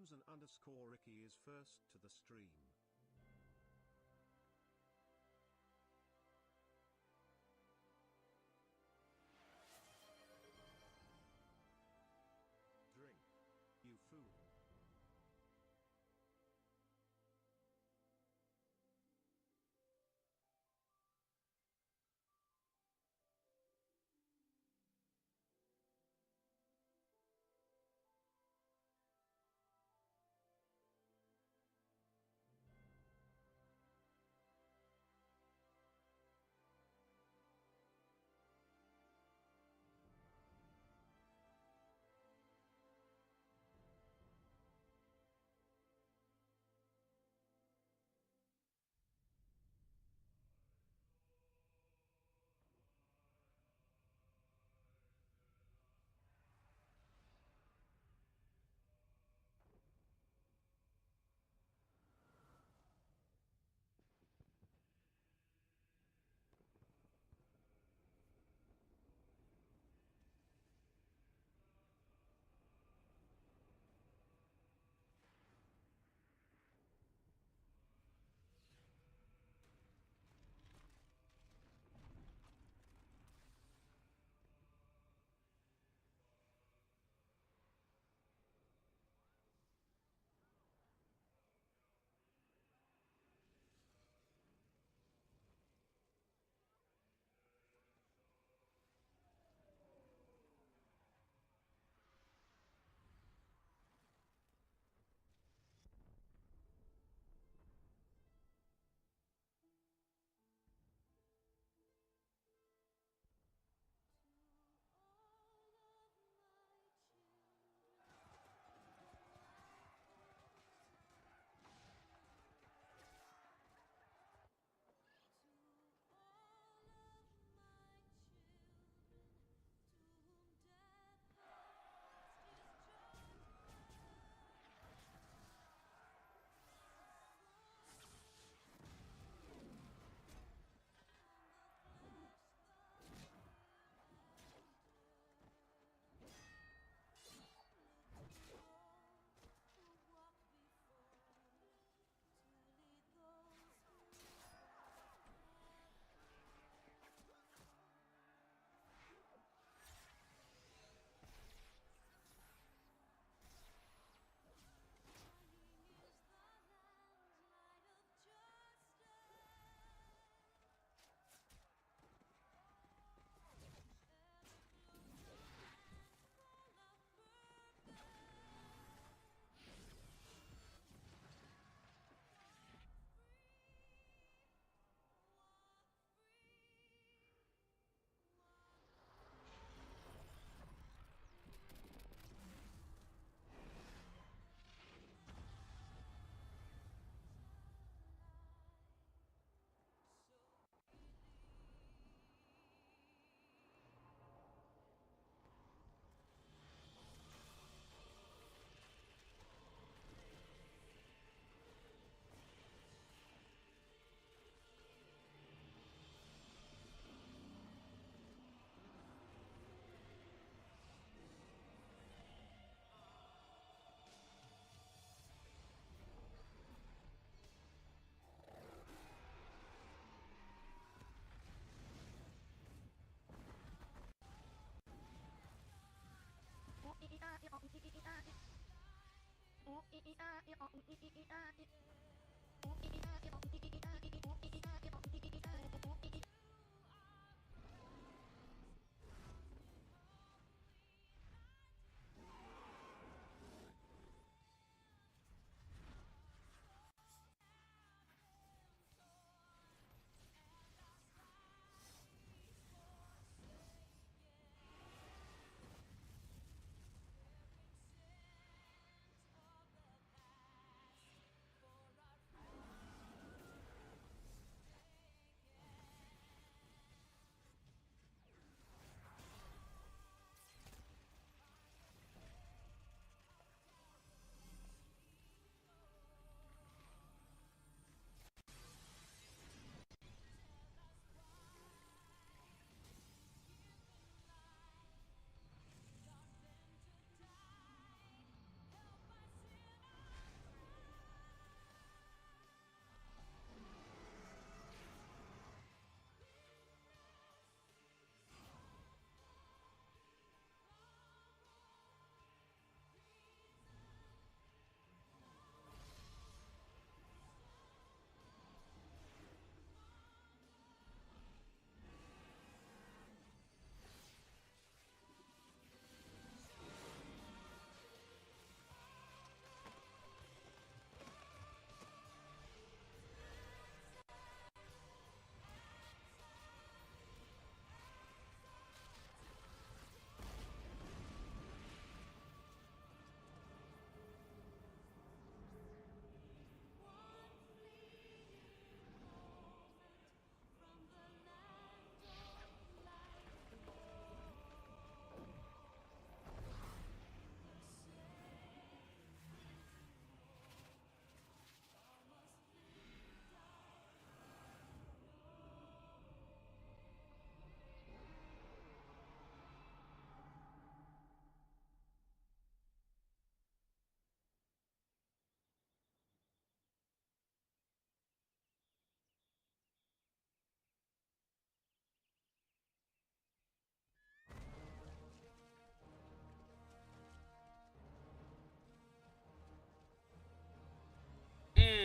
Crimson_Ricky is first to the stream. Drink, you fool.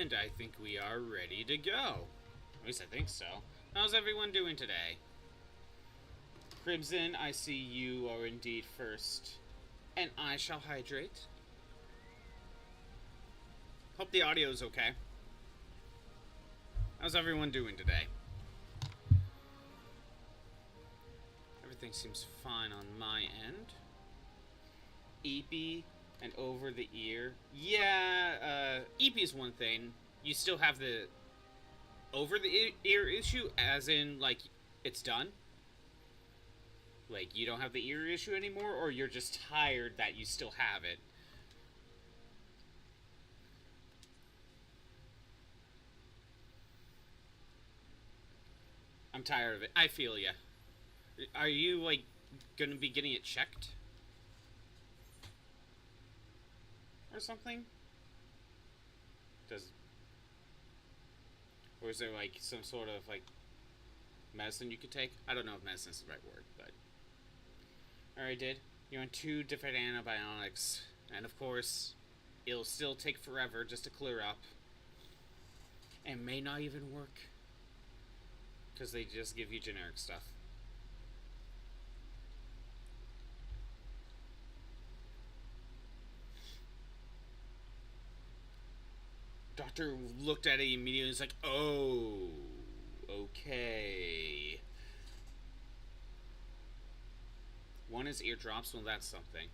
And I think we are ready to go. At least I think so. How's everyone doing today? Crimson, I see you are indeed first. And I shall hydrate. Hope the audio is okay. How's everyone doing today? Everything seems fine on my end. EP and over the ear. Yeah, EP is one thing. You still have the over the ear issue, as in, like, it's done? Like, you don't have the ear issue anymore, or you're just tired that you still have it? I'm tired of it. I feel ya. Are you, like, gonna be getting it checked? Or something? Or is there, like, some sort of, like, medicine you could take? I don't know if medicine is the right word, but... Alright, dude. You're on 2 different antibiotics. And, of course, it'll still take forever just to clear up. And may not even work. Because they just give you generic stuff. Doctor looked at it immediately and was like, oh, okay. One is eardrops, well, that's something.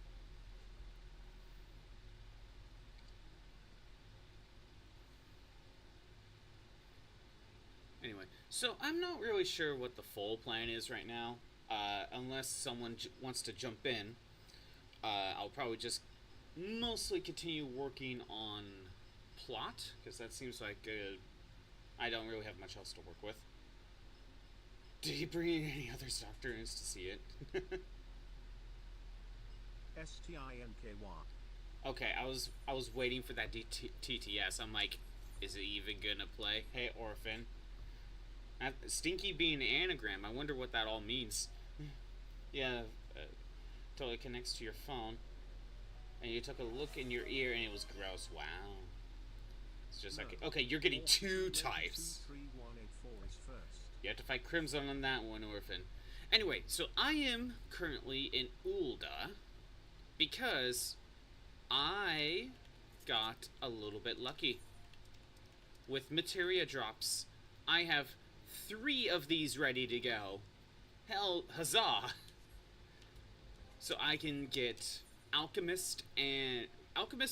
Anyway, so I'm not really sure what the full plan is right now. Unless someone wants to jump in, I'll probably just mostly continue working on plot, because that seems like I don't really have much else to work with. Did he bring in any other doctors to see it? STINKY. Okay, I was waiting for that TTS. I'm like, is it even gonna play? Hey, Orphan. Stinky being an anagram, I wonder what that all means. Yeah, totally connects to your phone. And you took a look in your ear and it was gross. Wow. It's just like, okay, you're getting 2 types. You have to fight Crimson on that one, Orphan. Anyway, so I am currently in Ulda because I got a little bit lucky with materia drops. I have 3 of these ready to go. Hell, huzzah! So I can get Alchemist,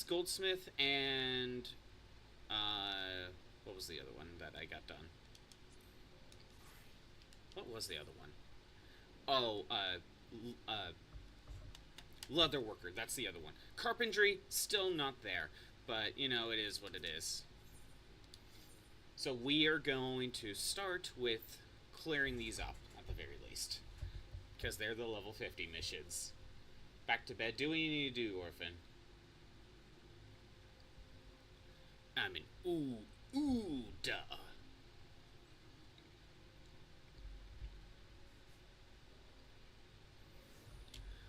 Goldsmith, and what was the other one that I got done? What was the other one? Oh, Leatherworker, that's the other one. Carpentry, still not there, but, you know, it is what it is. So we are going to start with clearing these up, at the very least. Because they're the level 50 missions. Back to bed, do what you need to do, Orphan. I mean, duh.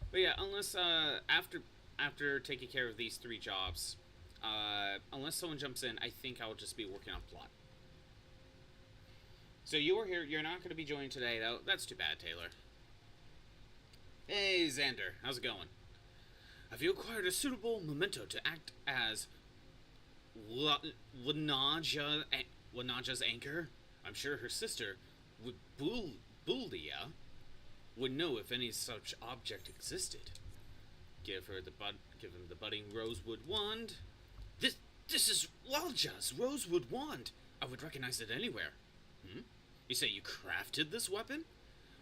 But yeah, unless, after taking care of these 3 jobs, unless someone jumps in, I think I'll just be working on plot. So you were here, you're not going to be joining today, though. That's too bad, Taylor. Hey, Xander, how's it going? Have you acquired a suitable memento to act as Wanaja's anchor? I'm sure her sister, Buldia, would know if any such object existed. Give him the budding rosewood wand. This is Walja's rosewood wand. I would recognize it anywhere. You say you crafted this weapon?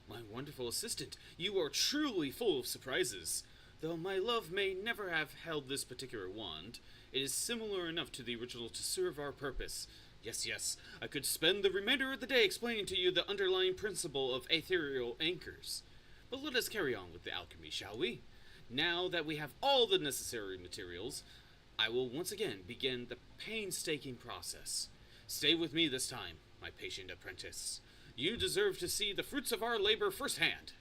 My wonderful assistant, you are truly full of surprises. Though my love may never have held this particular wand, it is similar enough to the original to serve our purpose. Yes, I could spend the remainder of the day explaining to you the underlying principle of ethereal anchors. But let us carry on with the alchemy, shall we? Now that we have all the necessary materials, I will once again begin the painstaking process. Stay with me this time, my patient apprentice. You deserve to see the fruits of our labor firsthand.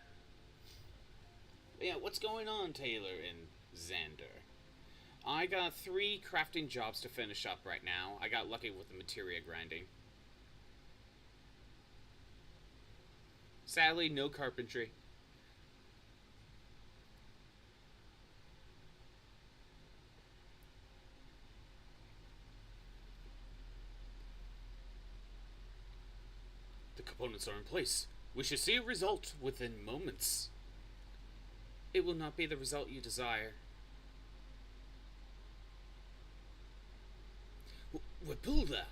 Yeah, what's going on, Taylor and Xander? I got 3 crafting jobs to finish up right now. I got lucky with the materia grinding. Sadly, no carpentry. The components are in place. We should see a result within moments. It will not be the result you desire. Webula.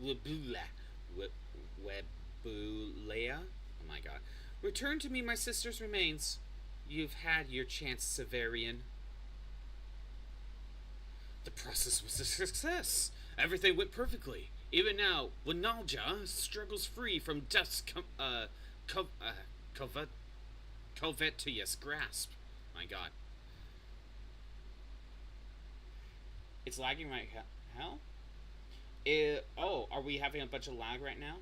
Webulea? Oh my god. Return to me my sister's remains. You've had your chance, Severian. The process was a success. Everything went perfectly. Even now, Winalja struggles free from death's covetous grasp. My god. It's lagging right hell? Oh, are we having a bunch of lag right now?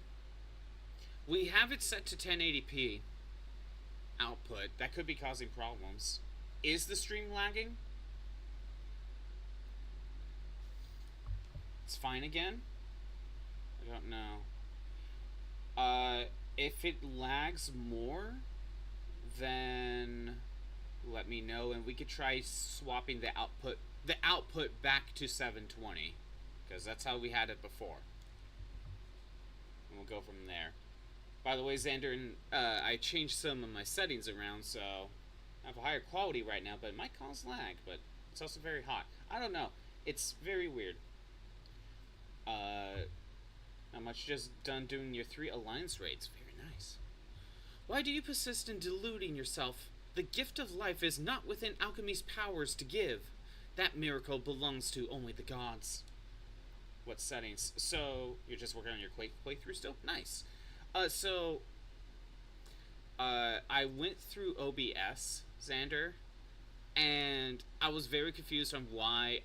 We have it set to 1080p output. That could be causing problems. Is the stream lagging? It's fine again? I don't know. If it lags more, then let me know, and we could try swapping the output back to 720, because that's how we had it before. And we'll go from there. By the way, Xander, I changed some of my settings around, so I have a higher quality right now, but it might cause lag, but it's also very hot. I don't know. It's very weird. Not much, just done doing your 3 alliance raids. Very nice. Why do you persist in deluding yourself? The gift of life is not within alchemy's powers to give. That miracle belongs to only the gods. What settings? So, you're just working on your playthrough still? Nice. I went through OBS, Xander, and I was very confused on why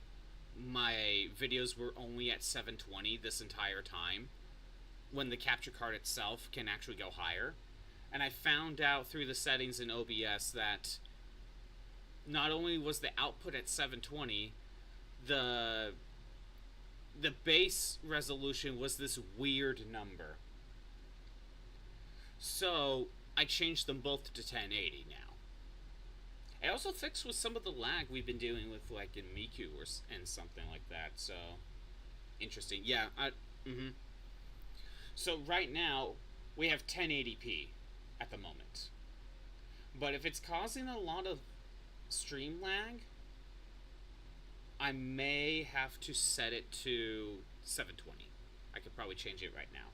my videos were only at 720 this entire time, when the capture card itself can actually go higher. And I found out through the settings in OBS that not only was the output at 720, the base resolution was this weird number. So I changed them both to 1080 now. I also fixed with some of the lag we've been dealing with, like in Miku and something like that. So interesting. Yeah. So right now we have 1080p at the moment, but if it's causing a lot of stream lag, I may have to set it to 720. I could probably change it right now.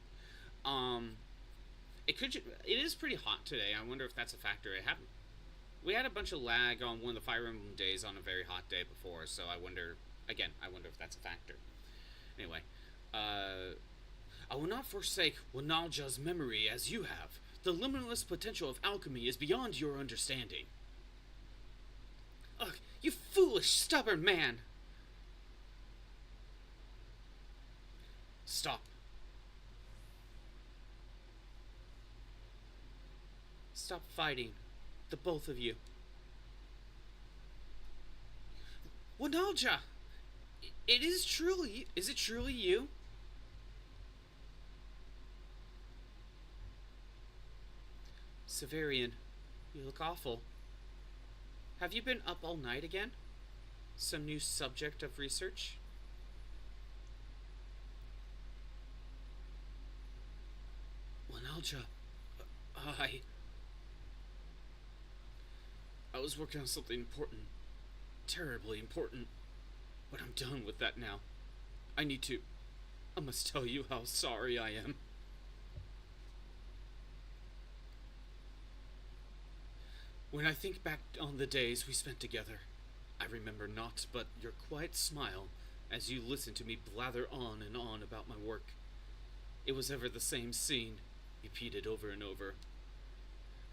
It is pretty hot today. I wonder if that's a factor. We had a bunch of lag on one of the Fire Emblem days on a very hot day before, so I wonder if that's a factor. Anyway, I will not forsake Winalja's memory as you have. The limitless potential of alchemy is beyond your understanding. Ugh, you foolish, stubborn man! Stop. Stop fighting. The both of you. Winalja! Is it truly you? Severian, you look awful. Have you been up all night again? Some new subject of research? Winalja, I was working on something important. Terribly important. But I'm done with that now. I must tell you how sorry I am. When I think back on the days we spent together, I remember naught but your quiet smile as you listened to me blather on and on about my work. It was ever the same scene, repeated over and over.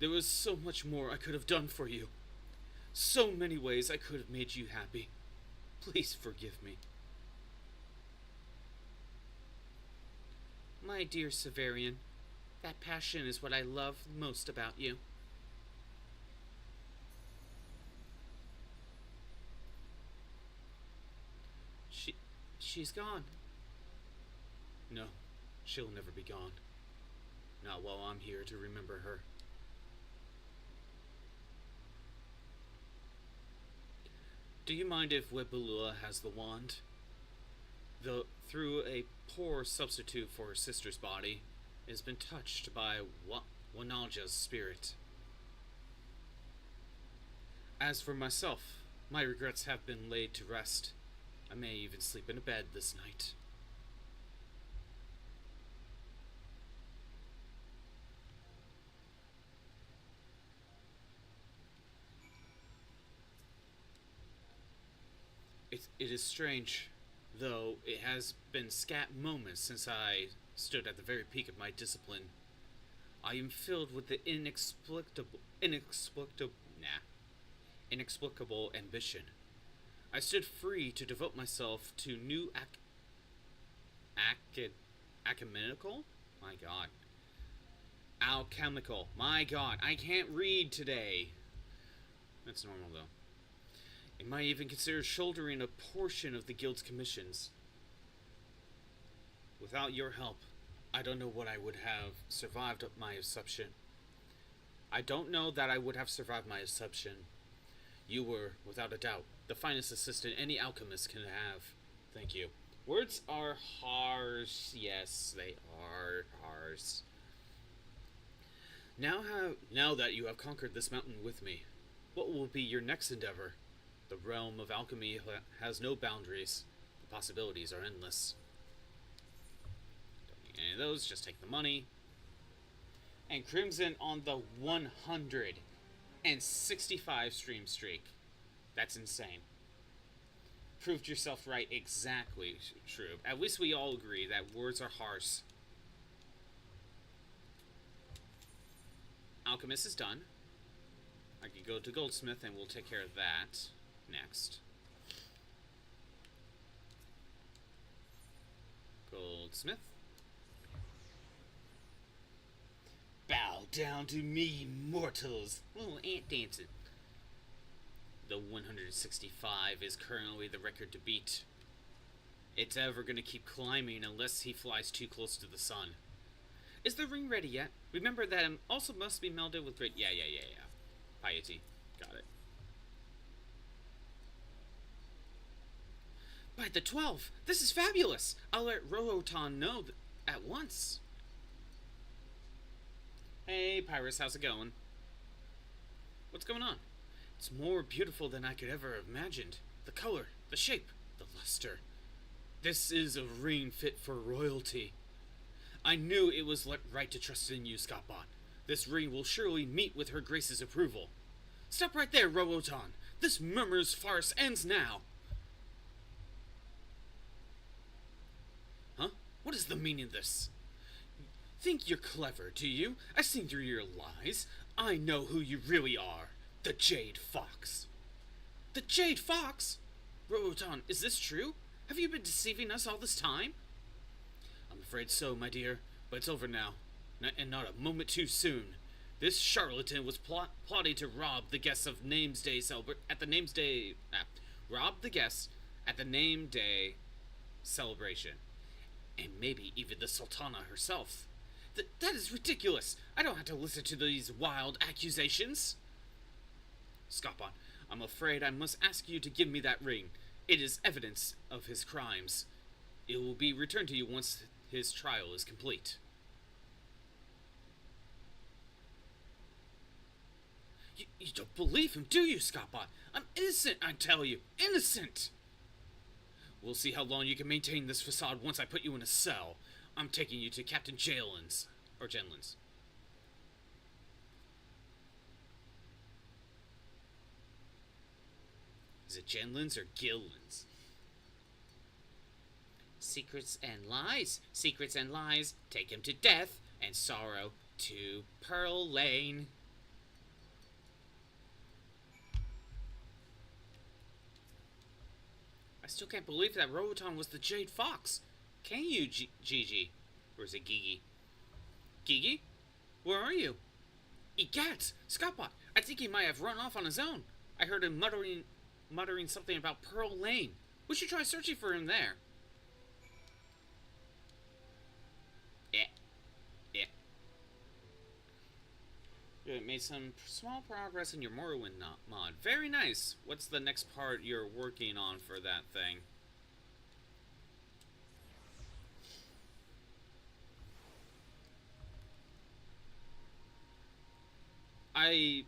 There was so much more I could have done for you. So many ways I could have made you happy. Please forgive me. My dear Severian, that passion is what I love most about you. she's gone. No, she'll never be gone. Not while I'm here to remember her. Do you mind if Webulua has the wand? Though through a poor substitute for her sister's body, it has been touched by Wanalja's spirit. As for myself, my regrets have been laid to rest. I may even sleep in a bed this night. It is strange, though it has been scat moments since I stood at the very peak of my discipline. I am filled with the inexplicable ambition. I stood free to devote myself to new alchemical? My god. Alchemical. My god, I can't read today. That's normal, though. It might even consider shouldering a portion of the guild's commissions. Without your help, I don't know what I would have survived my assumption. I don't know that I would have survived my assumption. You were, without a doubt, the finest assistant any alchemist can have. Thank you. Words are harsh. Yes, they are harsh. Now that you have conquered this mountain with me, what will be your next endeavor? The realm of alchemy has no boundaries. The possibilities are endless. Don't need any of those, just take the money. And Crimson on the 165 stream streak. That's insane. Proved yourself right exactly, Shroob. At least we all agree that words are harsh. Alchemist is done. I could go to Goldsmith and we'll take care of that next. Goldsmith. Bow down to me, mortals. Little ant dancing. The 165 is currently the record to beat. It's ever gonna keep climbing unless he flies too close to the sun. Is the ring ready yet? Remember that it also must be melded with great... Yeah. Piety. Got it. By the 12! This is fabulous! I'll let Rohotan know at once. Hey, Pyrus, how's it going? What's going on? It's more beautiful than I could ever have imagined. The color, the shape, the luster. This is a ring fit for royalty. I knew it was right to trust in you, Scottbot. This ring will surely meet with her grace's approval. Stop right there, Rohotan. This murmur's farce ends now. Huh? What is the meaning of this? Think you're clever, do you? I've seen through your lies. I know who you really are. The Jade Fox. The Jade Fox? Rohotan, is this true? Have you been deceiving us all this time? I'm afraid so, my dear, but it's over now. And not a moment too soon. This charlatan was plotting to rob the guests of Name's Day rob the guests at the Name Day celebration. And maybe even the Sultana herself. That is ridiculous! I don't have to listen to these wild accusations! Scottbot, I'm afraid I must ask you to give me that ring. It is evidence of his crimes. It will be returned to you once his trial is complete. You don't believe him, do you, Scottbot? I'm innocent, I tell you. Innocent! We'll see how long you can maintain this facade once I put you in a cell. I'm taking you to Captain Jalen's. Or Jenlin's. Is it Jenlin's or Gillin's? Secrets and lies. Secrets and lies. Take him to death and sorrow to Pearl Lane. I still can't believe that Rohotan was the Jade Fox. Can you, Gigi? Or is it Gigi? Gigi? Where are you? Egad! Scottbot! I think he might have run off on his own. I heard him muttering something about Pearl Lane. We should try searching for him there. made some small progress in your Morrowind mod. Very nice. What's the next part you're working on for that thing? I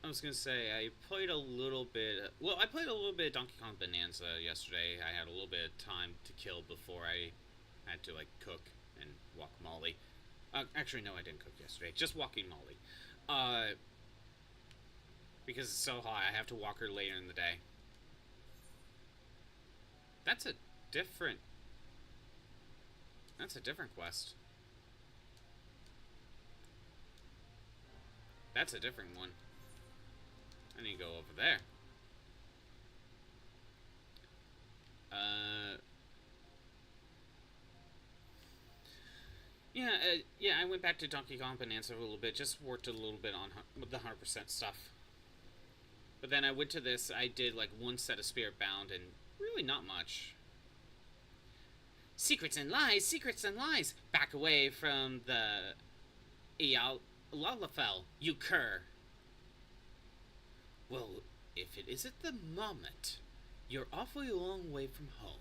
was gonna say I played a little bit. Well, I played a little bit of Donkey Kong Bonanza yesterday. I had a little bit of time to kill before I had to like cook and walk Molly. Actually, no, I didn't cook yesterday. Just walking Molly. Because it's so hot, I have to walk her later in the day. That's a different. That's a different quest. That's a different one. I need to go over there. Yeah, I went back to Donkey Kong Bonanza a little bit. Just worked a little bit on with the 100% stuff. But then I went to this. I did like one set of Spirit Bound and really not much. Secrets and lies, secrets and lies. Back away from the Lalafell, you cur. Well, if it isn't the moment, you're awfully a long way from home.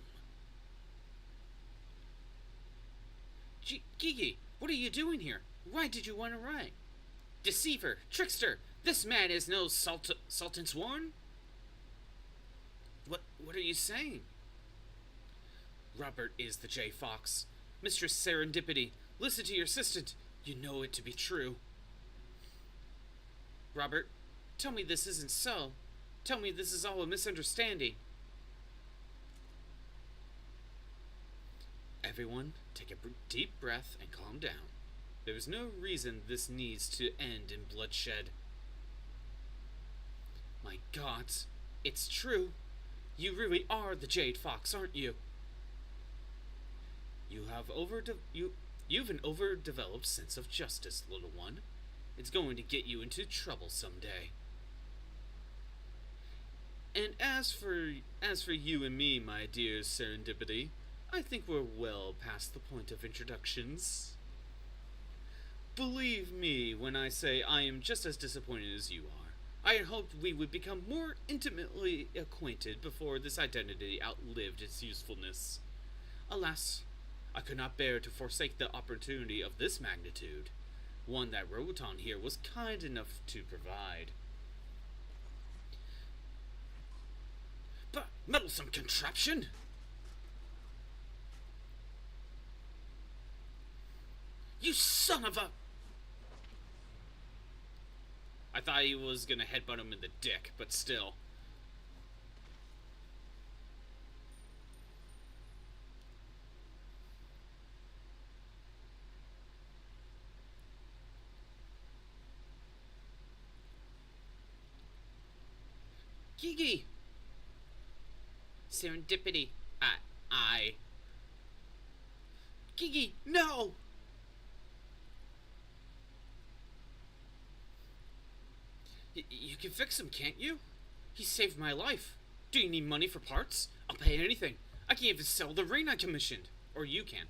Gigi, what are you doing here? Why did you want to run? Deceiver, trickster, this man is no Sultan Sworn. What are you saying? Robert is the J Fox. Mistress Serendipity, listen to your assistant. You know it to be true. Robert, tell me this isn't so. Tell me this is all a misunderstanding. Everyone, take a deep breath and calm down. There is no reason this needs to end in bloodshed. My gods, it's true. You really are the Jade Fox, aren't you? You've an overdeveloped sense of justice, little one. It's going to get you into trouble someday. And as for you and me, my dear Serendipity, I think we're well past the point of introductions. Believe me when I say I am just as disappointed as you are. I had hoped we would become more intimately acquainted before this identity outlived its usefulness. Alas, I could not bear to forsake the opportunity of this magnitude, one that Roboton here was kind enough to provide. But meddlesome contraption! You son of a... I thought he was gonna headbutt him in the dick, but still. Gigi! Serendipity. I... Gigi, no! You can fix him, can't you? He saved my life. Do you need money for parts? I'll pay anything. I can even sell the ring I commissioned. Or you can.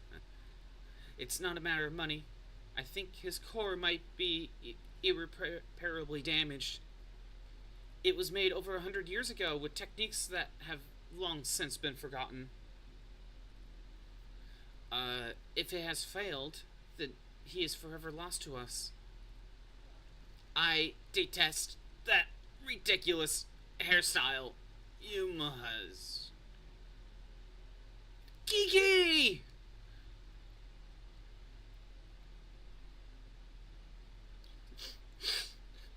It's not a matter of money. I think his core might be irreparably damaged. It was made over 100 years ago with techniques that have long since been forgotten. If it has failed, then he is forever lost to us. I detest that ridiculous hairstyle. You must. Kiki!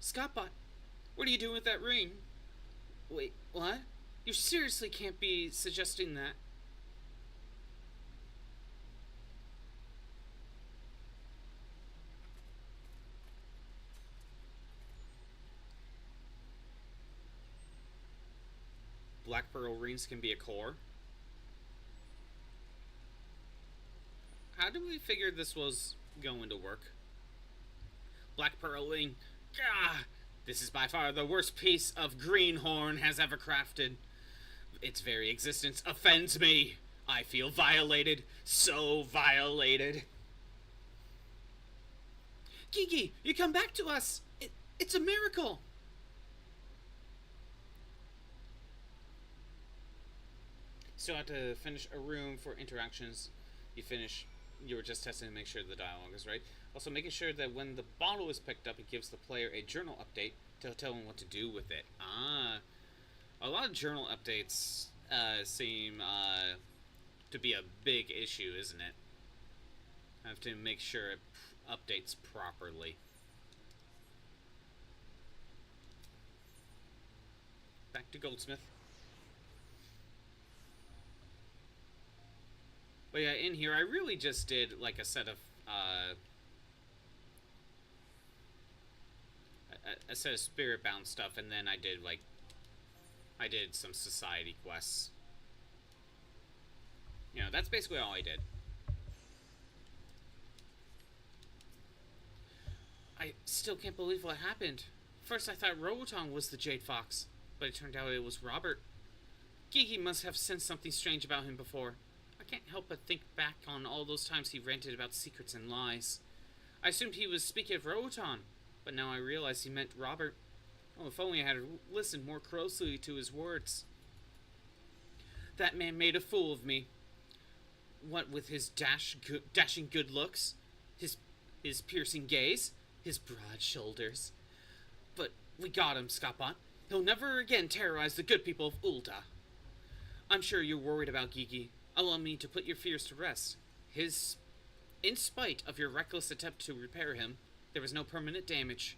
Scottbot, what are you doing with that ring? Wait, what? You seriously can't be suggesting that. Black Pearl rings can be a core. How did we figure this was going to work? Black Pearl ring. Gah! This is by far the worst piece of greenhorn has ever crafted. Its very existence offends me. I feel violated. So violated. Gigi, you come back to us. It's a miracle! Still have to finish a room for interactions. You were just testing to make sure the dialogue is right. Also, making sure that when the bottle is picked up, it gives the player a journal update to tell them what to do with it. A lot of journal updates seem to be a big issue, isn't it? I have to make sure it updates properly. Back to Goldsmith. But yeah, in here I really just did like a set of a set of spirit bound stuff, and then I did some society quests. You know, that's basically all I did. I still can't believe what happened. First I thought Roboton was the Jade Fox, but it turned out it was Robert. Gigi must have sensed something strange about him before. I can't help but think back on all those times he ranted about secrets and lies. I assumed he was speaking of Roboton, but now I realize he meant Robert. Oh, if only I had listened more closely to his words. That man made a fool of me. What with his dashing good looks, his piercing gaze, his broad shoulders. But we got him, Scapot. He'll never again terrorize the good people of Ul'dah. I'm sure you're worried about Gigi. Allow me to put your fears to rest. In spite of your reckless attempt to repair him, there was no permanent damage.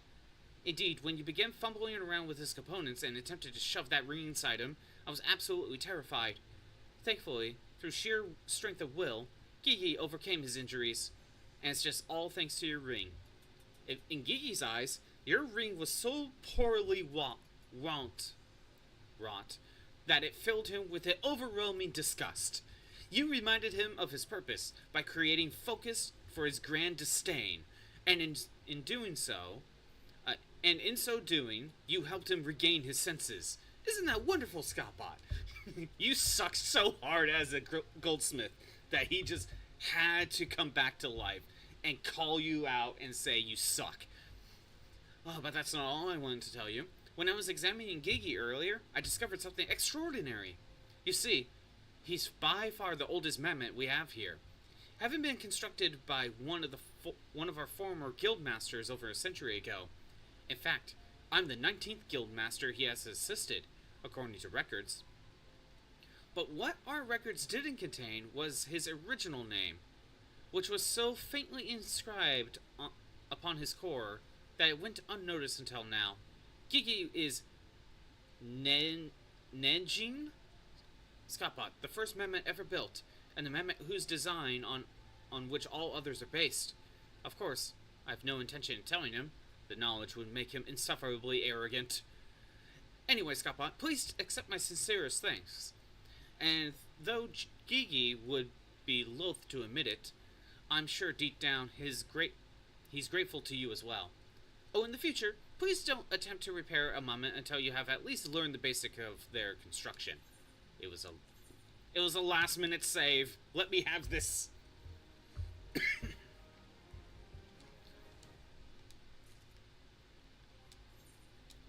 Indeed, when you began fumbling around with his components and attempted to shove that ring inside him, I was absolutely terrified. Thankfully, through sheer strength of will, Gigi overcame his injuries, and it's just all thanks to your ring. In Gigi's eyes, your ring was so poorly wrought that it filled him with an overwhelming disgust. You reminded him of his purpose by creating focus for his grand disdain, and in so doing, you helped him regain his senses. Isn't that wonderful, Scapot? You sucked so hard as a goldsmith that he just had to come back to life and call you out and say you suck. Oh, but that's not all I wanted to tell you. When I was examining Gigi earlier, I discovered something extraordinary. You see, he's by far the oldest mammoth we have here. Having been constructed by one of our former guild masters over a century ago. In fact, I'm the 19th guild master he has assisted, according to records. But what our records didn't contain was his original name, which was so faintly inscribed upon his core that it went unnoticed until now. Gigi is Nenjin Scapot, the first mammoth ever built, and the mammoth whose design on which all others are based. Of course, I have no intention of telling him. The knowledge would make him insufferably arrogant. Anyway, Scapot, please accept my sincerest thanks. And though Gigi would be loath to admit it, I'm sure deep down he's grateful to you as well. Oh, in the future, please don't attempt to repair a mammoth until you have at least learned the basic of their construction. It was a last-minute save. Let me have this.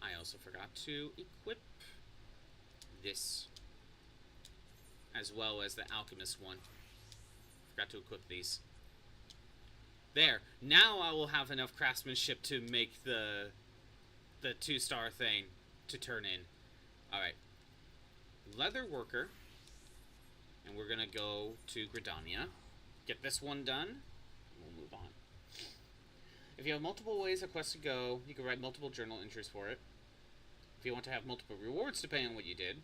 I also forgot to equip this, as well as the alchemist one. Forgot to equip these. There. Now I will have enough craftsmanship to make the 2-star thing to turn in. Alright. Leather worker. And we're gonna go to Gridania. Get this one done. And we'll move on. If you have multiple ways a quest to go, you can write multiple journal entries for it. If you want to have multiple rewards depending on what you did,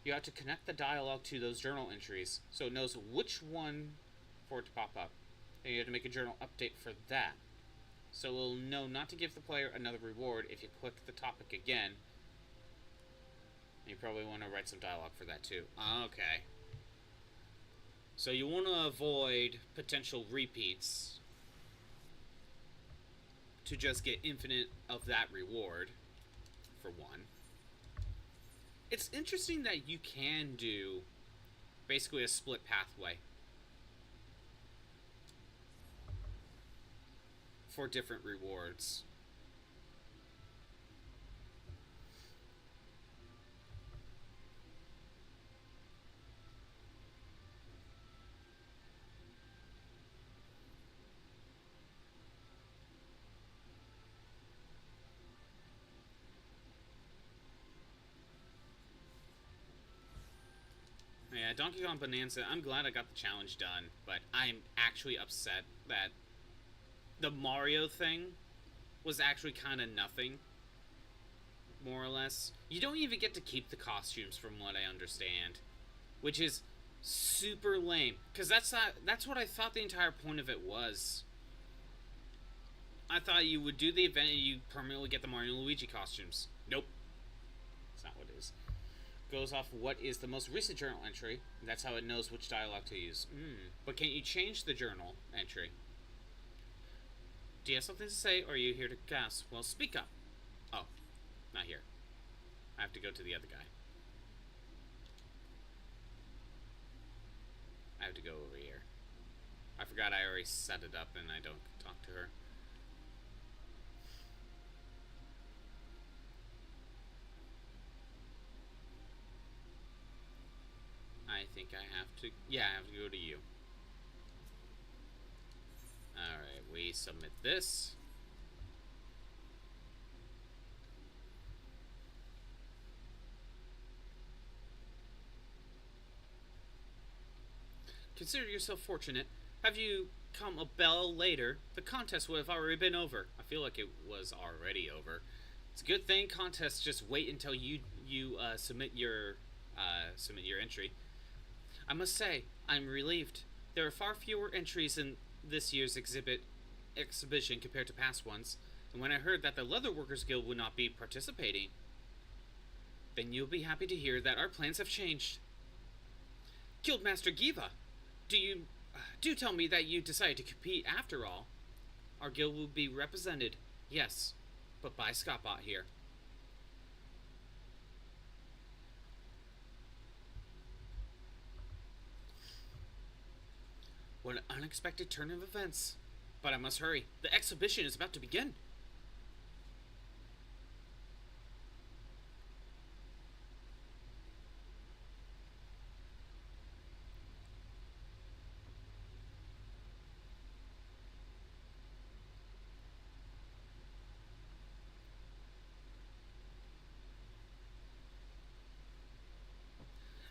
you have to connect the dialogue to those journal entries so it knows which one for it to pop up. And you have to make a journal update for that. So it will know not to give the player another reward if you click the topic again. And you probably want to write some dialogue for that too. Okay. So you want to avoid potential repeats to just get infinite of that reward, for one. It's interesting that you can do basically a split pathway for different rewards. Yeah, Donkey Kong Bonanza, I'm glad I got the challenge done, but I'm actually upset that the Mario thing was actually kind of nothing, more or less. You don't even get to keep the costumes from what I understand, which is super lame, because that's what I thought the entire point of it was. I thought you would do the event and you permanently get the Mario and Luigi costumes. Nope. That's not what it is. Goes off what is the most recent journal entry. That's how it knows which dialogue to use. But can't you change the journal entry? Do you have something to say, or are you here to gasp? Well, speak up. Oh, not here. I have to go to the other guy. I have to go over here. I forgot I already set it up and I don't talk to her. I think I have to... Yeah, I have to go to you. Alright, we submit this. Consider yourself fortunate. Have you come a bell later, the contest would have already been over. I feel like it was already over. It's a good thing contests just wait until you submit your entry. I must say, I'm relieved. There are far fewer entries in this year's exhibition compared to past ones, and when I heard that the Leatherworkers Guild would not be participating, then you'll be happy to hear that our plans have changed. Guildmaster Giva, do tell me that you decided to compete after all. Our guild will be represented, yes, but by Scottbot here. What an unexpected turn of events. But I must hurry. The exhibition is about to begin.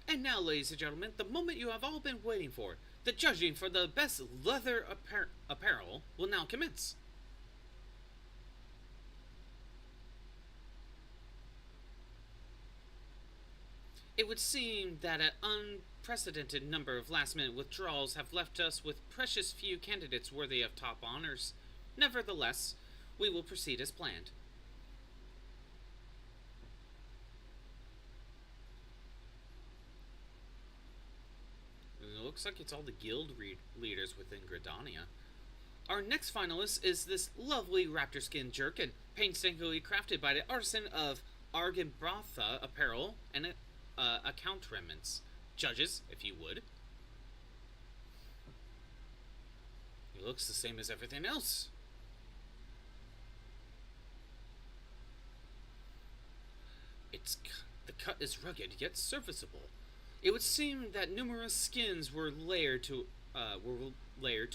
And now, ladies and gentlemen, the moment you have all been waiting for. The judging for the best leather apparel will now commence. It would seem that an unprecedented number of last-minute withdrawals have left us with precious few candidates worthy of top honors. Nevertheless, we will proceed as planned. It looks like it's all the guild leaders within Gridania. Our next finalist is this lovely raptor skin jerkin, painstakingly crafted by the artisan of Argenbrotha Apparel and accoutrements. Judges, if you would. It looks the same as everything else. The cut is rugged yet serviceable. It would seem that numerous skins were layered to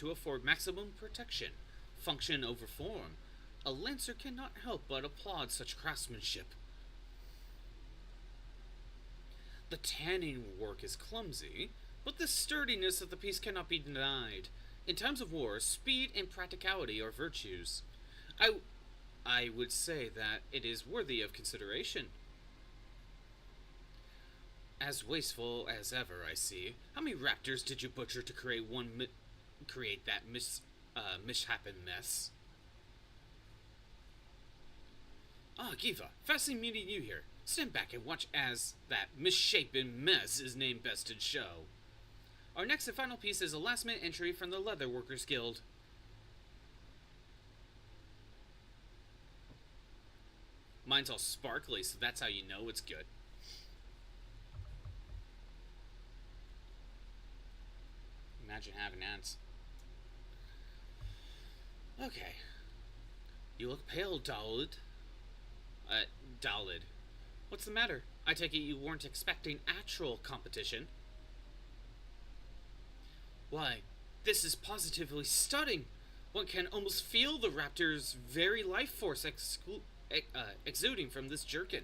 afford maximum protection. Function over form. A lancer cannot help but applaud such craftsmanship. The tanning work is clumsy, but the sturdiness of the piece cannot be denied. In times of war, speed and practicality are virtues. I would say that it is worthy of consideration. As wasteful as ever, I see. How many raptors did you butcher to create that misshapen mess? Ah, Giva, fascinating meeting you here. Stand back and watch as that misshapen mess is named best in show. Our next and final piece is a last-minute entry from the Leatherworkers Guild. Mine's all sparkly, so that's how you know it's good. Imagine having ants. Okay. You look pale, Dalid. Dalid. What's the matter? I take it you weren't expecting actual competition. Why, this is positively stunning. One can almost feel the raptor's very life force exuding from this jerkin.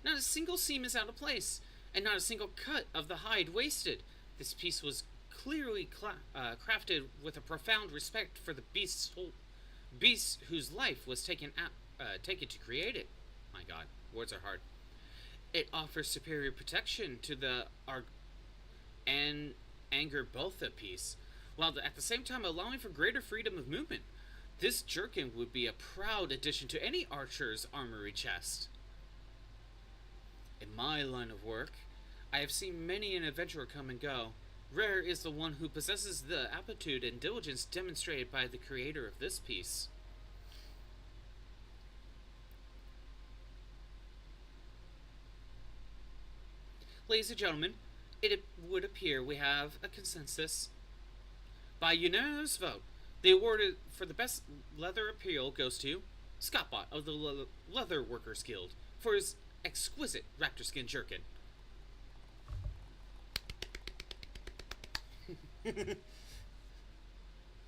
Not a single seam is out of place. and not a single cut of the hide wasted. This piece was clearly crafted with a profound respect for the beast whose life was taken to create it. My God, words are hard. It offers superior protection to the and Anger Botha piece, while at the same time allowing for greater freedom of movement. This jerkin would be a proud addition to any archer's armory chest. In my line of work, I have seen many an adventurer come and go. Rare is the one who possesses the aptitude and diligence demonstrated by the creator of this piece. Ladies and gentlemen, it would appear we have a consensus. By unanimous vote, the award for the best leather apparel goes to Scottbot of the Leather Workers Guild for his exquisite raptor skin jerkin.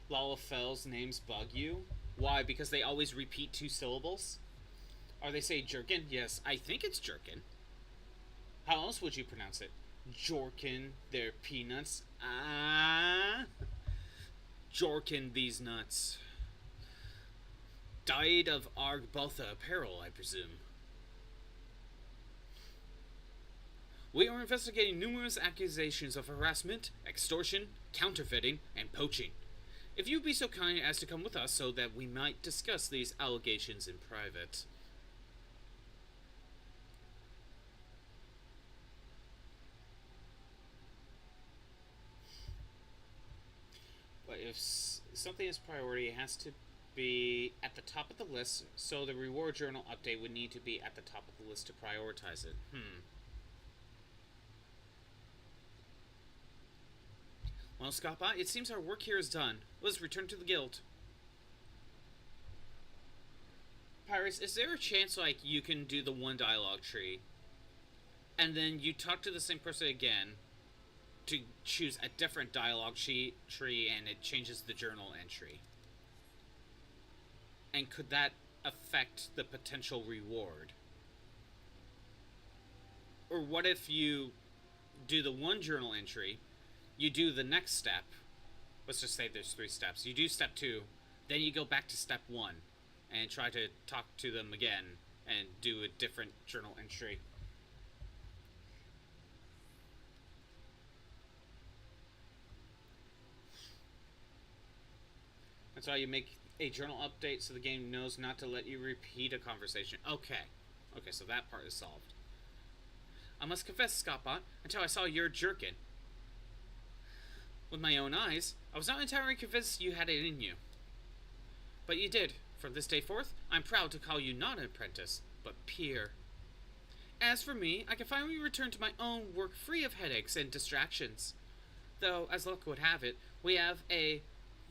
Lalafel's names bug you? Why? Because they always repeat two syllables? Or they say jerkin? Yes, I think it's jerkin. How else would you pronounce it? Jorkin, they're peanuts. Ah. Jorkin these nuts. Died of Argbotha apparel, I presume. We are investigating numerous accusations of harassment, extortion, counterfeiting, and poaching. If you'd be so kind as to come with us so that we might discuss these allegations in private. But if something is priority, it has to be at the top of the list, so the reward journal update would need to be at the top of the list to prioritize it. Well, Scottbot, it seems our work here is done. Let's return to the guild. Pyrus, is there a chance, like, you can do the one dialogue tree, and then you talk to the same person again to choose a different dialogue tree, and it changes the journal entry? And could that affect the potential reward? Or what if you do the one journal entry, you do the next step, let's just say there's 3 steps, you do step 2, then you go back to step 1, and try to talk to them again, and do a different journal entry. That's why you make a journal update so the game knows not to let you repeat a conversation. Okay, so that part is solved. I must confess, Scottbot, until I saw your jerkin. With my own eyes, I was not entirely convinced you had it in you. But you did. From this day forth, I'm proud to call you not an apprentice, but peer. As for me, I can finally return to my own work free of headaches and distractions. Though, as luck would have it, we have a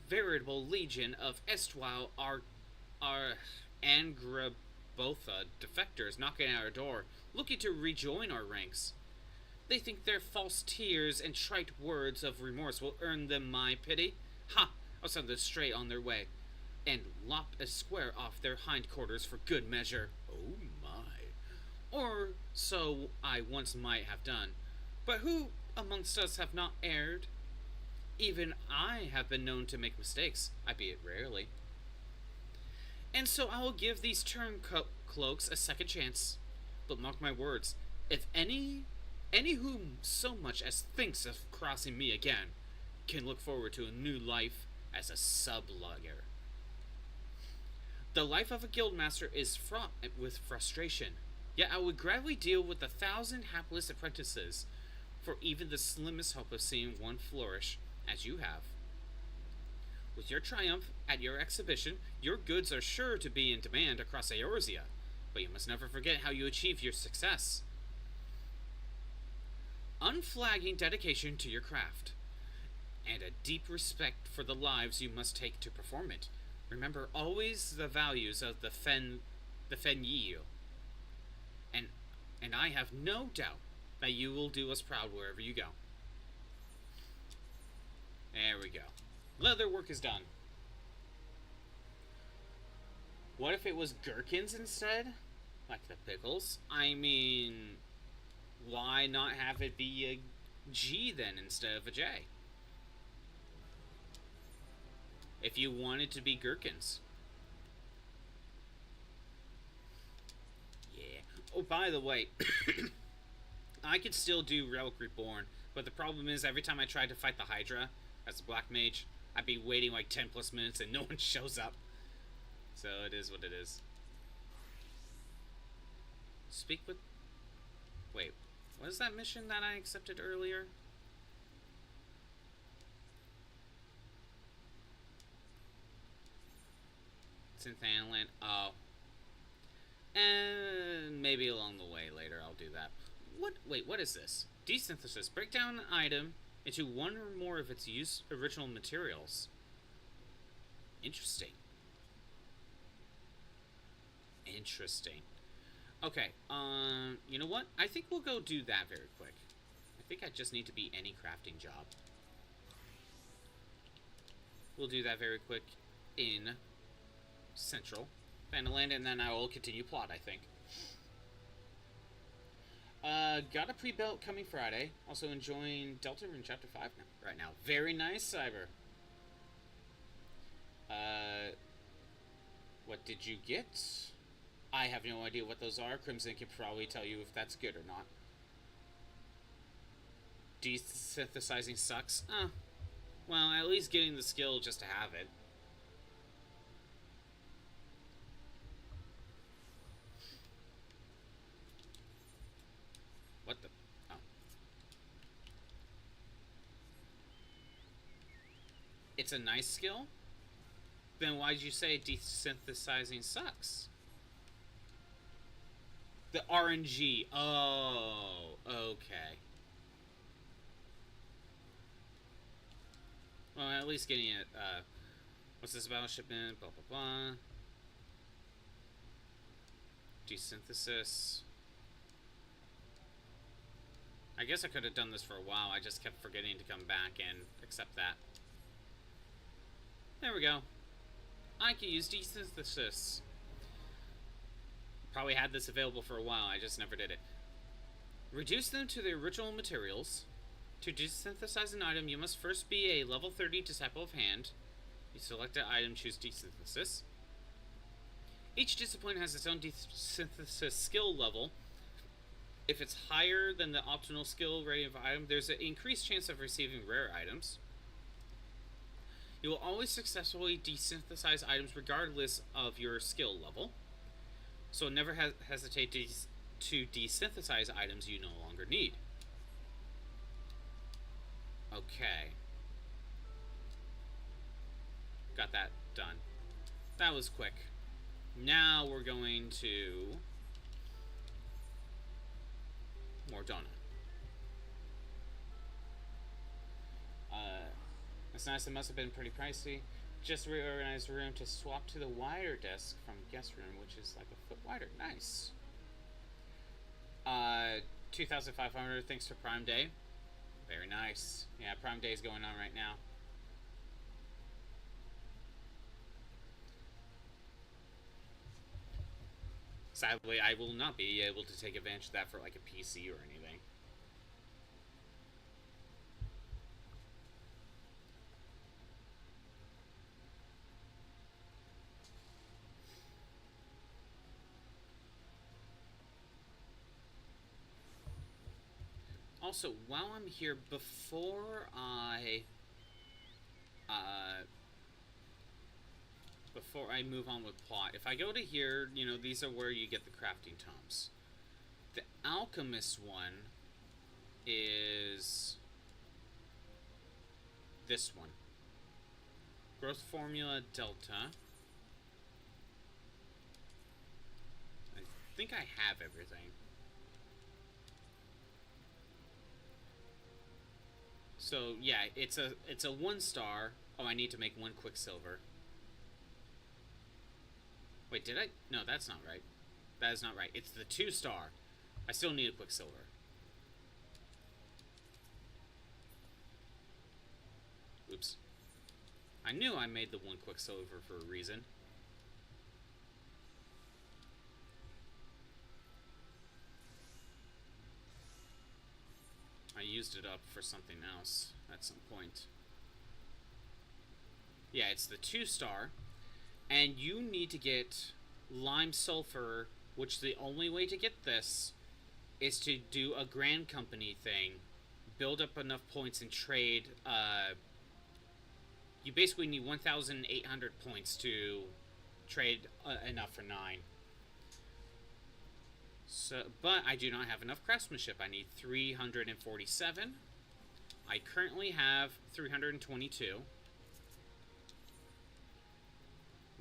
veritable legion of erstwhile Angrabotha defectors knocking at our door, looking to rejoin our ranks. They think their false tears and trite words of remorse will earn them my pity. Ha! I'll send them straight on their way, and lop a square off their hindquarters for good measure. Oh my. Or so I once might have done. But who amongst us have not erred? Even I have been known to make mistakes, albeit rarely. And so I will give these turncloaks a second chance. But mark my words, if any whom so much as thinks of crossing me again can look forward to a new life as a sublugger. The life of a guildmaster is fraught with frustration, yet I would gladly deal with 1,000 hapless apprentices for even the slimmest hope of seeing one flourish as you have. With your triumph at your exhibition, your goods are sure to be in demand across Eorzea, but you must never forget how you achieved your success. Unflagging dedication to your craft, and a deep respect for the lives you must take to perform it. Remember always the values of the Fen Yiu. And I have no doubt that you will do us proud wherever you go. There we go. Leather work is done. What if it was gherkins instead? Like the pickles? I mean, Why not have it be a G then instead of a J? If you want it to be gherkins. Yeah. Oh, by the way, I could still do Relic Reborn, but the problem is every time I tried to fight the Hydra as a Black Mage, I'd be waiting like 10 plus minutes and no one shows up. So it is what it is. Speak with... Wait, what is that mission that I accepted earlier? Synthanaland. Oh. And maybe along the way later I'll do that. What? Wait, what is this? Desynthesis. Break down an item into one or more of its original materials. Interesting. Interesting. Okay, you know what? I think we'll go do that very quick. I think I just need to be any crafting job. We'll do that very quick in Central Vandaland, and then I will continue plot, I think. Got a pre-built coming Friday. Also enjoying Deltarune Chapter 5 right now. Very nice, Cyber. What did you get? I have no idea what those are. Crimson can probably tell you if that's good or not. Desynthesizing sucks. Well, at least getting the skill just to have it. What the... Oh. It's a nice skill? Then why'd you say desynthesizing sucks? The RNG. Oh, okay. Well, at least getting it, what's this about shipment? Blah, blah, blah. Desynthesis. I guess I could have done this for a while. I just kept forgetting to come back and accept that. There we go. I can use desynthesis. Probably had this available for a while. I just never did it. Reduce them to their original materials. To desynthesize an item, you must first be a level 30 Disciple of Hand. You select an item, choose desynthesis. Each discipline has its own desynthesis skill level. If it's higher than the optimal skill rating of an item, there's an increased chance of receiving rare items. You will always successfully desynthesize items regardless of your skill level. So never hesitate to desynthesize items you no longer need. Okay. Got that done. That was quick. Now we're going to Mordona. It's nice. It must have been pretty pricey. Just reorganized the room to swap to the wider desk from guest room, which is like a foot wider. Nice. 2,500 thanks to Prime Day. Very nice. Yeah, Prime Day is going on right now. Sadly, I will not be able to take advantage of that for like a PC or anything. Also, while I'm here, before I move on with plot, if I go to here, you know, these are where you get the crafting tomes. The alchemist one is this one. Growth formula delta. I think I have everything. So yeah, it's a 1 star. Oh, I need to make 1 Quicksilver. Wait, did I? No, that's not right. That is not right. It's the 2 star. I still need a Quicksilver. Oops. I knew I made the 1 Quicksilver for a reason. used it up for something else at some point. Yeah, it's the 2-star, and you need to get lime sulfur, which the only way to get this is to do a Grand Company thing, build up enough points and trade. You basically need 1,800 points to trade enough for 9. So, but I do not have enough craftsmanship. I need 347. I currently have 322.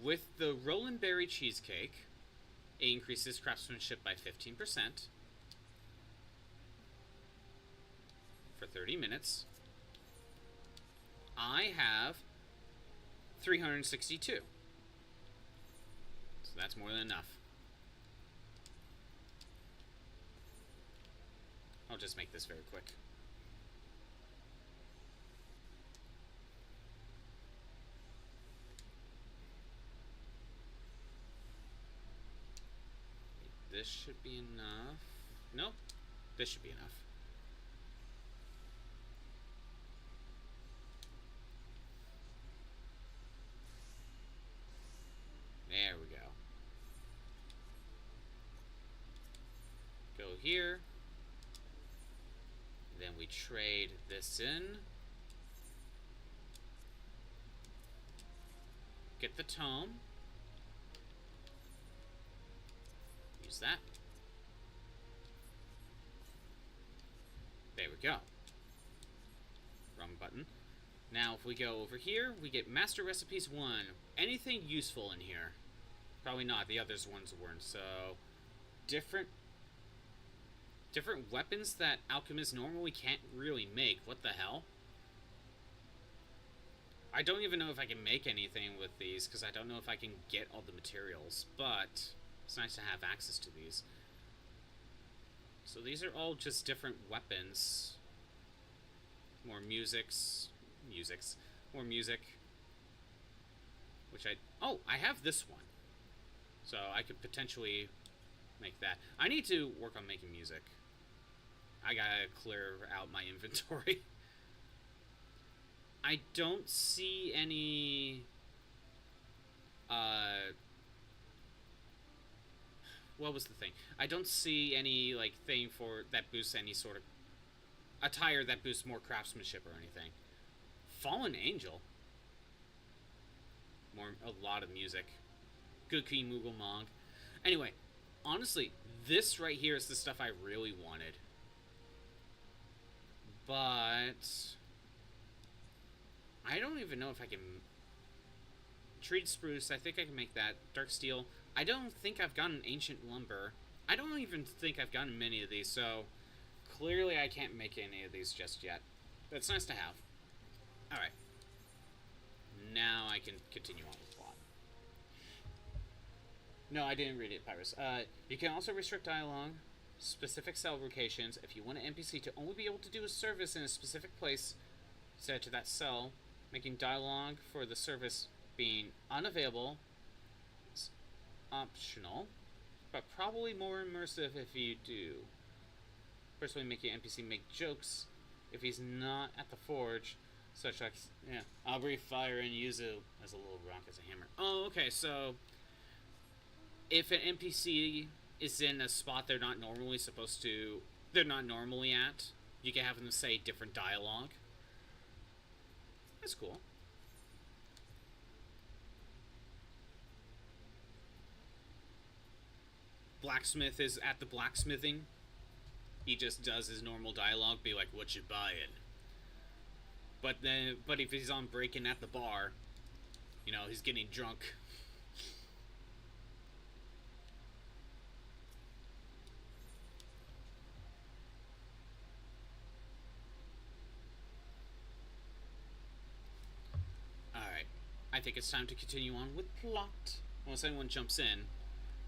With the Roland Berry cheesecake, it increases craftsmanship by 15% for 30 minutes. I have 362. So that's more than enough. I'll just make this very quick. This should be enough. Nope. This should be enough. There we go. Go here. Then we trade this in. Get the tome. Use that. There we go. Wrong button. Now, if we go over here, we get Master Recipes 1. Anything useful in here? Probably not. The others ones weren't. So, different weapons that alchemists normally can't really make. What the hell? I don't even know if I can make anything with these, because I don't know if I can get all the materials. But it's nice to have access to these. So these are all just different weapons. More more music. Which I have this one. So I could potentially make that. I need to work on making music. I gotta clear out my inventory. I don't see any what was the thing? I don't see any thing for that boosts any sort of attire that boosts more craftsmanship or anything. Fallen Angel. A lot of music. Good King Moogle Mong. Anyway, honestly, this right here is the stuff I really wanted. But I don't even know if I can. Treated Spruce, I think I can make that. Dark Steel. I don't think I've gotten Ancient Lumber. I don't even think I've gotten many of these, so clearly I can't make any of these just yet. But it's nice to have. Alright. Now I can continue on with the plot. No, I didn't read it, Pyrus. You can also restrict dialogue, specific cell locations. If you want an NPC to only be able to do a service in a specific place, set it to that cell, making dialogue for the service being unavailable. It's optional, but probably more immersive if you do. Personally, make your NPC make jokes if he's not at the forge, such as, yeah, I'll breathe fire and use it as a little rock as a hammer. Oh, okay, so if an NPC is in a spot they're not normally at, you can have them say different dialogue. That's cool. Blacksmith is at the blacksmithing. He just does his normal dialogue, be like, "What you buying?" But if he's on break-in at the bar, he's getting drunk. Alright. I think it's time to continue on with plot. Unless anyone jumps in.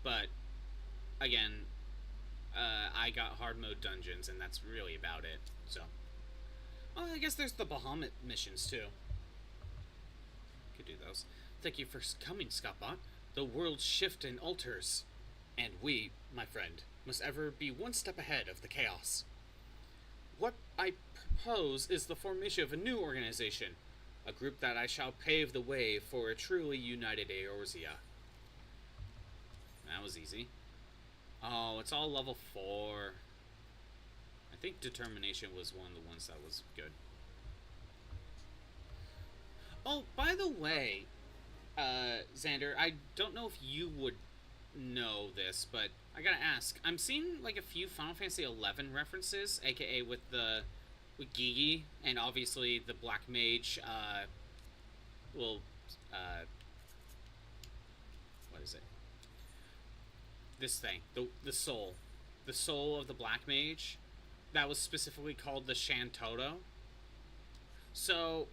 But, again, I got hard mode dungeons, and that's really about it. So, well, I guess there's the Bahamut missions, too. Could do those. Thank you for coming, Scottbot. The world shifts and alters. And we, my friend, must ever be one step ahead of the chaos. What I propose is the formation of a new organization, a group that I shall pave the way for a truly united Eorzea. That was easy. Oh, it's all level 4. I think determination was one of the ones that was good. Oh, by the way, Xander, I don't know if you would know this, but I gotta ask. I'm seeing like a few Final Fantasy XI references, aka with Gigi, and obviously the Black Mage. Well, uh, what is it? This thing, the soul of the Black Mage, that was specifically called the Shantoto. So,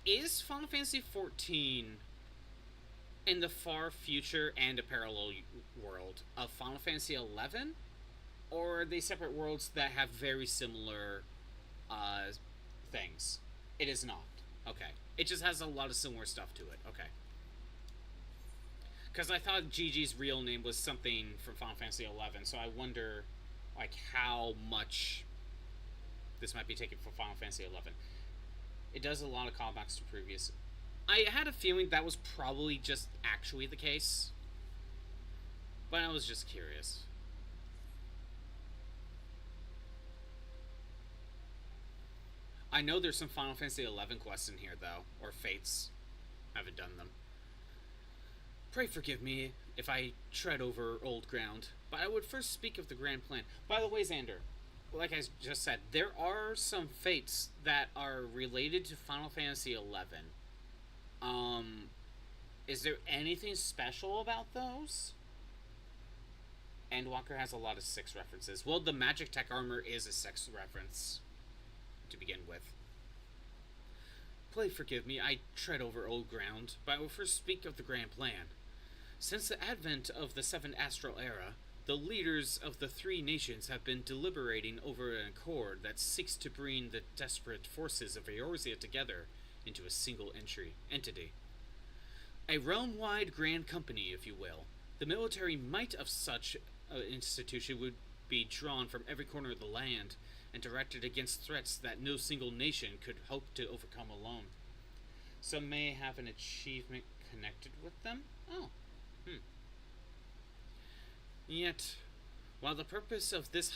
is Final Fantasy XIV in the far future and a parallel world of Final Fantasy XI, or are they separate worlds that have very similar things? It is not. Okay. It just has a lot of similar stuff to it. Okay. Because I thought Gigi's real name was something from Final Fantasy XI, so I wonder, like, how much this might be taken from Final Fantasy XI. It does a lot of callbacks to previous. I had a feeling that was probably just actually the case, but I was just curious. I know there's some Final Fantasy XI quests in here, though, or fates. I haven't done them. Pray forgive me if I tread over old ground, but I would first speak of the grand plan. By the way, Xander, like I just said, there are some fates that are related to Final Fantasy XI. Is there anything special about those? Endwalker has a lot of 6 references. Well, the Magic Tech Armor is a 6 reference to begin with. Please forgive me, I tread over old ground, but I will first speak of the grand plan. Since the advent of the 7th Astral Era, the leaders of the 3 nations have been deliberating over an accord that seeks to bring the desperate forces of Eorzea together into a single entity. A realm-wide grand company, if you will. The military might of such an institution would be drawn from every corner of the land and directed against threats that no single nation could hope to overcome alone. Some may have an achievement connected with them? Oh. Yet, while the purpose of this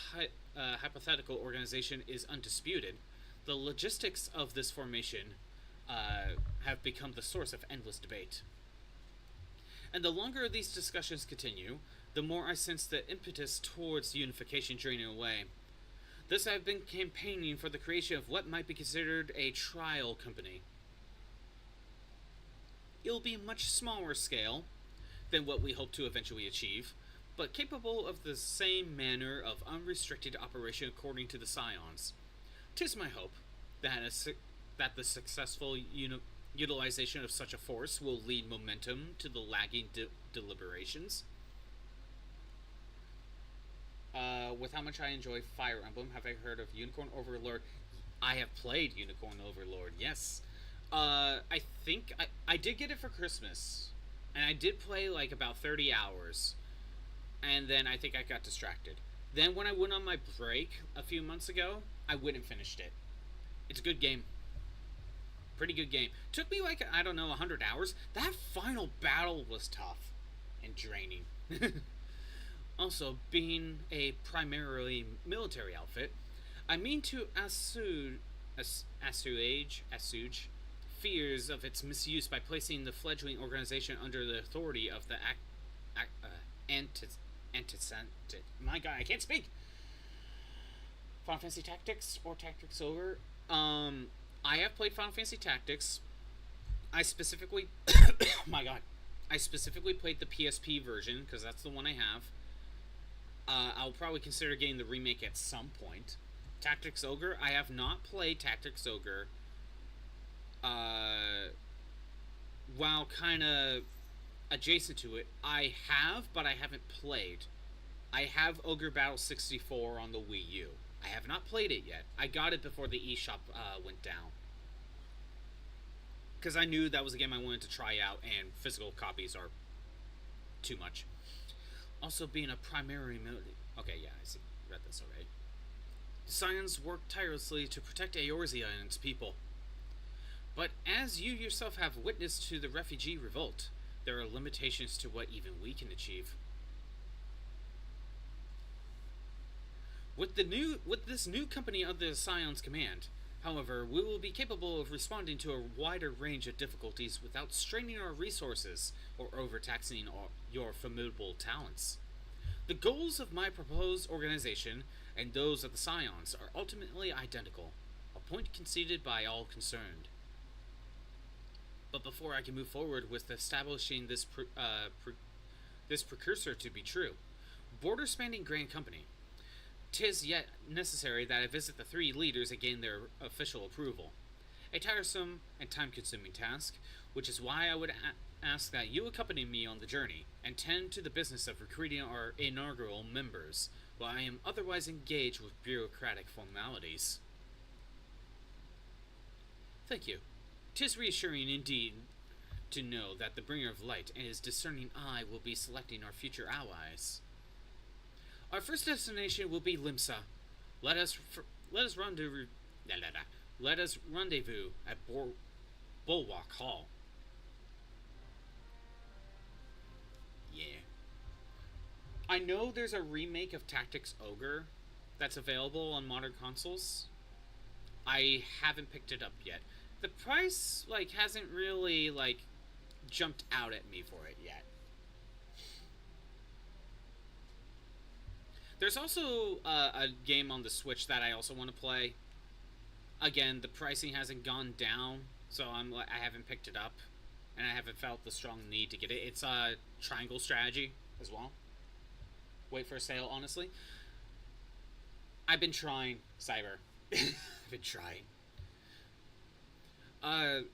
hypothetical organization is undisputed, the logistics of this formation have become the source of endless debate. And the longer these discussions continue, the more I sense the impetus towards unification draining away. Thus I have been campaigning for the creation of what might be considered a trial company. It will be a much smaller scale than what we hope to eventually achieve, but capable of the same manner of unrestricted operation according to the Scions. 'Tis my hope that the successful utilization of such a force will lead momentum to the lagging deliberations. With how much I enjoy Fire Emblem, have I heard of Unicorn Overlord? I have played Unicorn Overlord, yes. I think I did get it for Christmas, and I did play like about 30 hours, and then I think I got distracted. Then when I went on my break a few months ago, I went and finished it. It's a good game. Pretty good game. Took me like, I don't know, 100 hours. That final battle was tough and draining. Also, being a primarily military outfit, I mean to assuage fears of its misuse by placing the fledgling organization under the authority of the my god, I can't speak! Final Fantasy Tactics or Tactics Ogre. I have played Final Fantasy Tactics. I specifically my god. I specifically played the PSP version, because that's the one I have. I'll probably consider getting the remake at some point. Tactics Ogre, I have not played Tactics Ogre. While kind of adjacent to it, I have, but I haven't played. I have Ogre Battle 64 on the Wii U. I have not played it yet. I got it before the eShop went down. Because I knew that was a game I wanted to try out, and physical copies are too much. Also, being a primary military... Okay, yeah, I see. Read this already. The Scions work tirelessly to protect Eorzea and its people. But as you yourself have witnessed to the refugee revolt, there are limitations to what even we can achieve. With this new company under the Scion's command, however, we will be capable of responding to a wider range of difficulties without straining our resources or overtaxing your formidable talents. The goals of my proposed organization and those of the Scions are ultimately identical, a point conceded by all concerned. But before I can move forward with establishing this precursor to be true, border-spanning Grand Company, 'tis yet necessary that I visit the three leaders and gain their official approval. A tiresome and time-consuming task, which is why I would ask that you accompany me on the journey and tend to the business of recruiting our inaugural members, while I am otherwise engaged with bureaucratic formalities. Thank you. 'Tis reassuring indeed to know that the bringer of light and his discerning eye will be selecting our future allies. Our first destination will be Limsa. Let us rendezvous at Bulwark Hall. Yeah. I know there's a remake of Tactics Ogre that's available on modern consoles. I haven't picked it up yet. The price hasn't really jumped out at me for it yet. There's also a game on the Switch that I also want to play. Again, the pricing hasn't gone down, so I haven't picked it up, and I haven't felt the strong need to get it. It's a triangle strategy as well. Wait for a sale, honestly. I've been trying, Cyber. I've been trying. I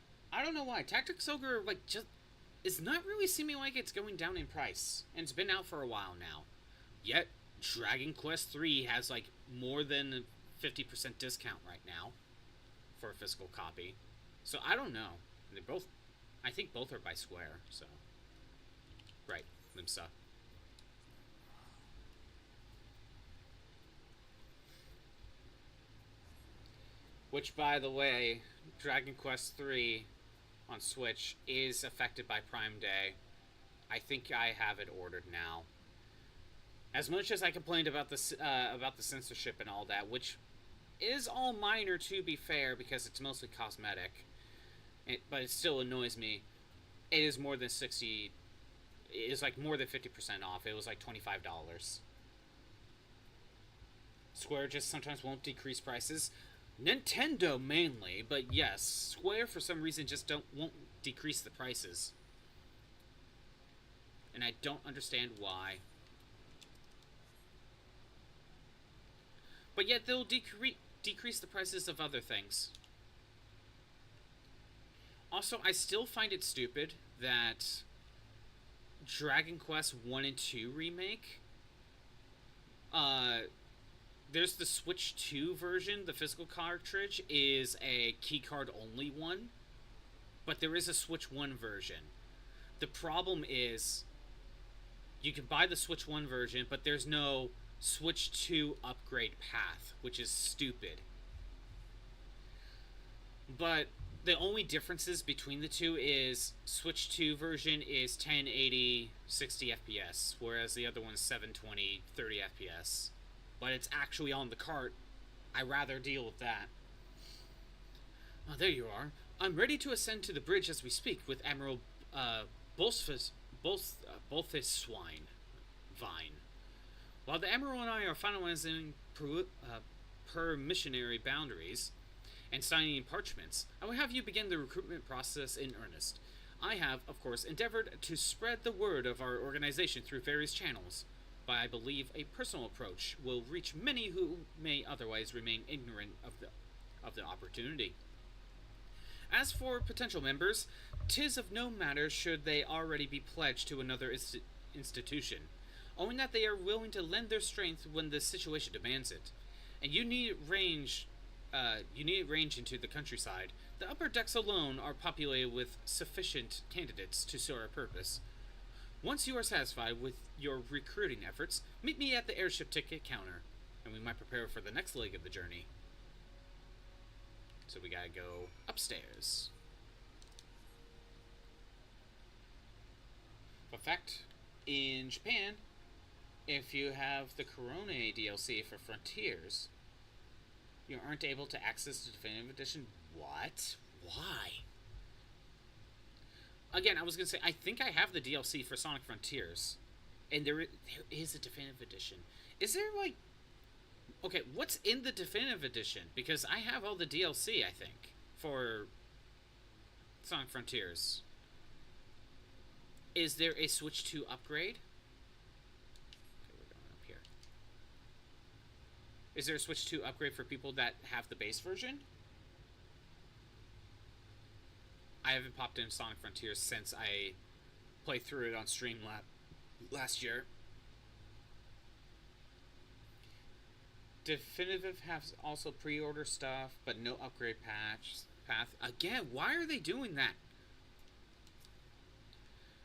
don't know why. Tactics Ogre, just it's not really seeming like it's going down in price, and it's been out for a while now. Yet Dragon Quest III has more than a 50% discount right now for a physical copy. So I don't know. I think both are by Square, so. Right, Limsa. Which, by the way, Dragon Quest III on Switch is affected by Prime Day. I think I have it ordered now. As much as I complained about the censorship and all that, which is all minor to be fair because it's mostly cosmetic, but it still annoys me. It is more than 60. It is more than 50% off. It was $25. Square just sometimes won't decrease prices. Nintendo mainly, but yes, Square for some reason just won't decrease the prices, and I don't understand why. But yet they'll decrease the prices of other things. Also, I still find it stupid that Dragon Quest 1 and 2 remake, there's the Switch 2 version, the physical cartridge is a keycard only one, but there is a Switch 1 version. The problem is, you can buy the Switch 1 version, but there's no Switch 2 upgrade path, which is stupid. But the only differences between the two is Switch 2 version is 1080 60 FPS, whereas the other one's 720 30 FPS. But it's actually on the cart. I rather deal with that. Oh, there you are. I'm ready to ascend to the bridge as we speak with Admiral Bolthis Vine. While the Admiral and I are finalizing permissionary boundaries and signing parchments, I will have you begin the recruitment process in earnest. I have, of course, endeavored to spread the word of our organization through various channels, but I believe a personal approach will reach many who may otherwise remain ignorant of the opportunity. As for potential members, 'tis of no matter should they already be pledged to another institution, owing that they are willing to lend their strength when the situation demands it. And you need range into the countryside. The upper decks alone are populated with sufficient candidates to serve our purpose. Once you are satisfied with your recruiting efforts, meet me at the airship ticket counter. and we might prepare for the next leg of the journey. So we gotta go upstairs. Fun fact, in Japan, if you have the Corona DLC for Frontiers, you aren't able to access the Definitive Edition. What? Why? Again, I was going to say, I think I have the DLC for Sonic Frontiers. And there is a Definitive Edition. Is there, like... Okay, what's in the Definitive Edition? Because I have all the DLC, I think, for Sonic Frontiers. Is there a Switch 2 upgrade? Okay, we're going up here. Is there a Switch 2 upgrade for people that have the base version? I haven't popped in Sonic Frontiers since I played through it on Streamlab last year. Definitive has also pre-order stuff, but no upgrade path. Again, why are they doing that?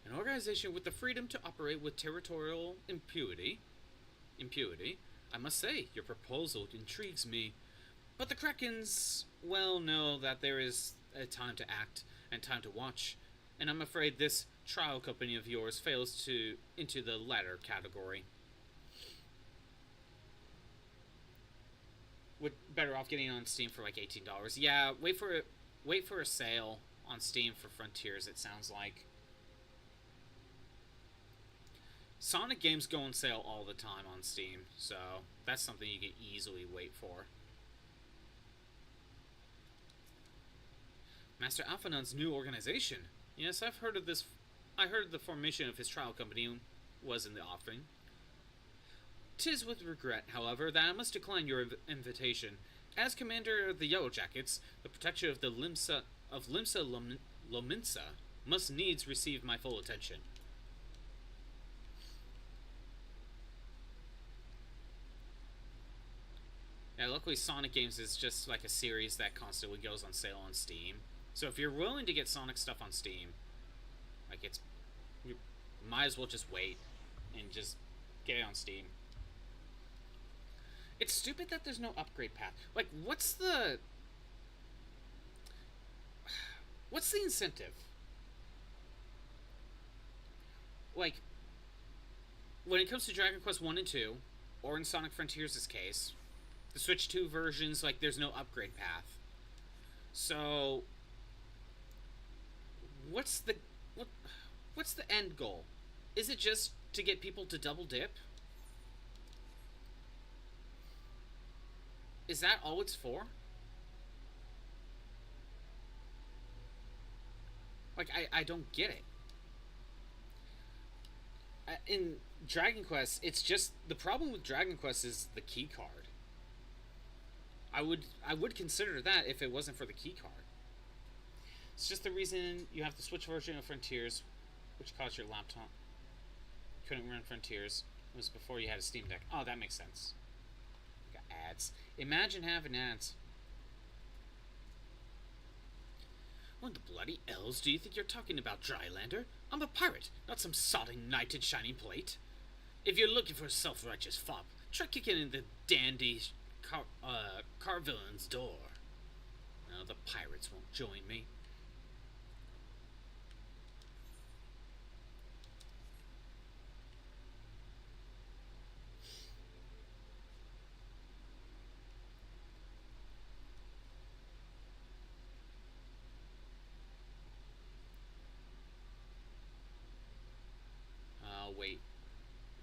An organization with the freedom to operate with territorial impunity, I must say, your proposal intrigues me. But the Krakens, well, know that there is a time to act and time to watch, and I'm afraid this trial company of yours fails into the latter category. We're better off getting it on Steam for like $18. Yeah, wait for a sale on Steam for Frontiers, it sounds like. Sonic games go on sale all the time on Steam, so that's something you can easily wait for. Master Alphanon's new organization. Yes, I've heard of this. I heard the formation of his trial company was in the offing. 'Tis with regret, however, that I must decline your invitation. As commander of the Yellow Jackets, the protection of the Limsa Lominsa must needs receive my full attention. Yeah, luckily Sonic games is just like a series that constantly goes on sale on Steam. So if you're willing to get Sonic stuff on Steam, like you might as well just wait and just get it on Steam. It's stupid that there's no upgrade path. Like, what's the incentive? Like, when it comes to Dragon Quest 1 and 2, or in Sonic Frontiers' case, the Switch 2 versions, like, there's no upgrade path. So, what's the end goal? Is it just to get people to double dip? Is that all it's for? Like, I don't get it. In Dragon Quest, it's just... The problem with Dragon Quest is the key card. I would consider that if it wasn't for the key card. It's just the reason you have the Switch version of Frontiers, which caused your laptop couldn't run Frontiers. It was before you had a Steam Deck. Oh, that makes sense. Got ads. Imagine having ads. What the bloody elves do you think you're talking about, Drylander? I'm a pirate, not some sodding knight in shining plate. If you're looking for a self-righteous fop, try kicking in the dandy Carvillain's door. No, the pirates won't join me. Wait.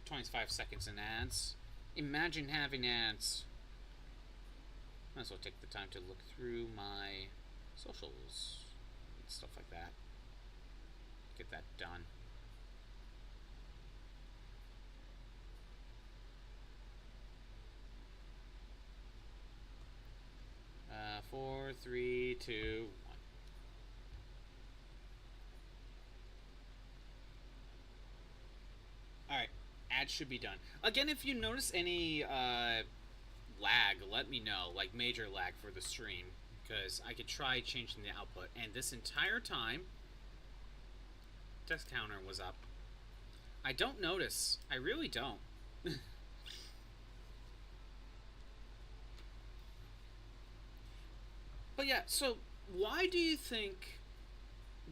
25 seconds in ads. Imagine having ads. Might as well take the time to look through my socials and stuff like that. Get that done. Four, three, two, one. Alright, ads should be done. Again, if you notice any lag, let me know, like major lag for the stream, because I could try changing the output. And this entire time, death counter was up. I don't notice. I really don't. But yeah, so why do you think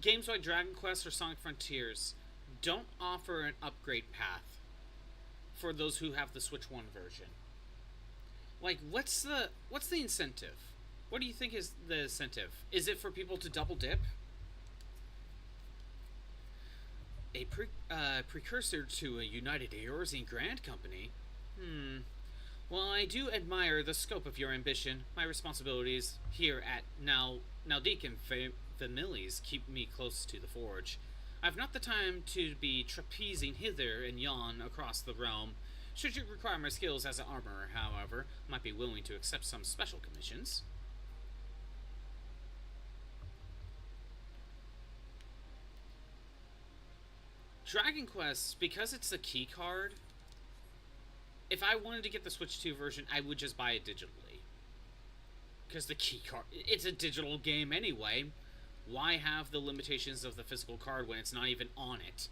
games like Dragon Quest or Sonic Frontiers don't offer an upgrade path for those who have the Switch 1 version? Like, what's the incentive? What do you think is the incentive? Is it for people to double dip? A precursor to a united Eorzea Grand Company? Well, I do admire the scope of your ambition. My responsibilities here at Naldik and Families keep me close to the forge. I've not the time to be trapezing hither and yon across the realm. Should you require my skills as an armorer, however, I might be willing to accept some special commissions. Dragon Quest, because it's a key card, if I wanted to get the Switch 2 version, I would just buy it digitally. Because the key card, it's a digital game anyway. Why have the limitations of the physical card when it's not even on it?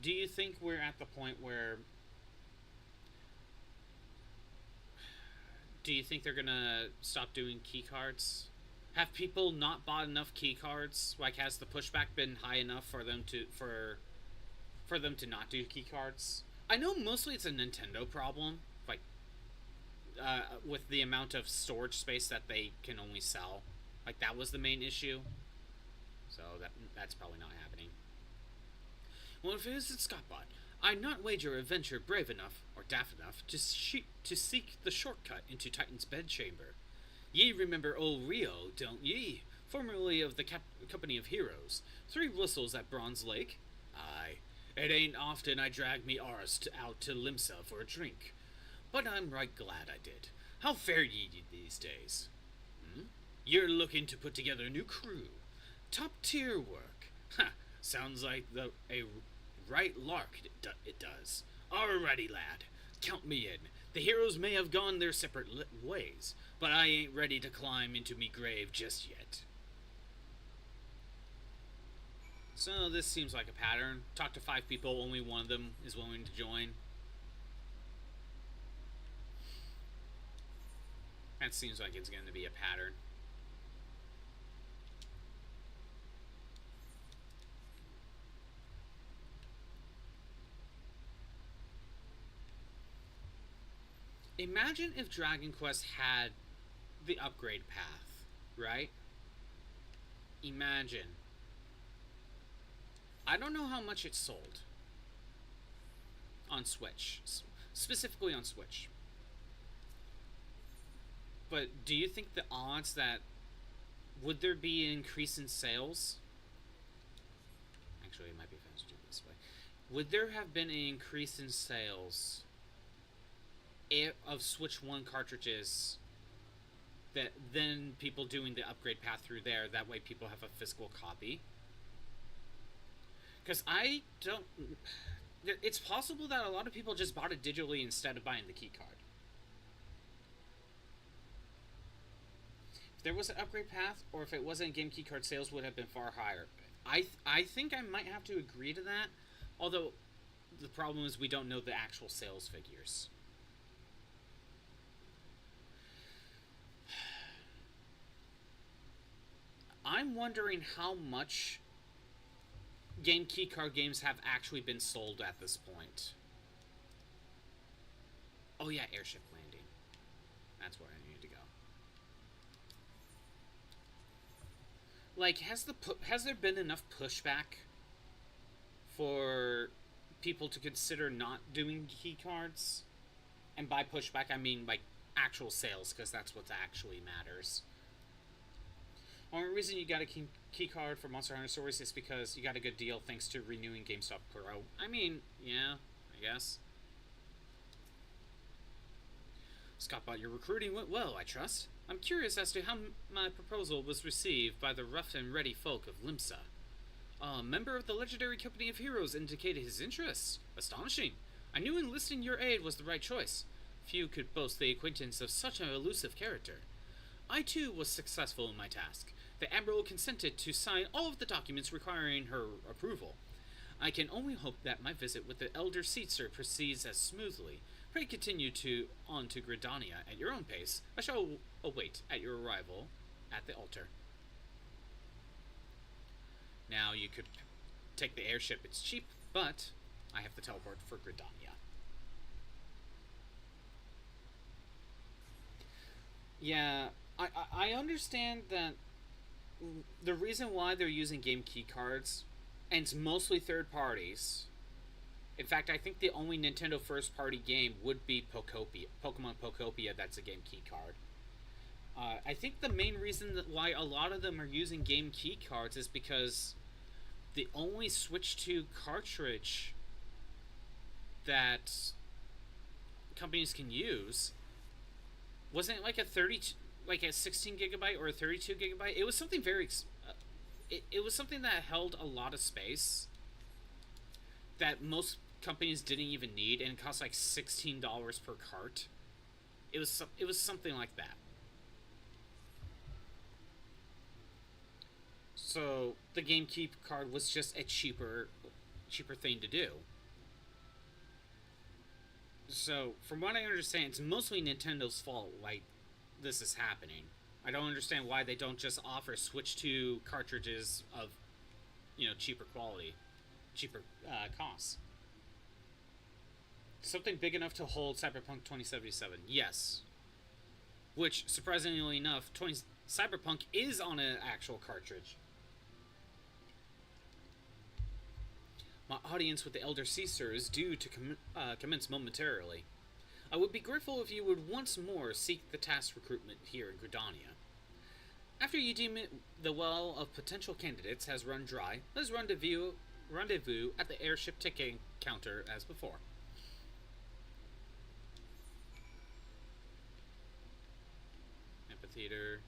Do you think we're at the point where... Do you think they're gonna stop doing key cards? Have people not bought enough key cards? Like, has the pushback been high enough for them to not do key cards? I know mostly it's a Nintendo problem, like with the amount of storage space that they can only sell. Like, that was the main issue. So that's probably not happening. Well, if it is at Scottbot, I'd not wager a venture brave enough, or daft enough, to seek the shortcut into Titan's bedchamber. Ye remember old Rio, don't ye? Formerly of the Company of Heroes. 3 whistles at Bronze Lake? Aye. It ain't often I drag me arse out to Limsa for a drink. But I'm right glad I did. How fare ye these days? You're looking to put together a new crew. Top tier work. Ha! Sounds like a right lark it does. Alrighty, lad. Count me in. The heroes may have gone their separate ways, but I ain't ready to climb into me grave just yet. So this seems like a pattern. Talk to 5 people, only one of them is willing to join. That seems like it's going to be a pattern. Imagine if Dragon Quest had the upgrade path, right? Imagine. I don't know how much it sold on Switch, specifically on Switch. But do you think the odds that would there be an increase in sales? Actually, it might be faster to do it this way. Would there have been an increase in sales of Switch 1 cartridges that then people doing the upgrade path through there, that way people have a physical copy? Because I don't... It's possible that a lot of people just bought it digitally instead of buying the key card. If there was an upgrade path, or if it wasn't game key card, sales would have been far higher. I think I might have to agree to that, although the problem is we don't know the actual sales figures. I'm wondering how much game keycard games have actually been sold at this point. Oh yeah, Airship Landing. That's where I need to go. Like, has there been enough pushback for people to consider not doing keycards? And by pushback, I mean like actual sales, because that's what actually matters. Only reason you got a key card for Monster Hunter Stories is because you got a good deal thanks to renewing GameStop Pro. I mean, yeah, I guess. Scottbot, your recruiting went well, I trust. I'm curious as to how my proposal was received by the rough and ready folk of Limsa. A member of the legendary Company of Heroes indicated his interest. Astonishing. I knew enlisting your aid was the right choice. Few could boast the acquaintance of such an elusive character. I too was successful in my task. The Admiral consented to sign all of the documents requiring her approval. I can only hope that my visit with the Elder Caesar proceeds as smoothly. Pray continue on to Gridania at your own pace. I shall await at your arrival at the altar. Now you could take the airship. It's cheap, but I have to teleport for Gridania. Yeah, I understand that the reason why they're using game key cards, and it's mostly third parties. In fact, I think the only Nintendo first party game would be Pokemon Pokopia. That's a game key card. I think the main reason why a lot of them are using game key cards is because the only Switch 2 cartridge that companies can use wasn't it like a 16 gigabyte or a 32 gigabyte. It was something very it was something that held a lot of space that most companies didn't even need, and it cost like $16 per cart. It was something like that. So the GameKeep card was just a cheaper thing to do. So from what I understand, it's mostly Nintendo's fault why this is happening. I don't understand why they don't just offer Switch 2 cartridges of, cheaper quality, cheaper costs. Something big enough to hold Cyberpunk 2077, yes. Which, surprisingly enough, Cyberpunk is on an actual cartridge. My audience with the Elder Caesar is due to commence momentarily. I would be grateful if you would once more seek the task recruitment here in Gridania. After you deem the well of potential candidates has run dry, let's rendezvous at the airship ticket counter as before. Amphitheater,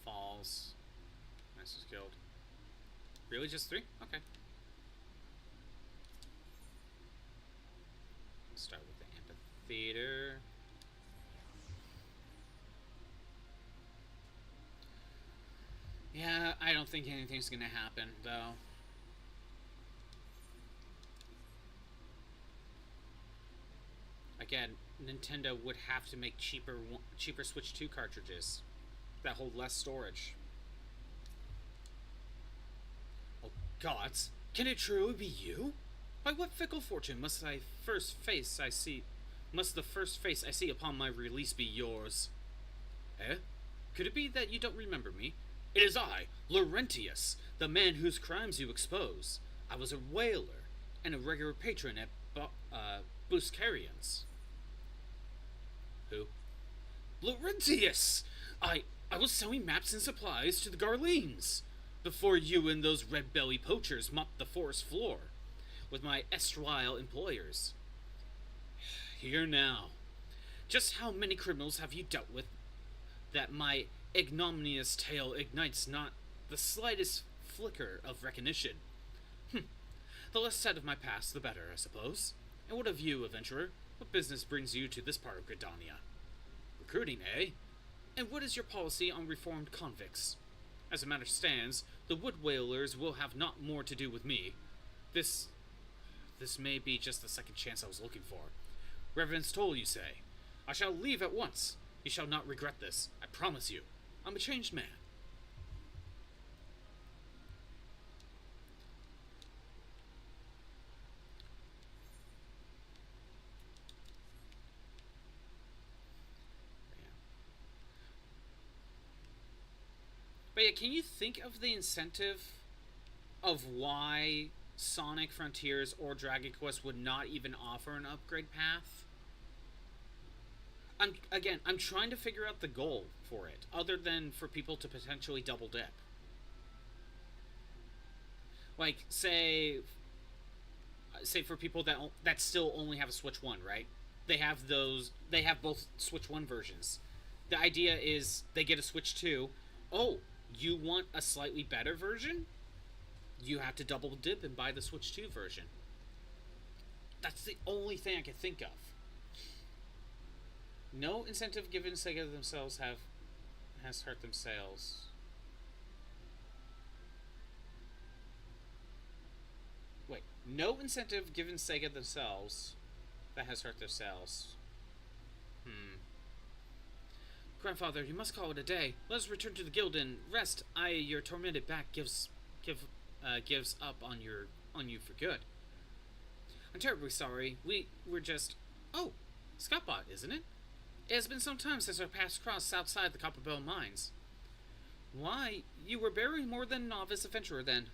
Falls, Masters Guild. Really, just 3? Okay. Let's start with the amphitheater. Yeah, I don't think anything's gonna happen, though. Again, Nintendo would have to make cheaper Switch 2 cartridges that hold less storage. Oh gods, can it truly be you? By what fickle fortune must the first face I see upon my release be yours? Eh? Could it be that you don't remember me? It is I, Laurentius, the man whose crimes you expose. I was a whaler and a regular patron at Buscarian's. Who? Laurentius! I was selling maps and supplies to the Garleans before you and those red-belly poachers mopped the forest floor with my erstwhile employers. Here now. Just how many criminals have you dealt with that my ignominious tale ignites not the slightest flicker of recognition? The less said of my past, the better, I suppose. And what of you, adventurer? What business brings you to this part of Gridania? Recruiting, eh? And what is your policy on reformed convicts? As the matter stands, the wood whalers will have not more to do with me. This may be just the second chance I was looking for. Reverence toll, you say. I shall leave at once. You shall not regret this, I promise you. I'm a changed man. But yeah, can you think of the incentive of why Sonic Frontiers or Dragon Quest would not even offer an upgrade path? I'm trying to figure out the goal for it, other than for people to potentially double dip. Like, say for people that still only have a Switch 1, right? They have both Switch 1 versions. The idea is they get a Switch 2. Oh, you want a slightly better version? You have to double dip and buy the Switch 2 version. That's the only thing I can think of. No incentive given Sega themselves has hurt themselves. Wait, No incentive given Sega themselves. That has hurt their sales. Grandfather, you must call it a day. Let us return to the guild and rest. Your tormented back gives up on you for good. I'm terribly sorry. We're just... Oh, Scottbot, isn't it? It has been some time since our paths crossed outside the Copperbell mines. Why, you were barely more than a novice adventurer then.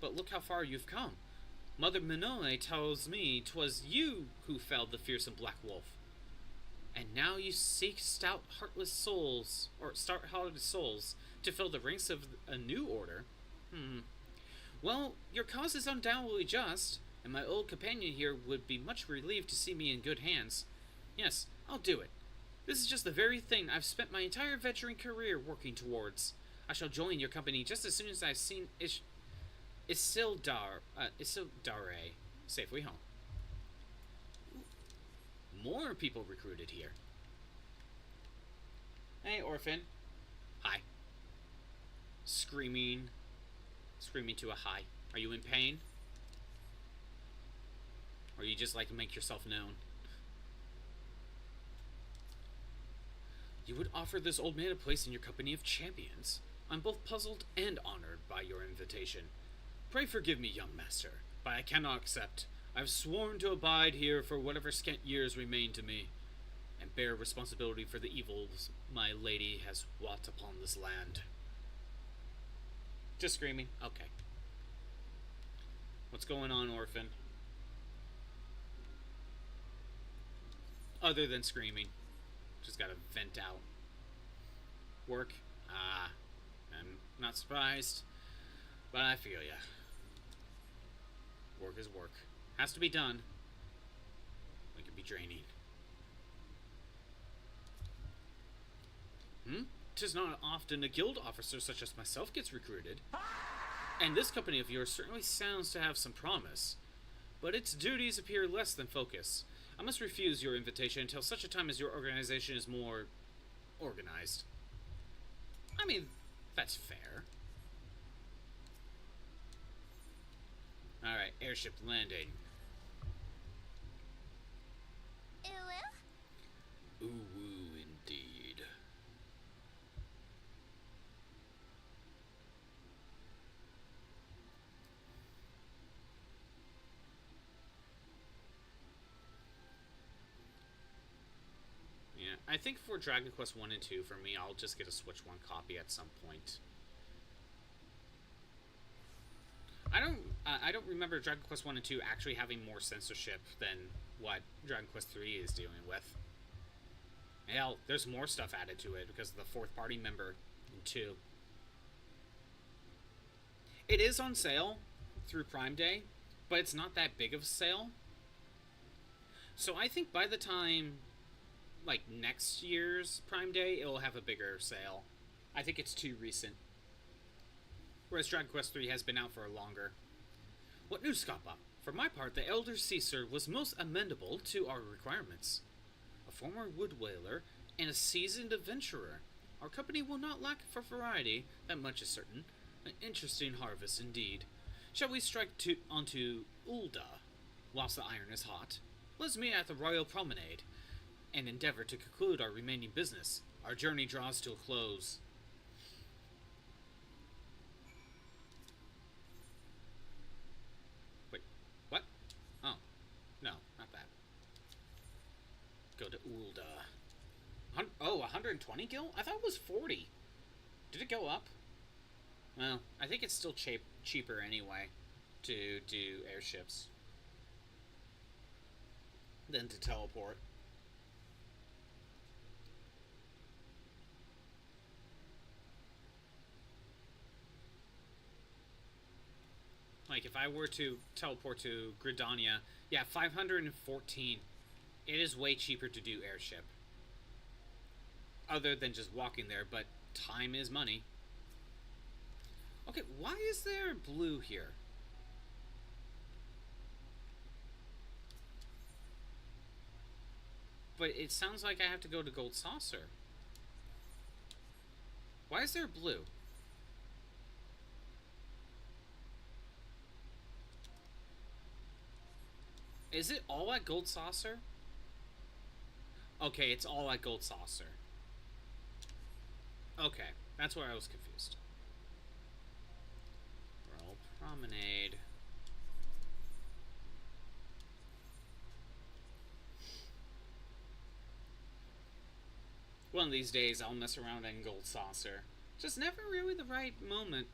But look how far you've come. Mother Minone tells me 'twas you who felled the fearsome Black Wolf. And now you seek stout-hearted souls to fill the ranks of a new order. Well, your cause is undoubtedly just, and my old companion here would be much relieved to see me in good hands. Yes, I'll do it. This is just the very thing I've spent my entire adventuring career working towards. I shall join your company just as soon as I've seen Isildare safely home. More people recruited here. Hey, orphan. Hi. Screaming to a hi. Are you in pain? Or you just like to make yourself known? You would offer this old man a place in your company of champions. I'm both puzzled and honored by your invitation. Pray forgive me, young master, but I cannot accept. I've sworn to abide here for whatever scant years remain to me, and bear responsibility for the evils my lady has wrought upon this land. Just screaming? Okay. What's going on, orphan? Other than screaming. Just gotta vent out. Work? I'm not surprised, but I feel ya. Work is work. Has to be done. It can be draining. 'Tis not often a guild officer such as myself gets recruited. And this company of yours certainly sounds to have some promise. But its duties appear less than focus. I must refuse your invitation until such a time as your organization is more organized. I mean, that's fair. Alright, airship landing. Ooh, indeed. Yeah, I think for Dragon Quest 1 and 2, for me, I'll just get a Switch 1 copy at some point. I don't remember Dragon Quest 1 and 2 actually having more censorship than what Dragon Quest 3 is dealing with. Hell, there's more stuff added to it because of the fourth party member in 2. It is on sale through Prime Day, but it's not that big of a sale. So I think by the time, like, next year's Prime Day, it'll have a bigger sale. I think it's too recent. Whereas Dragon Quest 3 has been out for longer. What news, Scappa? For my part, the Elder Caesar was most amenable to our requirements. A former wood whaler and a seasoned adventurer. Our company will not lack for variety, that much is certain. An interesting harvest indeed. Shall we strike onto Ulda, whilst the iron is hot? Let's meet at the Royal Promenade, and endeavor to conclude our remaining business. Our journey draws to a close. What? Oh. No, not that. Go to Ulda. Oh, 120 gil? I thought it was 40. Did it go up? Well, I think it's still cheaper anyway to do airships than to teleport. Like, if I were to teleport to Gridania, yeah, 514. It is way cheaper to do airship. Other than just walking there, but time is money. Okay, why is there blue here? But it sounds like I have to go to Gold Saucer. Why is there blue? Is it all at Gold Saucer? Okay, it's all at Gold Saucer. Okay, that's where I was confused. Royal Promenade. One of these days, I'll mess around in Gold Saucer. Just never really the right moment.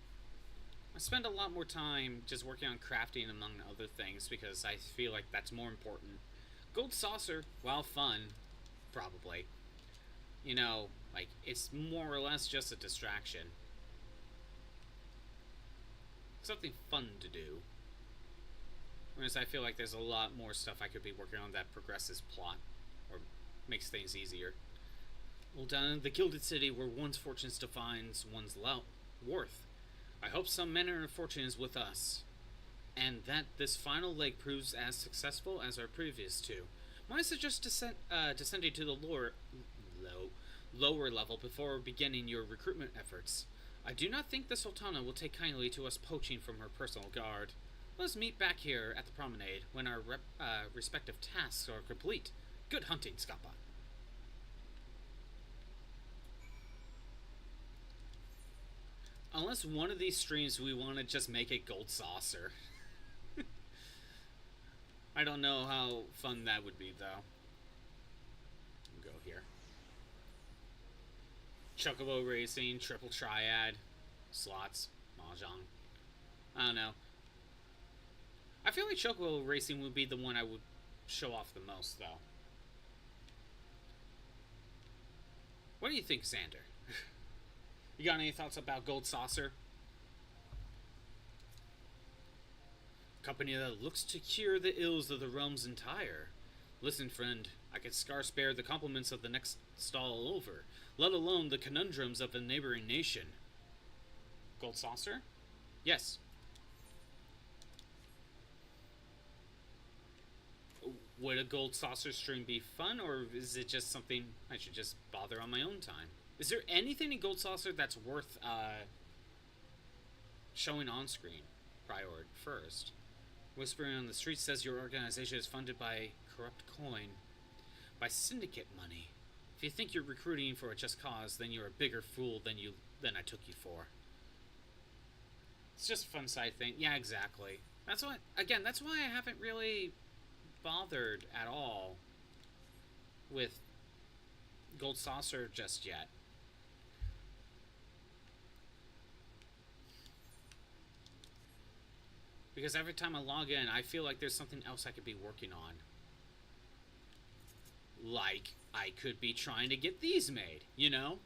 I spend a lot more time just working on crafting among other things because I feel like that's more important. Gold Saucer, while fun, probably, you know, like, it's more or less just a distraction. Something fun to do. Whereas I feel like there's a lot more stuff I could be working on that progresses plot or makes things easier. Well, down in the Gilded City where one's fortunes defines one's worth. I hope some manner of fortune is with us, and that this final leg proves as successful as our previous two. Might suggest descending to the lower level before beginning your recruitment efforts. I do not think the Sultana will take kindly to us poaching from her personal guard. Let us meet back here at the promenade when our respective tasks are complete. Good hunting, Scappa. Unless one of these streams we want to just make it Gold Saucer. I don't know how fun that would be, though. Go here. Chocobo Racing, Triple Triad, slots, Mahjong. I don't know. I feel like Chocobo Racing would be the one I would show off the most, though. What do you think, Xander? You got any thoughts about Gold Saucer? Company that looks to cure the ills of the realms entire. Listen, friend, I could scarce bear the compliments of the next stall over, let alone the conundrums of a neighboring nation. Gold Saucer? Yes. Would a Gold Saucer stream be fun, or is it just something I should just bother on my own time? Is there anything in Gold Saucer that's worth showing on screen prior first? Whispering on the street says your organization is funded by corrupt coin, by syndicate money. If you think you're recruiting for a just cause, then you're a bigger fool than I took you for. It's just a fun side thing. Yeah, exactly. That's why I haven't really bothered at all with Gold Saucer just yet. Because every time I log in, I feel like there's something else I could be working on. Like, I could be trying to get these made, you know?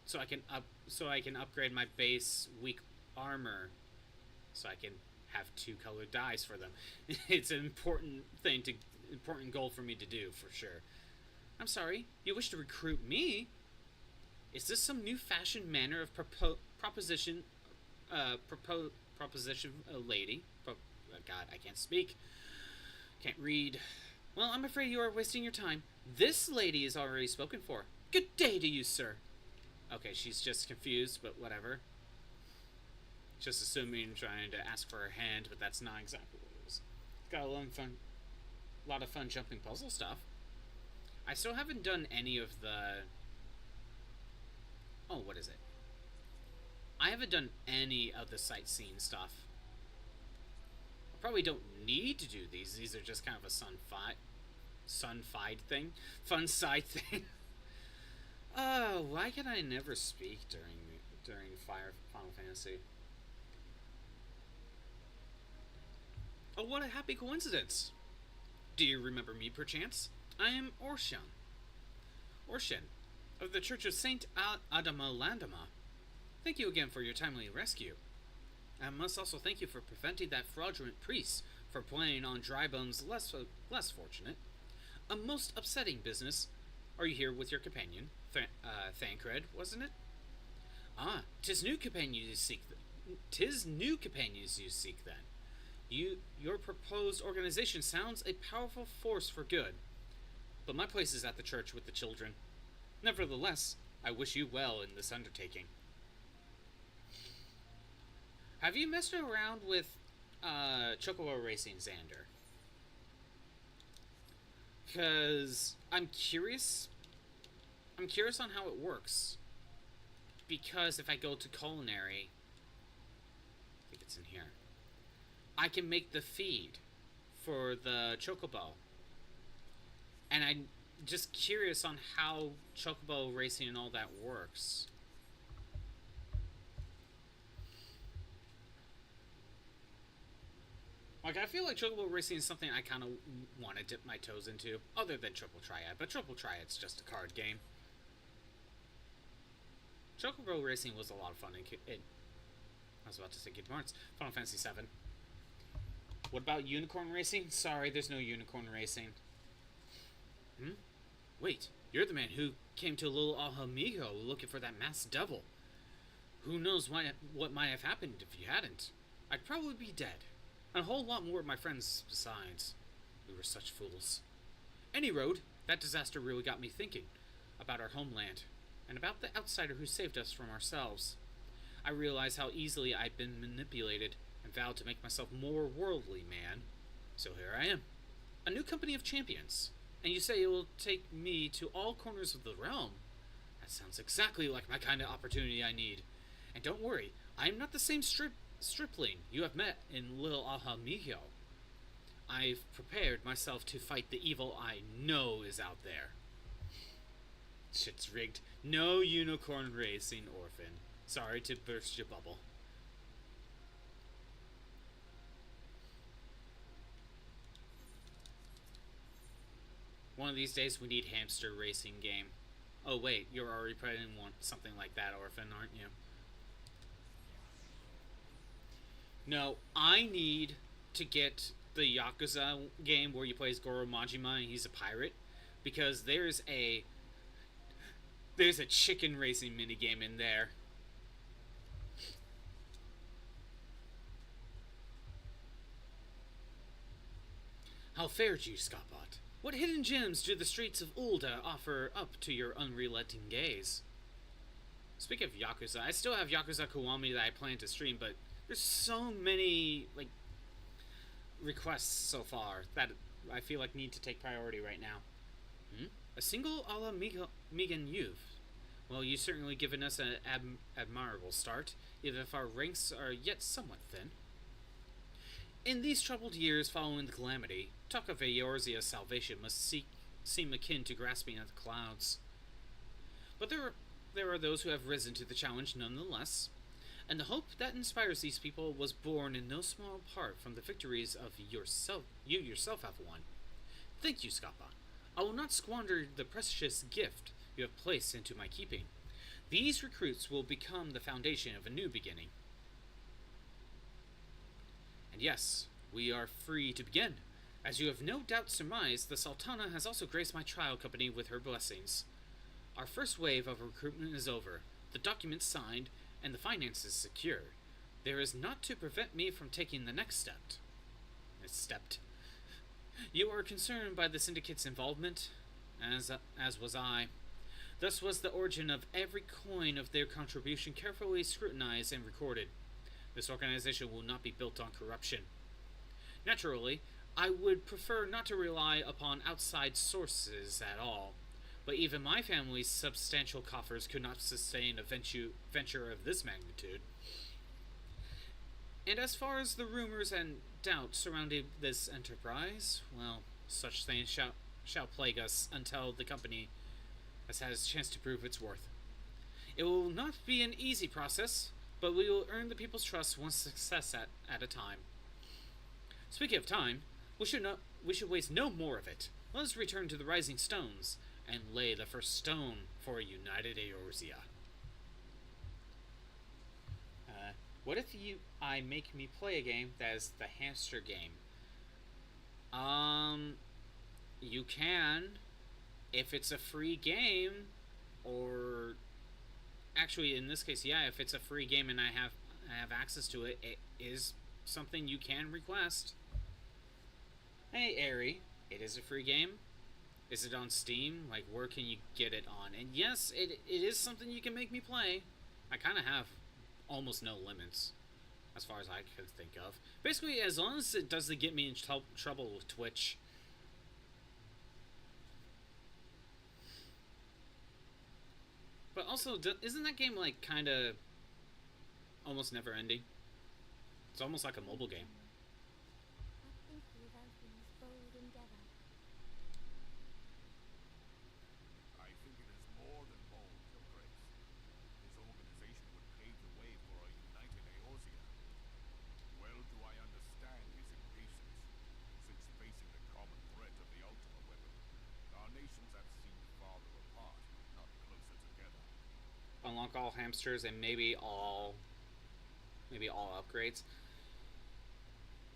So I can upgrade my base weak armor. So I can have 2 colored dyes for them. It's an important goal for me to do, for sure. I'm sorry, you wish to recruit me? Is this some new fashioned manner of proposition, lady? God, I can't speak. Can't read. Well, I'm afraid you are wasting your time. This lady is already spoken for. Good day to you, sir. Okay, she's just confused, but whatever. Just assuming trying to ask for her hand, but that's not exactly what it is. It's got a lot of fun jumping puzzle stuff. I still haven't done any of the... Oh, what is it? I haven't done any of the sightseeing stuff. I probably don't need to do these. These are just kind of a fun side thing. Why can I never speak during Final Fantasy? Oh, what a happy coincidence! Do you remember me, perchance? I am Orshan, of the Church of Saint Adama Landama. Thank you again for your timely rescue. I must also thank you for preventing that fraudulent priest from playing on Drybone's less fortunate. A most upsetting business. Are you here with your companion? Thancred, wasn't it? Ah, 'tis new companions you seek. Then. Your proposed organization sounds a powerful force for good. But my place is at the church with the children. Nevertheless, I wish you well in this undertaking. Have you messed around with Chocobo Racing, Xander? Because I'm curious. I'm curious on how it works. Because if I go to culinary, I think it's in here, I can make the feed for the chocobo. And I'm just curious on how chocobo racing and all that works. Like, I feel like chocobo racing is something I kind of want to dip my toes into, other than Triple Triad. But Triple Triad's just a card game. Chocobo racing was a lot of fun I was about to say Kingdom Hearts. Final Fantasy XIV. What about unicorn racing? Sorry, there's no unicorn racing. Hmm? Wait, you're the man who came to Little Alhamigo looking for that masked devil. Who knows what might have happened if you hadn't? I'd probably be dead. And a whole lot more of my friends besides. We were such fools. Any road, that disaster really got me thinking about our homeland, and about the outsider who saved us from ourselves. I realized how easily I'd been manipulated, and vowed to make myself more worldly, man. So here I am. A new company of champions. And you say it will take me to all corners of the realm? That sounds exactly like my kind of opportunity I need. And don't worry, I am not the same stripling you have met in Little Alhamigo. I've prepared myself to fight the evil I know is out there. Shit's rigged. No unicorn racing, orphan. Sorry to burst your bubble. One of these days we need hamster racing game. Oh wait, you're already putting something like that, orphan, aren't you? No, I need to get the Yakuza game where you play as Goro Majima and he's a pirate, because there's a chicken racing minigame in there. How fared you, Scottbot? What hidden gems do the streets of Ulda offer up to your unrelenting gaze? Speaking of Yakuza, I still have Yakuza Kiwami that I plan to stream, but there's so many, like, requests so far that I feel like need to take priority right now. A single a la Megan youth. Well, you've certainly given us an admirable start, even if our ranks are yet somewhat thin. In these troubled years following the calamity, talk of Eorzea's salvation must seem akin to grasping at the clouds. But there are those who have risen to the challenge nonetheless, and the hope that inspires these people was born in no small part from the victories of you yourself have won. Thank you, Scappa. I will not squander the precious gift you have placed into my keeping. These recruits will become the foundation of a new beginning. And yes, we are free to begin. As you have no doubt surmised, the Sultana has also graced my trial company with her blessings. Our first wave of recruitment is over, the documents signed, and the finances secured. There is naught to prevent me from taking the next step. You are concerned by the syndicate's involvement, as was I. Thus was the origin of every coin of their contribution carefully scrutinized and recorded. This organization will not be built on corruption. Naturally, I would prefer not to rely upon outside sources at all, but even my family's substantial coffers could not sustain a venture of this magnitude. And as far as the rumors and doubts surrounding this enterprise, well, such things shall plague us until the company has had its chance to prove its worth. It will not be an easy process, but we will earn the people's trust one success at a time. Speaking of time, we should waste no more of it. Let us return to the Rising Stones and lay the first stone for a united Eorzea. What if I make me play a game that is the hamster game? You can, if it's a free game, or actually in this case, yeah, if it's a free game and I have access to it, it is something you can request. Hey, Airy, it is a free game. Is it on Steam? Like, where can you get it on? And yes, it is something you can make me play. I kind of have almost no limits, as far as I could think of. Basically, as long as it doesn't get me in trouble with Twitch. But also, isn't that game like kind of almost never ending? It's almost like a mobile game. How thankful of Alfion's bold endeavor. I think it is more than bold, Your Grace. This organization would pave the way for a united Eorzea. Well do I understand his impatience, since facing the common threat of the Ultima weapon, our nations have seemed farther apart, not closer together. Unlock all hamsters and maybe all upgrades.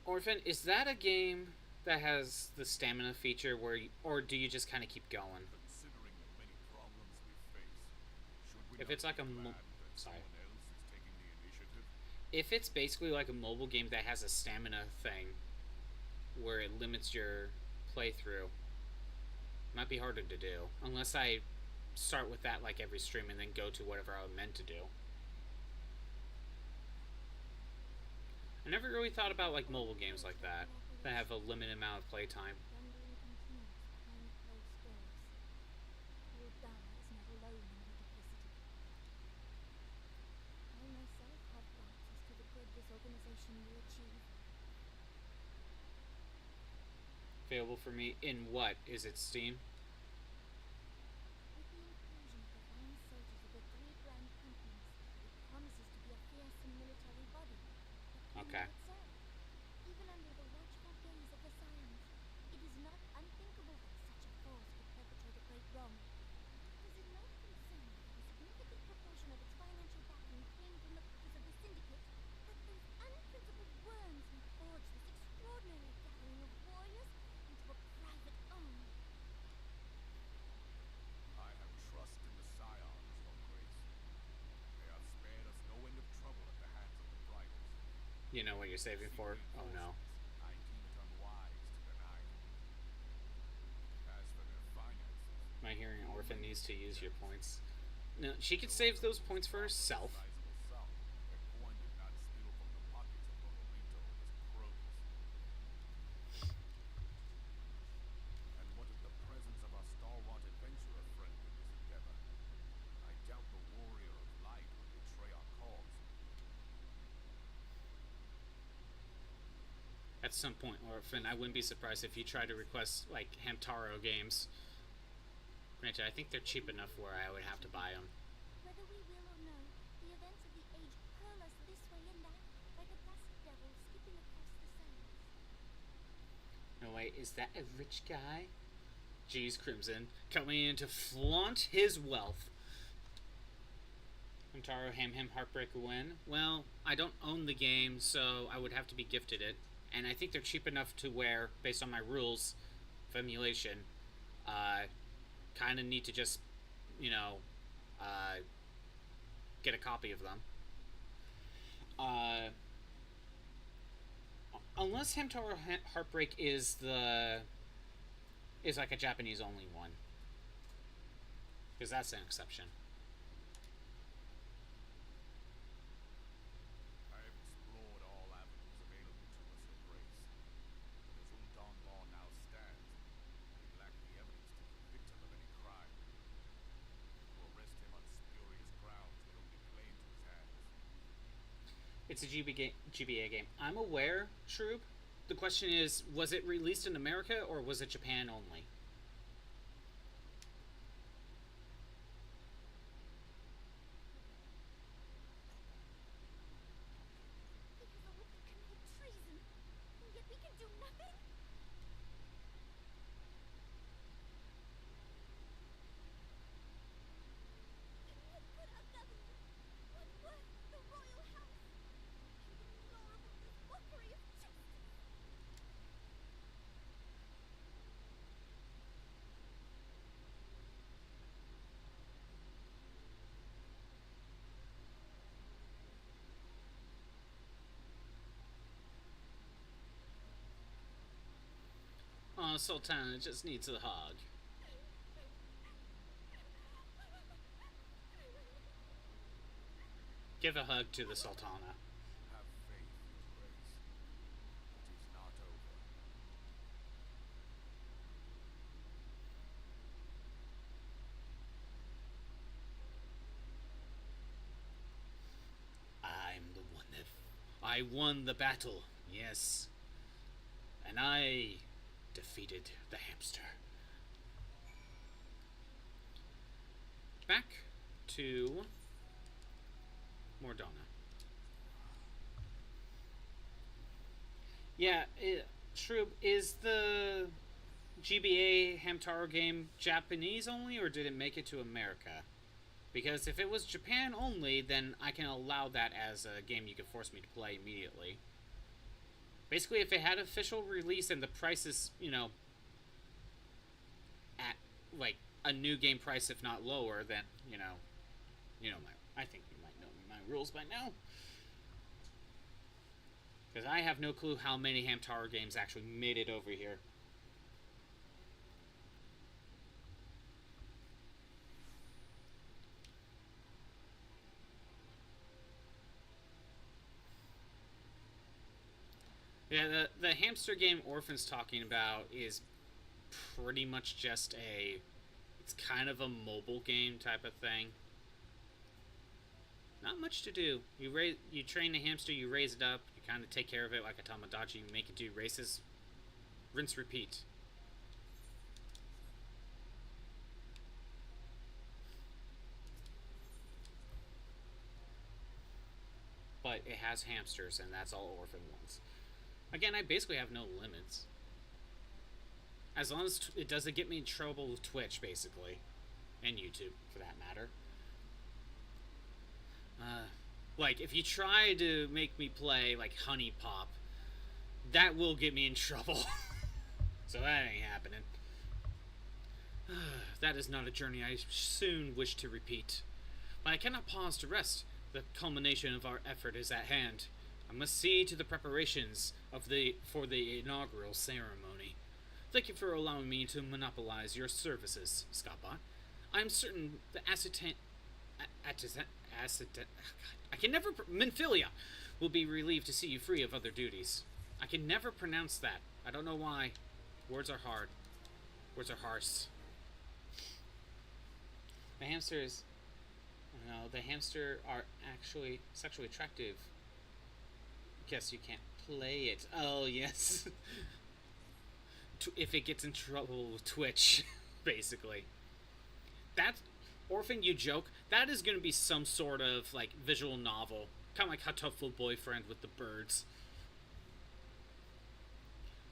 Orphan, is that a game that has the stamina feature or do you just kind of keep going? Considering the many problems we face, should we If not it's like be a glad that sorry. someone else is taking the initiative? If it's basically like a mobile game that has a stamina thing where it limits your playthrough, it might be harder to do unless I start with that like every stream and then go to whatever I was meant to do. I never really thought about like mobile games like that have a limited amount of playtime. Wondering continues behind closed doors. Lord Dara is not alone in her duplicity. I myself have doubts as to the good this organization will achieve. Available for me in what? Is it Steam? With the inclusion of the fine soldiers of the three grand companies, it promises to be a fearsome military body. But Okay. itself, even under the watchful gaze of the Scions, it is not unthinkable that such a force could perpetrate a great wrong. Does it not concern that a significant proportion of its financial backing came from the coffers of the Syndicate? That those unprincipled worms who forged this extraordinary gathering of warriors into a private army? I have trust in the Scions, Your Grace. They have spared us no end of trouble at the hands of the Brighters. You know what you're saving for? Oh no. I deem it unwise to deny them. As for their finances, My hearing Orphan needs to use your points. No, she could save those points for herself. sizable sum, their coin did not steal from the pockets of Lorito and his crows. And what of the presence of our stalwart adventurer friend in this endeavor? I doubt the warrior of light would betray our cause. At some point, Orphan, I wouldn't be surprised if you try to request like Hamtaro games. Granted, I think they're cheap enough where I would have to buy them. Whether we will or no, the events of the age hurl us this way and that, like a dust devil skipping across the sands. No way, is that a rich guy? Jeez, Crimson, coming in to flaunt his wealth. Hamtaro Ham Heartbreak win. Well, I don't own the game, so I would have to be gifted it. And I think they're cheap enough to where, based on my rules of emulation, kind of need to just, get a copy of them. Unless Hamtaro Heartbreak is like a Japanese only one, because that's an exception. I have explored all avenues available to us, Your Grace. But as Undan Law now stands, we lack the evidence to convict him of any crime. To arrest him on spurious grounds would only play into his hands. It's a GBA game. I'm aware, Shroob. The question is, was it released in America or was it Japan only? Because the wicked committed treason, and yet we can do nothing? What good our government? What worth the royal house? And the deplorable mockery of justice? Oh, Sultana just needs a hug. Give a hug to the Sultana. Have faith, Your Grace. It is not over. I won the battle, yes. And I defeated the hamster. Back to Mordana. Yeah, Shroob, is the GBA Hamtaro game Japanese only, or did it make it to America? Because if it was Japan only, then I can allow that as a game you can force me to play immediately. Basically, if it had official release and the price is, at, like, a new game price, if not lower, then, I think you might know my rules by now. Because I have no clue how many Hamtaro games actually made it over here. Yeah, the hamster game Orphan's talking about is pretty much just it's kind of a mobile game type of thing. Not much to do. You train the hamster, you raise it up, you kind of take care of it like a Tamagotchi, you make it do races, rinse, repeat. But it has hamsters, and that's all Orphan wants. Again, I basically have no limits. As long as it doesn't get me in trouble with Twitch, basically. And YouTube, for that matter. Like, if you try to make me play, like, Honey Pop, that will get me in trouble. So that ain't happening. That is not a journey I soon wish to repeat. But I cannot pause to rest. The culmination of our effort is at hand. I must see to the preparations for the inaugural ceremony. Thank you for allowing me to monopolize your services, Scottbot. I am certain the Minfilia will be relieved to see you free of other duties. I can never pronounce that. I don't know why. Words are hard. Words are harsh. The hamsters... No, the hamster are actually sexually attractive. Guess you can't play it. Oh, yes. If it gets in trouble with Twitch, basically. That Orphan, you joke. That is going to be some sort of, like, visual novel. Kind of like Hatoful Boyfriend with the birds.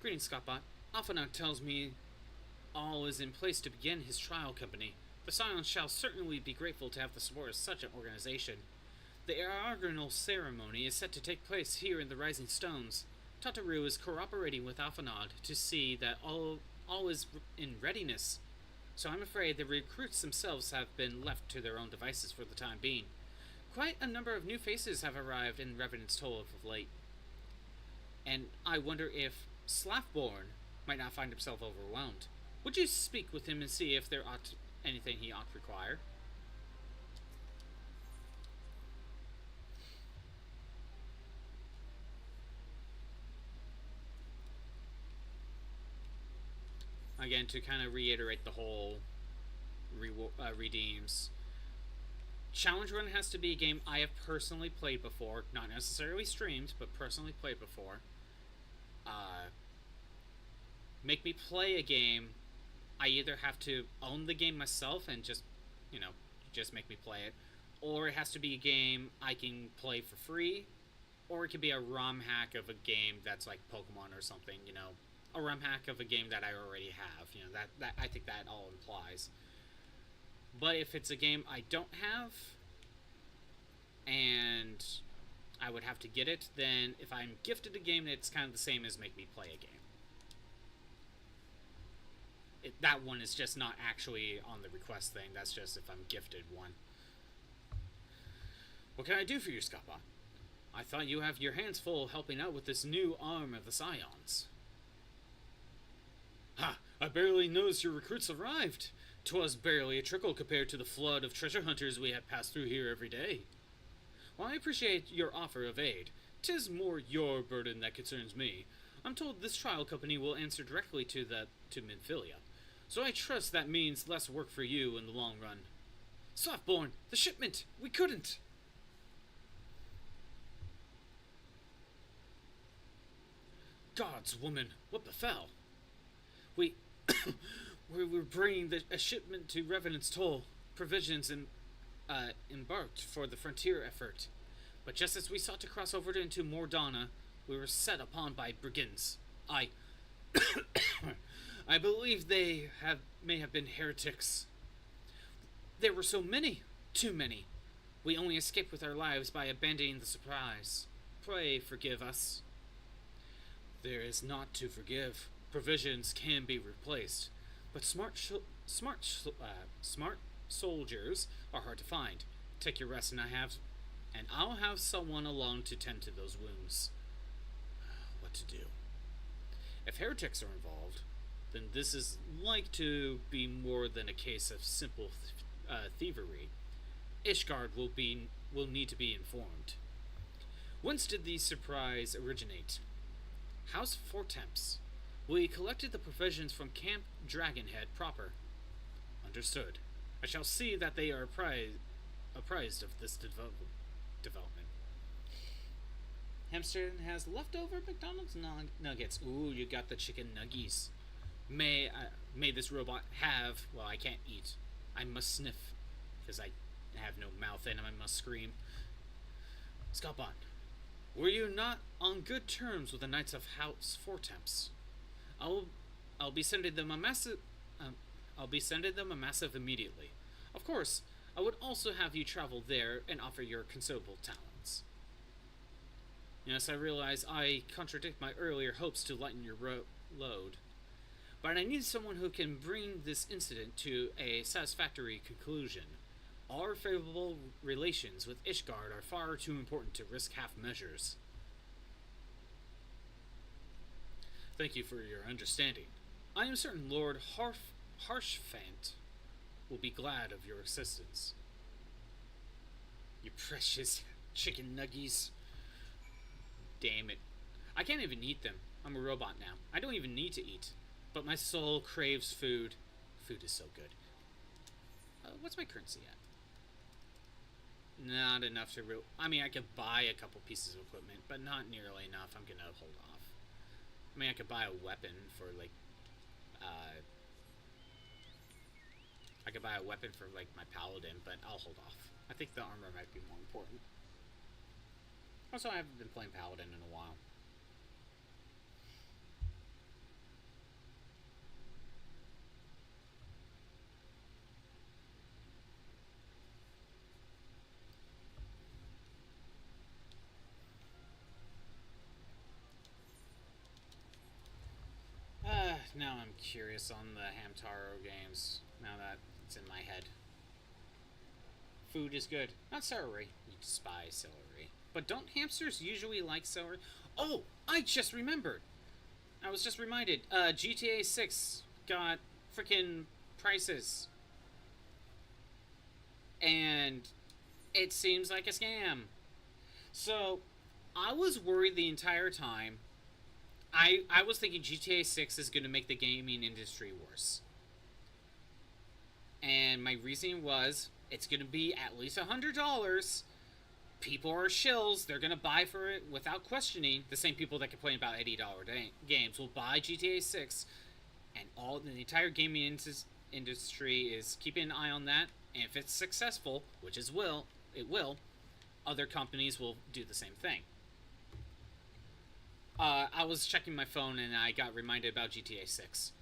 Greetings, Scottbot. Alphanot tells me all is in place to begin his trial company. The Scions shall certainly be grateful to have the support of such an organization. The inaugural ceremony is set to take place here in the Rising Stones. Tataru is cooperating with Alphanod to see that all is in readiness. So I'm afraid the recruits themselves have been left to their own devices for the time being. Quite a number of new faces have arrived in Revenant's Toll of late. And I wonder if Slaffborn might not find himself overwhelmed. Would you speak with him and see if there ought anything he ought to require? Again, to kind of reiterate the whole redeems. Challenge Run has to be a game I have personally played before, not necessarily streamed, but personally played before. Make me play a game, I either have to own the game myself and just make me play it, or it has to be a game I can play for free, or it could be a ROM hack of a game that's like Pokemon or something, a ROM hack of a game that I already have, that I think that all implies. But if it's a game I don't have, and I would have to get it, then if I'm gifted a game, it's kind of the same as make me play a game. That one is just not actually on the request thing, that's just if I'm gifted one. What can I do for you, Scappa? I thought you have your hands full helping out with this new arm of the Scions. Ha! I barely noticed your recruits arrived. 'Twas barely a trickle compared to the flood of treasure hunters we have passed through here every day. While I appreciate your offer of aid, 'tis more your burden that concerns me. I'm told this trial company will answer directly to Minfilia, so I trust that means less work for you in the long run. Softborn, the shipment! We couldn't! Gods, woman, what befell? We we were bringing a shipment to Revenant's Toll, provisions and embarked for the frontier effort. But just as we sought to cross over into Mordana, we were set upon by brigands. I believe they may have been heretics. There were so many, too many. We only escaped with our lives by abandoning the surprise. Pray forgive us. There is naught to forgive. Provisions can be replaced, but smart soldiers are hard to find. Take your rest, and I'll have someone along to tend to those wounds. What to do? If heretics are involved, then this is like to be more than a case of simple thievery. Ishgard will need to be informed. Whence did the surprise originate? House Fortemps. We collected the provisions from Camp Dragonhead proper. Understood. I shall see that they are apprised of this development. Hamster has leftover McDonald's nuggets. Ooh, you got the chicken nuggies. May this robot have... Well, I can't eat. I must sniff, because I have no mouth and I must scream. Scalpon, were you not on good terms with the Knights of House Fortemps? I'll be sending them a massive... I'll be sending them a massive immediately. Of course, I would also have you travel there and offer your considerable talents. Yes, I realize I contradict my earlier hopes to lighten your load. But I need someone who can bring this incident to a satisfactory conclusion. Our favorable relations with Ishgard are far too important to risk half measures. Thank you for your understanding. I am certain Lord Harshfant will be glad of your assistance. You precious chicken nuggies. Damn it. I can't even eat them. I'm a robot now. I don't even need to eat. But my soul craves food. Food is so good. What's my currency at? Not enough to I mean, I could buy a couple pieces of equipment, but not nearly enough. I'm gonna hold off. I mean, I could buy a weapon for, like, I could buy a weapon for, like, my paladin, but I'll hold off. I think the armor might be more important. Also, I haven't been playing paladin in a while. Now I'm curious on the Hamtaro games, now that it's in my head. Food is good. Not celery. You despise celery. But don't hamsters usually like celery? Oh, I just remembered. I was just reminded. GTA 6 got freaking prices. And it seems like a scam. So, I was worried the entire time. I was thinking GTA 6 is going to make the gaming industry worse. And my reasoning was, it's going to be at least $100. People are shills. They're going to buy for it without questioning. The same people that complain about $80 games will buy GTA 6. And the entire gaming industry is keeping an eye on that. And if it's successful, which it will, other companies will do the same thing. I was checking my phone and I got reminded about GTA 6.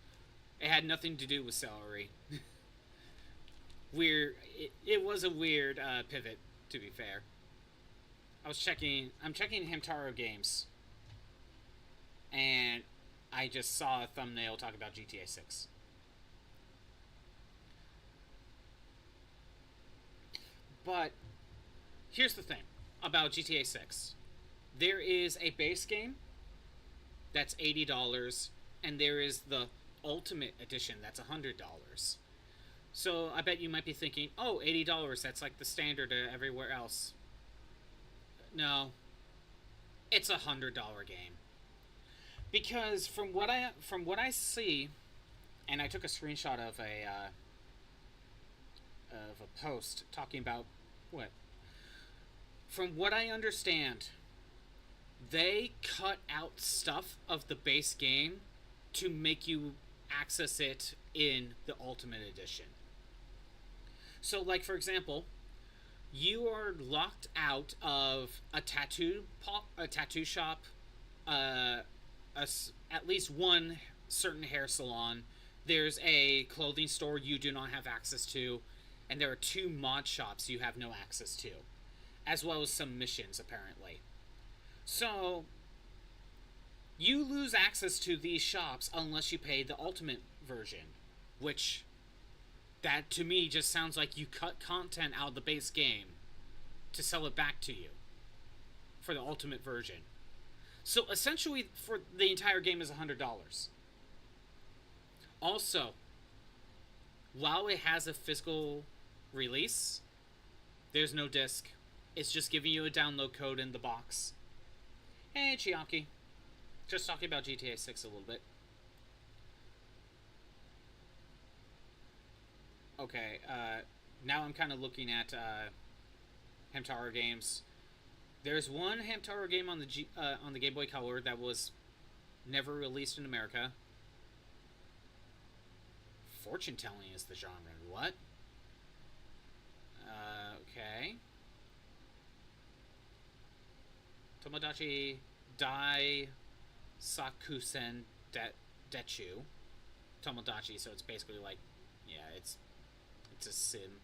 It had nothing to do with celery. It was a weird pivot, to be fair. I'm checking Hamtaro games. And I just saw a thumbnail talk about GTA 6. But here's the thing about GTA 6. There is a base game that's $80, and there is the Ultimate Edition that's $100. So I bet you might be thinking, oh, $80, that's like the standard everywhere else. No. It's a $100 game. Because from what I see, and I took a screenshot of a post talking about what? From what I understand, they cut out stuff of the base game to make you access it in the Ultimate Edition. So, like, for example, you are locked out of a tattoo shop, at least one certain hair salon. There's a clothing store you do not have access to, and there are 2 mod shops you have no access to, as well as some missions, apparently. So, you lose access to these shops unless you pay the Ultimate version, which, that to me just sounds like you cut content out of the base game to sell it back to you for the Ultimate version. So essentially, for the entire game is $100. Also, while it has a physical release, there's no disc. It's just giving you a download code in the box. Hey, Chiaki. Just talking about GTA 6 a little bit. Okay, now I'm kind of looking at Hamtaro games. There's one Hamtaro game on the Game Boy Color that was never released in America. Fortune telling is the genre. What? Okay. Tomodachi Dai Sakusen Dechu. Tomodachi, so it's basically like, yeah, it's a sim.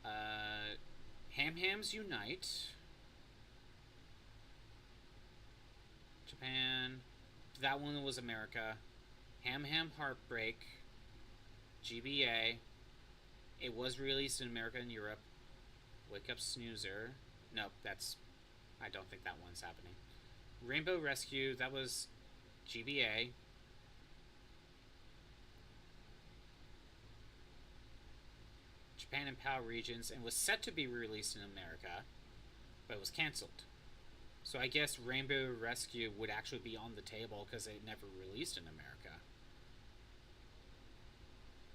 Ham Hams Unite. Japan. That one was America. Ham Ham Heartbreak. GBA. It was released in America and Europe. Wake Up Snoozer. Nope, I don't think that one's happening. Rainbow Rescue, that was GBA. Japan and PAL regions, and was set to be released in America, but it was cancelled. So I guess Rainbow Rescue would actually be on the table because it never released in America.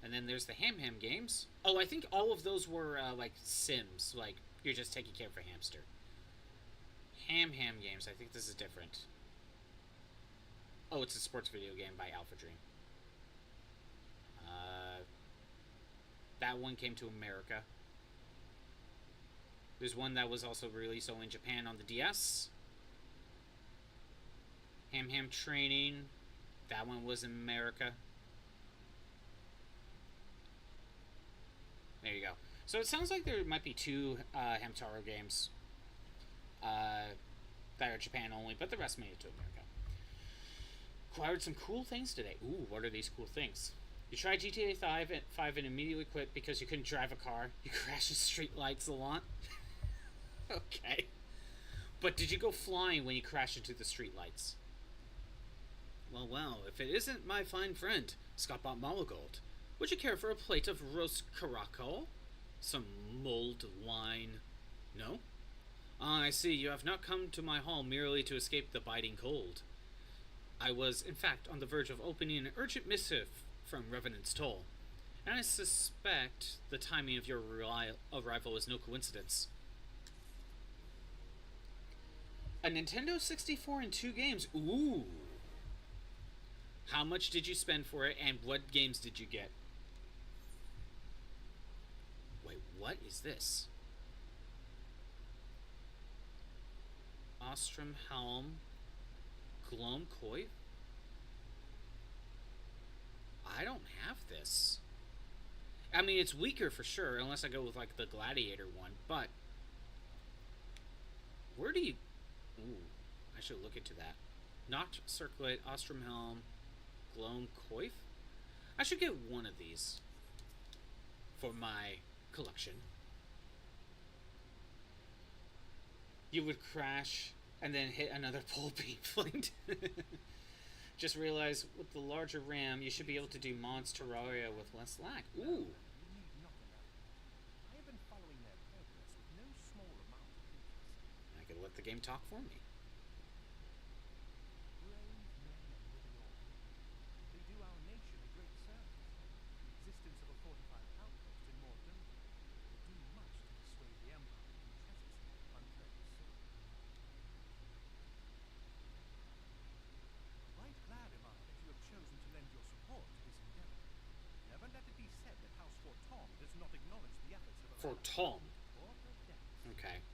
And then there's the Ham Ham games. Oh, I think all of those were like Sims, like you're just taking care of a hamster. Ham Ham games, I think this is different. Oh, it's a sports video game by Alpha Dream. That one came to America. There's one that was also released only in Japan on the DS. Ham Ham Training. That one was in America. There you go. So it sounds like there might be 2 Hamtaro games that are Japan only, but the rest made it to America. Acquired some cool things today. Ooh, what are these cool things? You tried GTA 5 and immediately quit because you couldn't drive a car. You crashed the street lights a lot. Okay. But did you go flying when you crashed into the street lights? Well, if it isn't my fine friend, Scott bought Malagold. Would you care for a plate of roast caracol? Some mulled wine? No? Ah, I see, you have not come to my hall merely to escape the biting cold. I was, in fact, on the verge of opening an urgent missive from Revenant's Toll, and I suspect the timing of your arrival is no coincidence. A Nintendo 64 and 2 games. Ooh! How much did you spend for it, and what games did you get? Wait, what is this? Ostrom Helm. Glom Koi? I don't have this. I mean, it's weaker for sure, unless I go with, like, the Gladiator one, but... Where do you... Ooh, I should look into that. Not Circulate, Ostrom Helm, Glom Coif? I should get one of these for my collection. You would crash and then hit another pole being flamed. Just realize with the larger RAM, you should be able to do mods Terraria with less lag. Ooh. You need nothing else. I have been following their progress with no small amount of interest. I could let the game talk for me. Brave men and women all. They do our nation a great service. The existence of a fortified outpost in Morton will do much to dissuade the Empire from treacherously unfairly sold. Tom. or her depths. Okay. It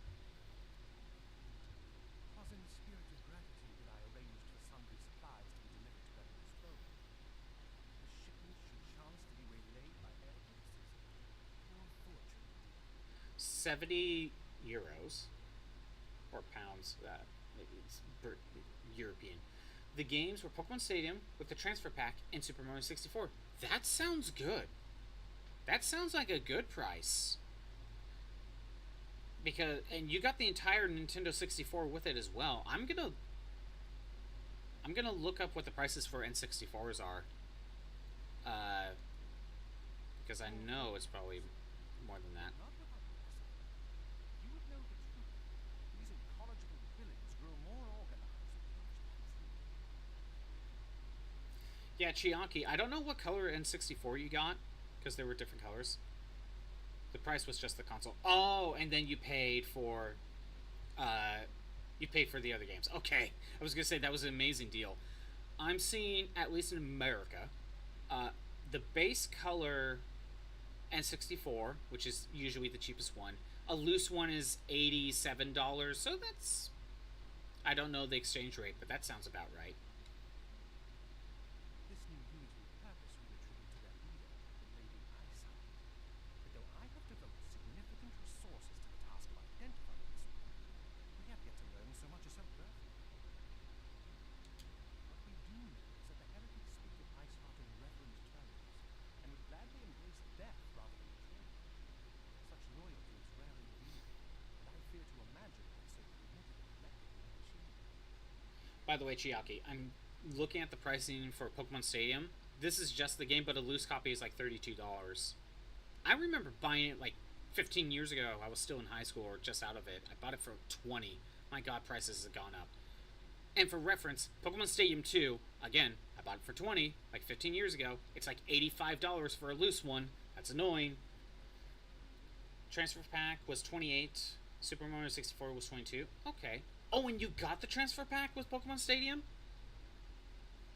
was in the spirit of gratitude that I arranged for sundry supplies to be delivered to Beverly's throne. The shipment should chance to be waylaid by air criticism. Poor fortune indeed. 70 euros. Or pounds. It's European. The games were Pokemon Stadium with the transfer pack and Super Mario 64. That sounds good. That sounds like a good price. Because and you got the entire Nintendo 64 with it as well. I'm gonna look up what the prices for N64s are. Because I know it's probably more than that. Not without blessing. You would know the truth. These incorrigible villains grow more organized with each passing. Yeah, Chiaki, I don't know what color N64 you got, because there were different colors. The price was just the console. Oh, and then you paid for the other games. Okay. I was gonna say that was an amazing deal. I'm seeing, at least in America, the base color N64, which is usually the cheapest one. A loose one is $87, so that's... I don't know the exchange rate, but that sounds about right. This new unity of purpose we attribute to their leader, the Lady Eyesight. But though I have devoted significant resources to the task of identifying this one, we have yet to learn so much as her birth. What we do know is that the heretics speak of Iceheart in reverent terms, and would gladly embrace death rather than betray it. Such loyalty is rare indeed, and I fear to imagine that so committed a collective will ever achieve. By the way, Chiaki, I'm looking at the pricing for Pokemon Stadium. This is just the game, but a loose copy is like $32. I remember buying it like 15 years ago. I was still in high school or just out of it. I bought it for $20. My god, prices have gone up. And for reference, Pokemon Stadium 2, again, I bought it for $20 like 15 years ago. It's like $85 for a loose one. That's annoying. Transfer pack was $28. Super Mario 64 was $22. Okay. Oh, and you got the transfer pack with Pokemon Stadium?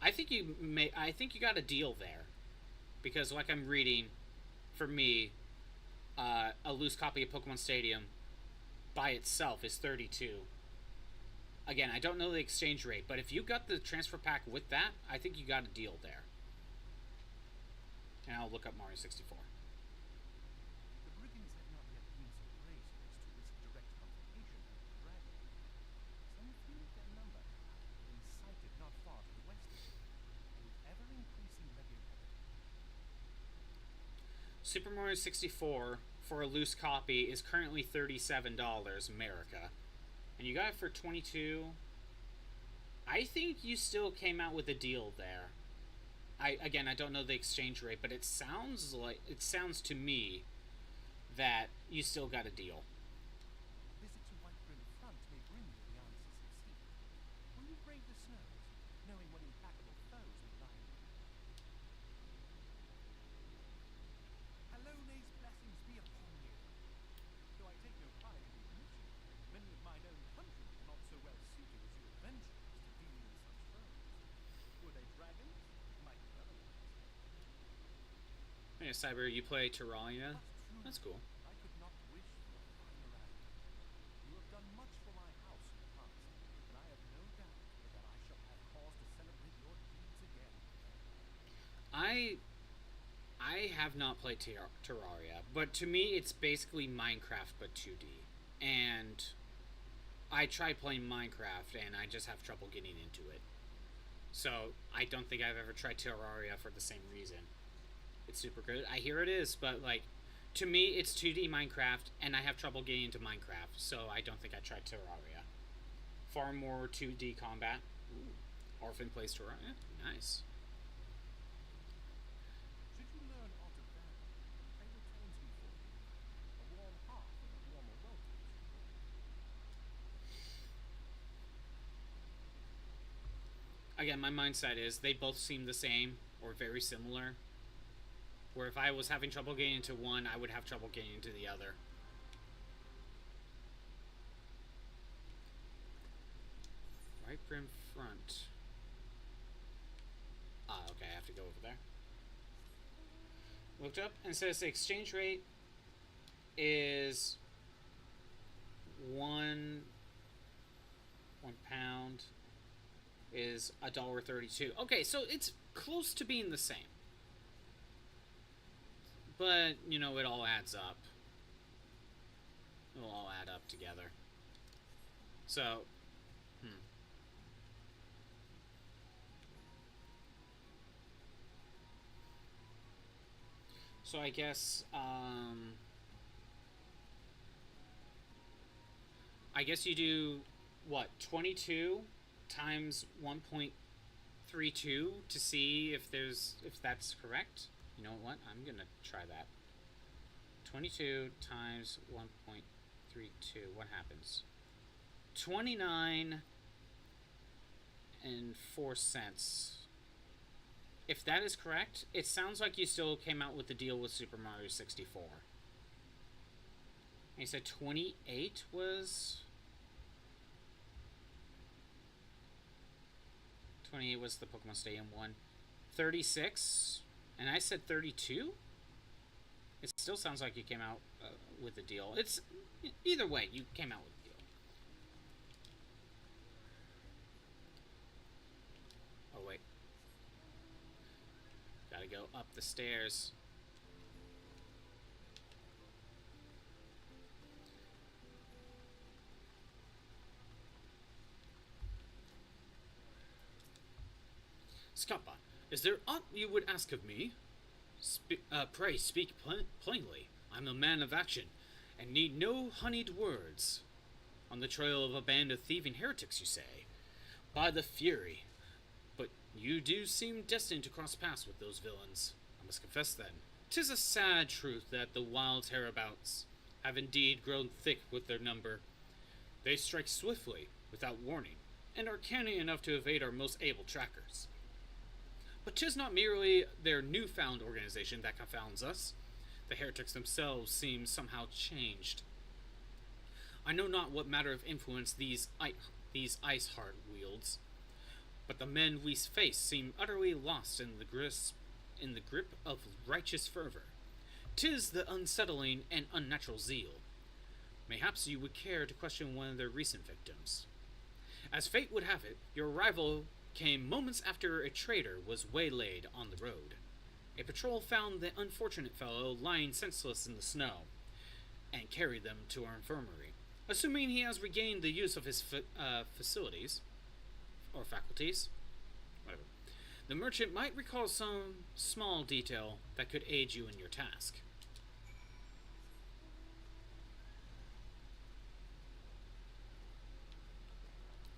I think you got a deal there. Because like I'm reading, for me, a loose copy of Pokemon Stadium by itself is $32. Again, I don't know the exchange rate, but if you got the transfer pack with that, I think you got a deal there. And I'll look up Mario 64. The brigands had not yet been so brazen as to risk direct confrontation with the dragon. Some few of their number, however, had been sighted not far to the west of it, and with ever-increasing regularity. Super Mario 64 for a loose copy is currently $37 America. And you got it for $22. I think you still came out with a deal there. I don't know the exchange rate, but it sounds to me that you still got a deal. A visit to White Brim Front may bring you the answers you seek. Will you brave the snows, knowing what implacable foes may lie in wait? Halone's blessings be upon you. Though I take no pride in the admission, many of mine own countrymen are not so well suited as your adventurers to dealing with such foes. Were they dragons? Might be otherwise. Hey, Cyber, you play Terraria? But truly, That's cool. I could not wish for a finer advocate. You have done much for my house in the past, and I have no doubt but that I shall have cause to celebrate your deeds again. I have not played Terraria, but to me it's basically Minecraft but 2D. And I tried playing Minecraft and I just have trouble getting into it. So I don't think I've ever tried Terraria for the same reason. It's super good. I hear it is, but like to me it's 2D Minecraft and I have trouble getting into Minecraft, so I don't think I tried Terraria. Far more 2D combat. Ooh. Orphan plays Terraria. Nice. Should you learn aught of value, pray returns me for you. A warm hearth and a warmer welcome. Again, my mindset is they both seem the same or very similar. Where if I was having trouble getting into one, I would have trouble getting into the other. Right brim front. Ah, okay, I have to go over there. Looked up and says the exchange rate is one pound is $1.32. Okay, so it's close to being the same. But, you know, it all adds up. It'll all add up together. So, So I guess, you do, what, 22 times 1.32 to see if that's correct? You know what? I'm gonna try that. 22 times 1.32. What happens? 29 and 4 cents. If that is correct, it sounds like you still came out with the deal with Super Mario 64. And you said 28 was... 28 was the Pokemon Stadium one. 36, and I said 32? It still sounds like you came out with a deal. It's... Either way, you came out with a deal. Oh, wait. Gotta go up the stairs. Scappa, is there aught you would ask of me? Pray speak plainly. I'm a man of action, and need no honeyed words. On the trail of a band of thieving heretics, you say? By the Fury. But you do seem destined to cross paths with those villains. I must confess, then, 'tis a sad truth that the wilds hereabouts have indeed grown thick with their number. They strike swiftly, without warning, and are canny enough to evade our most able trackers. But 'tis not merely their newfound organization that confounds us. The heretics themselves seem somehow changed. I know not what matter of influence these ice heart wields, but the men we face seem utterly lost in the grip of righteous fervor. 'Tis the unsettling and unnatural zeal. Mayhaps you would care to question one of their recent victims. As fate would have it, your arrival came moments after a trader was waylaid on the road. A patrol found the unfortunate fellow lying senseless in the snow, and carried them to our infirmary. Assuming he has regained the use of his facilities, or faculties, whatever, the merchant might recall some small detail that could aid you in your task.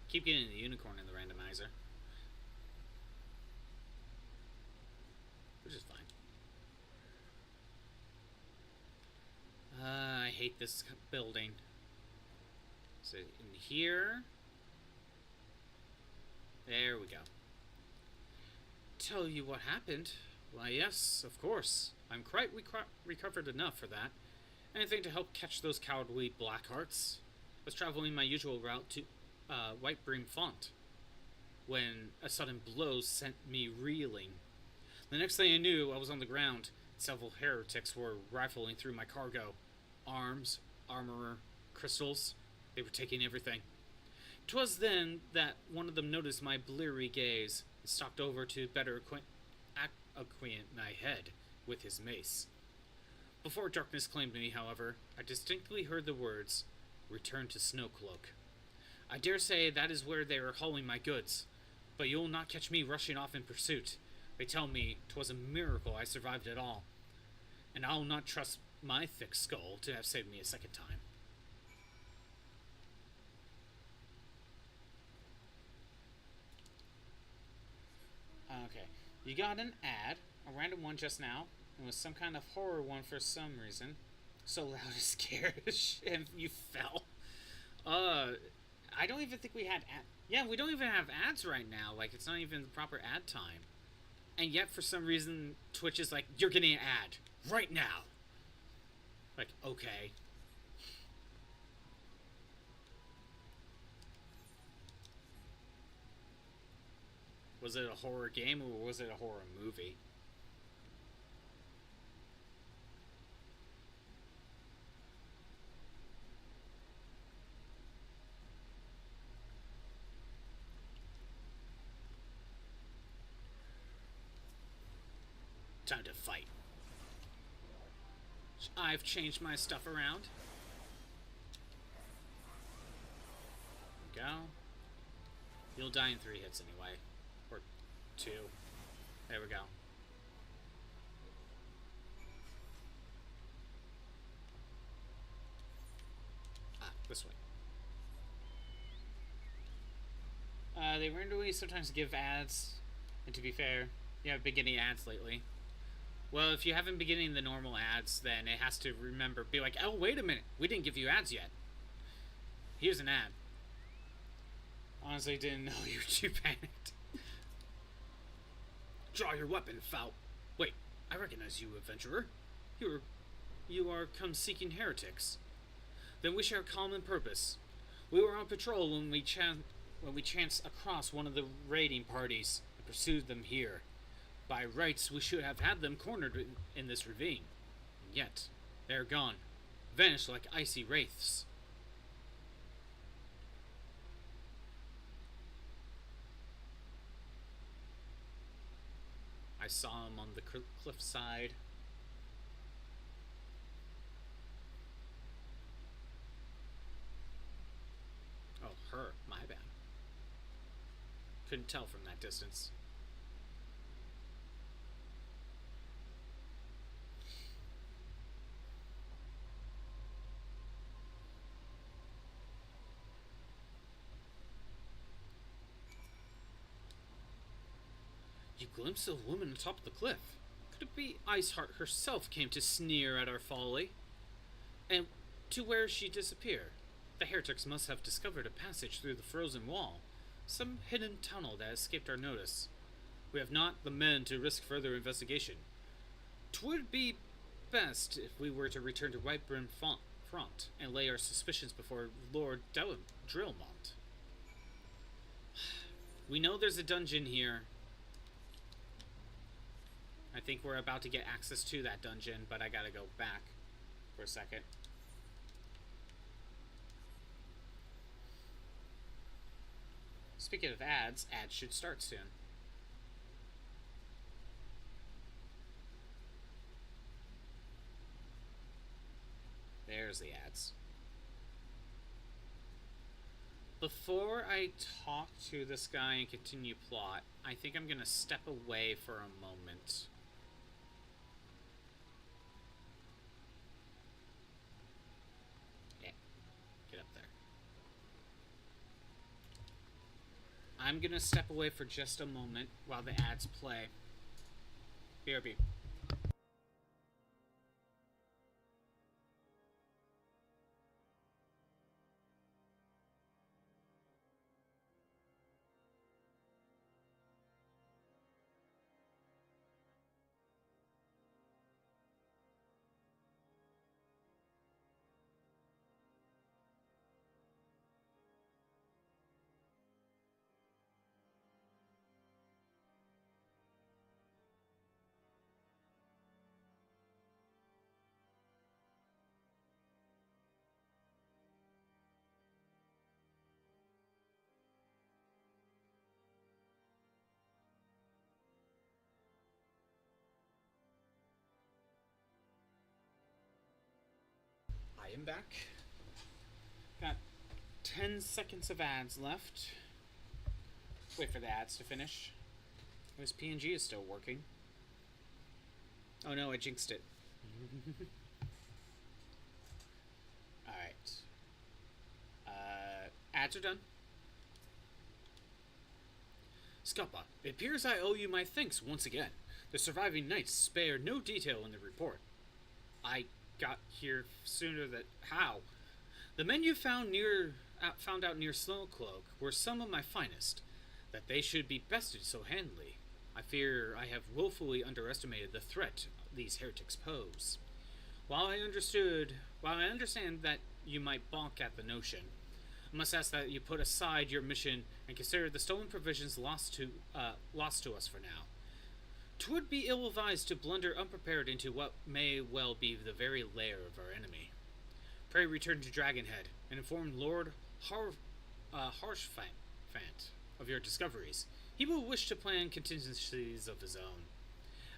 Keep getting the unicorn in the randomizer. Which is fine. I hate this building. So in here... There we go. Tell you what happened? Why, yes, of course. I'm quite recovered enough for that. Anything to help catch those cowardly Blackhearts. Was traveling my usual route to Whitebrim Font, when a sudden blow sent me reeling. The next thing I knew, I was on the ground. Several heretics were rifling through my cargo. Arms, armor, crystals. They were taking everything. 'Twas then that one of them noticed my bleary gaze and stalked over to better acquaint my head with his mace. Before darkness claimed me, however, I distinctly heard the words, "Return to Snowcloak." I dare say that is where they are hauling my goods, but you'll not catch me rushing off in pursuit. They tell me 'twas a miracle I survived it all, and I'll not trust my thick skull to have saved me a second time. Okay, you got an ad, a random one just now. It was some kind of horror one for some reason. So loud and scared and you fell. I don't even think we had yeah, we don't even have ads right now. Like, it's not even the proper ad time. And yet, for some reason, Twitch is like, you're getting an ad right now. Like, okay. Was it a horror game or was it a horror movie? time to fight. I've changed my stuff around. There we go. You'll die in 3 hits anyway. Or 2. There we go. This way. They randomly sometimes give ads, and to be fair, you haven't been getting ads lately. Well, if you haven't been getting the normal ads, then it has to be like, oh, wait a minute, we didn't give you ads yet. Here's an ad. Honestly, didn't know you were too panicked. Draw your weapon, foul. Wait, I recognize you, adventurer. You are come seeking heretics. Then we share a common purpose. We were on patrol when we chanced across one of the raiding parties and pursued them here. By rights, we should have had them cornered in this ravine. And yet, they are gone, vanished like icy wraiths. I saw them on the cliffside. Oh, her. My bad. Couldn't tell from that distance. You glimpsed a woman atop the cliff. Could it be Iceheart herself came to sneer at our folly? And to where she disappeared? The heretics must have discovered a passage through the frozen wall. Some hidden tunnel that escaped our notice. We have not the men to risk further investigation. 'Twould be best if we were to return to Whitebrim Front and lay our suspicions before Lord Drillmont. We know there's a dungeon here. I think we're about to get access to that dungeon, but I gotta go back for a second. Speaking of ads should start soon. There's the ads. Before I talk to this guy and continue plot, I think I'm gonna step away for a moment. Yeah, get up there. I'm gonna step away for just a moment while the ads play. BRB. I am back. Got 10 seconds of ads left. Wait for the ads to finish. This PNG is still working. Oh no, I jinxed it. Alright. Ads are done. Scuppa, it appears I owe you my thanks once again. The surviving knights spare no detail in the report. I got here sooner than how. The men you found out near Snowcloak were some of my finest. That they should be bested so handily. I fear I have woefully underestimated the threat these heretics pose. While I understand that you might balk at the notion, I must ask that you put aside your mission and consider the stolen provisions lost to us for now. 'Twould be ill-advised to blunder unprepared into what may well be the very lair of our enemy. Pray return to Dragonhead and inform Lord Harshfant of your discoveries. He will wish to plan contingencies of his own.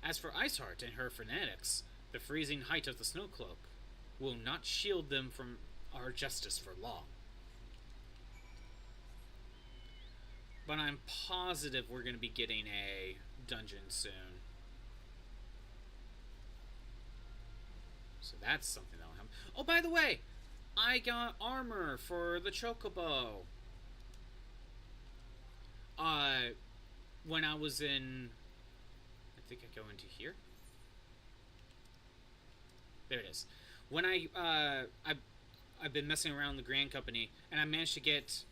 As for Iceheart and her fanatics, the freezing height of the snow cloak will not shield them from our justice for long. But I'm positive we're going to be getting a dungeon soon. So that's something that'll happen. Oh, by the way, I got armor for the Chocobo. When I was in... I think I go into here. There it is. When I've been messing around the Grand Company, and I managed to get...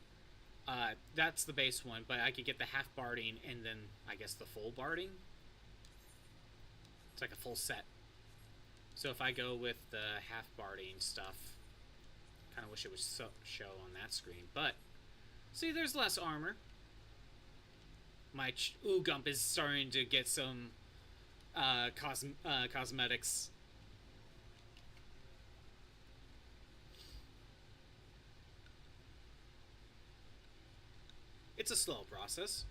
that's the base one, but I could get the half barding and then, I guess, the full barding. It's like a full set. So if I go with the half barding stuff, kind of wish it would show on that screen. But, see, there's less armor. My Oogump is starting to get some cosmetics. It's a slow process,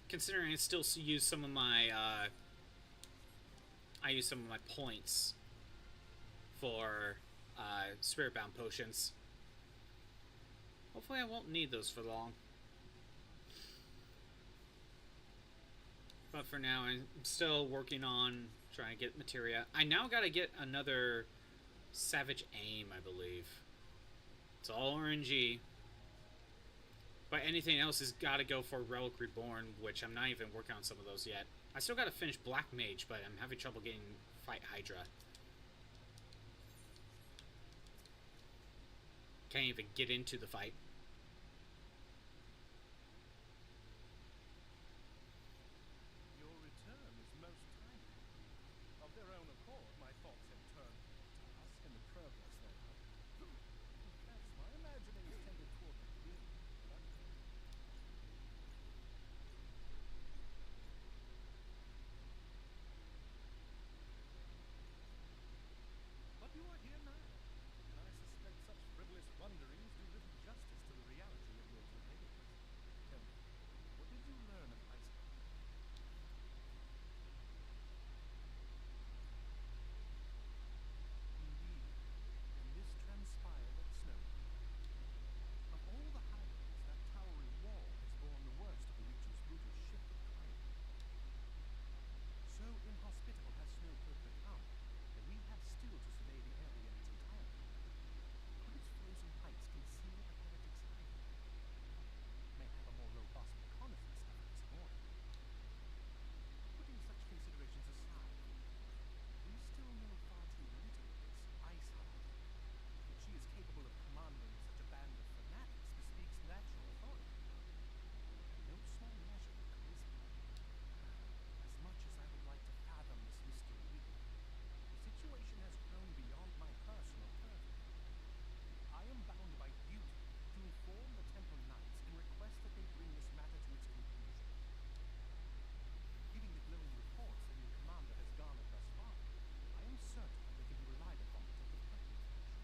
considering I still use some of my points for spirit-bound potions. Hopefully I won't need those for long. But for now, I'm still working on trying to get materia. I now gotta get another Savage Aim, I believe. It's all RNG. But anything else has got to go for Relic Reborn, which I'm not even working on some of those yet. I still got to finish Black Mage, but I'm having trouble getting Fight Hydra. Can't even get into the fight. Your return is most timely. Of their own accord, my thoughts have turned to us and the progress thereof. Perhaps my imaginings tended toward the green. But you are here now, and I suspect such frivolous wonderings do little justice to the reality of your companions. Tell me, what did you learn of Iceland? Indeed, and this transpired at Snowdon. Of all the highways, that towering wall has borne the worst of the Reacher's brutal shift of climate. So inhospitable has Snowcliff become that we have still to survey the area in its entirety. Could its frozen heights conceal a heretic's hiding? May have a more robust reconnaissance efforts morning. Putting such considerations aside, we still know far too little of this Iceheart. That she is capable of commanding such a band of fanatics bespeaks natural authority. And no small measure of charisma. As much as I would like to fathom this mystery with you, the situation has grown beyond my personal purview. I am bound by duty to inform the Temple Knights and request that they bring this matter to its conclusion. Given the glowing reports that your commander has garnered thus far, I am certain they can be relied upon to put pertinent action.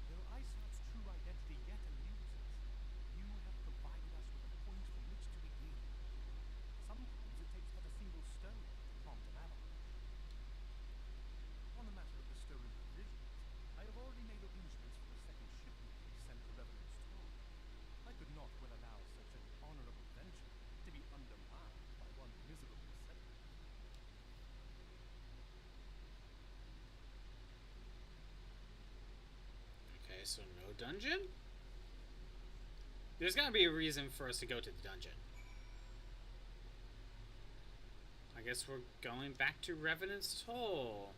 Though Iceheart's true identity yet eludes us, you have provided us with a point from which to begin. Sometimes it takes but a single stone to prompt an avalanche. On the matter of the stolen provisions, I have already made arrangements for a second shipment to be sent to Revenant's Toll. I could not well allow such an honorable venture to be undermined by one miserable setback. Okay, so no dungeon? There's gotta be a reason for us to go to the dungeon. I guess we're going back to Revenant's Toll.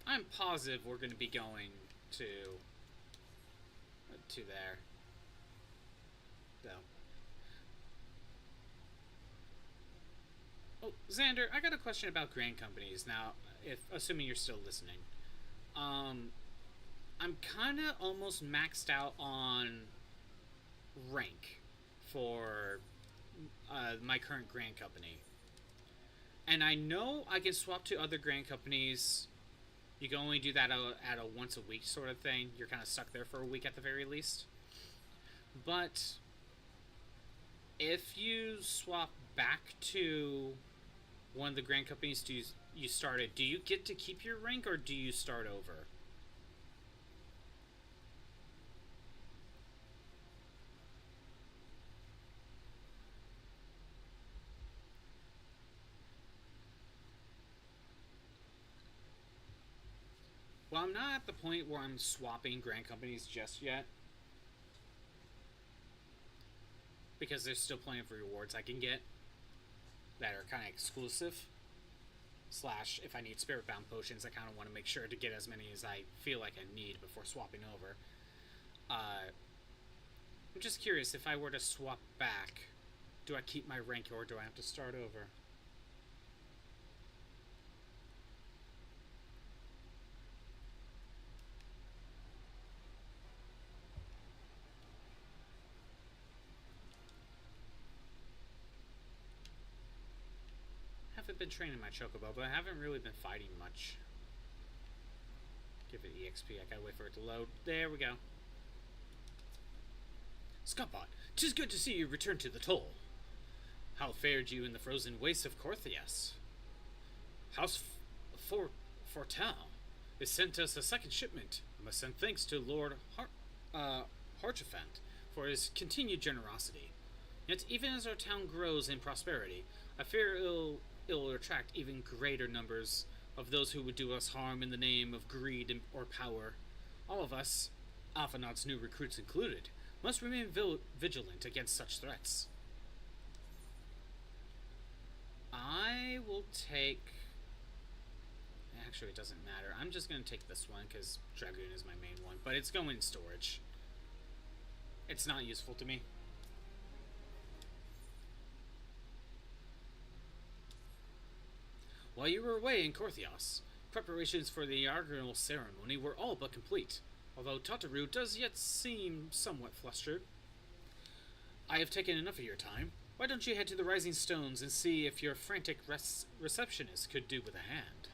I'm positive we're going to be going to there. Though. Oh, Xander, I got a question about Grand Companies now, assuming you're still listening. I'm kind of almost maxed out on rank for my current Grand Company. And I know I can swap to other Grand Companies. You can only do that at a once a week sort of thing. You're kind of stuck there for a week at the very least. But if you swap back to one of the grand companies you started, do you get to keep your rank or do you start over? Well, I'm not at the point where I'm swapping grand companies just yet, because there's still plenty of rewards I can get that are kind of exclusive. Slash, if I need spirit bound potions, I kind of want to make sure to get as many as I feel like I need before swapping over. I'm just curious, if I were to swap back, do I keep my rank or do I have to start over? I've been training my chocobo, but I haven't really been fighting much. Give it EXP. I gotta wait for it to load. There we go. Scottbot, 'tis good to see you return to the toll. How fared you in the frozen wastes of Corthias? House Fortal has sent us a second shipment. I must send thanks to Lord Harchefant for his continued generosity. Yet, even as our town grows in prosperity, I fear it will attract even greater numbers of those who would do us harm in the name of greed or power. All of us, Alphanaud's new recruits included, must remain vigilant against such threats. I will take... Actually, it doesn't matter. I'm just going to take this one because Dragoon is my main one, but it's going in storage. It's not useful to me. While you were away in Corthias, preparations for the inaugural ceremony were all but complete, although Tataru does yet seem somewhat flustered. I have taken enough of your time. Why don't you head to the Rising Stones and see if your frantic receptionist could do with a hand?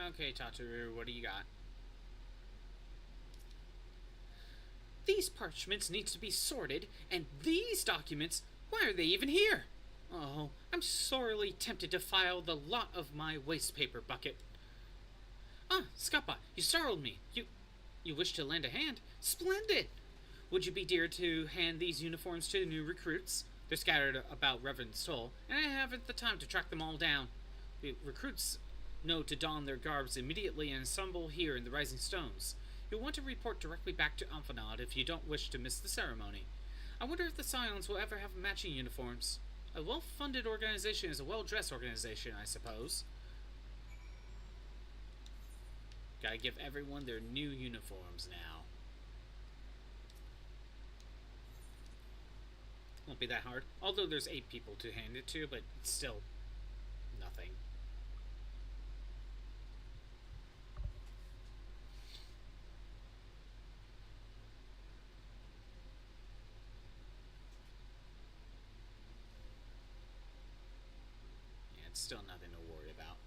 Okay, Tataru, what do you got? These parchments need to be sorted, and these documents, why are they even here? Oh, I'm sorely tempted to file the lot of my waste paper bucket. Ah, Scappa, you startled me. You wish to lend a hand? Splendid! Would you be dear to hand these uniforms to the new recruits? They're scattered about Reverend's Toll, and I haven't the time to track them all down. The recruits know to don their garbs immediately and assemble here in the Rising Stones. You'll want to report directly back to Alphanaud if you don't wish to miss the ceremony. I wonder if the Scions will ever have matching uniforms. A well-funded organization is a well-dressed organization, I suppose. Gotta give everyone their new uniforms now. Won't be that hard. Although there's 8 people to hand it to, but it's still nothing. It's still nothing to worry about.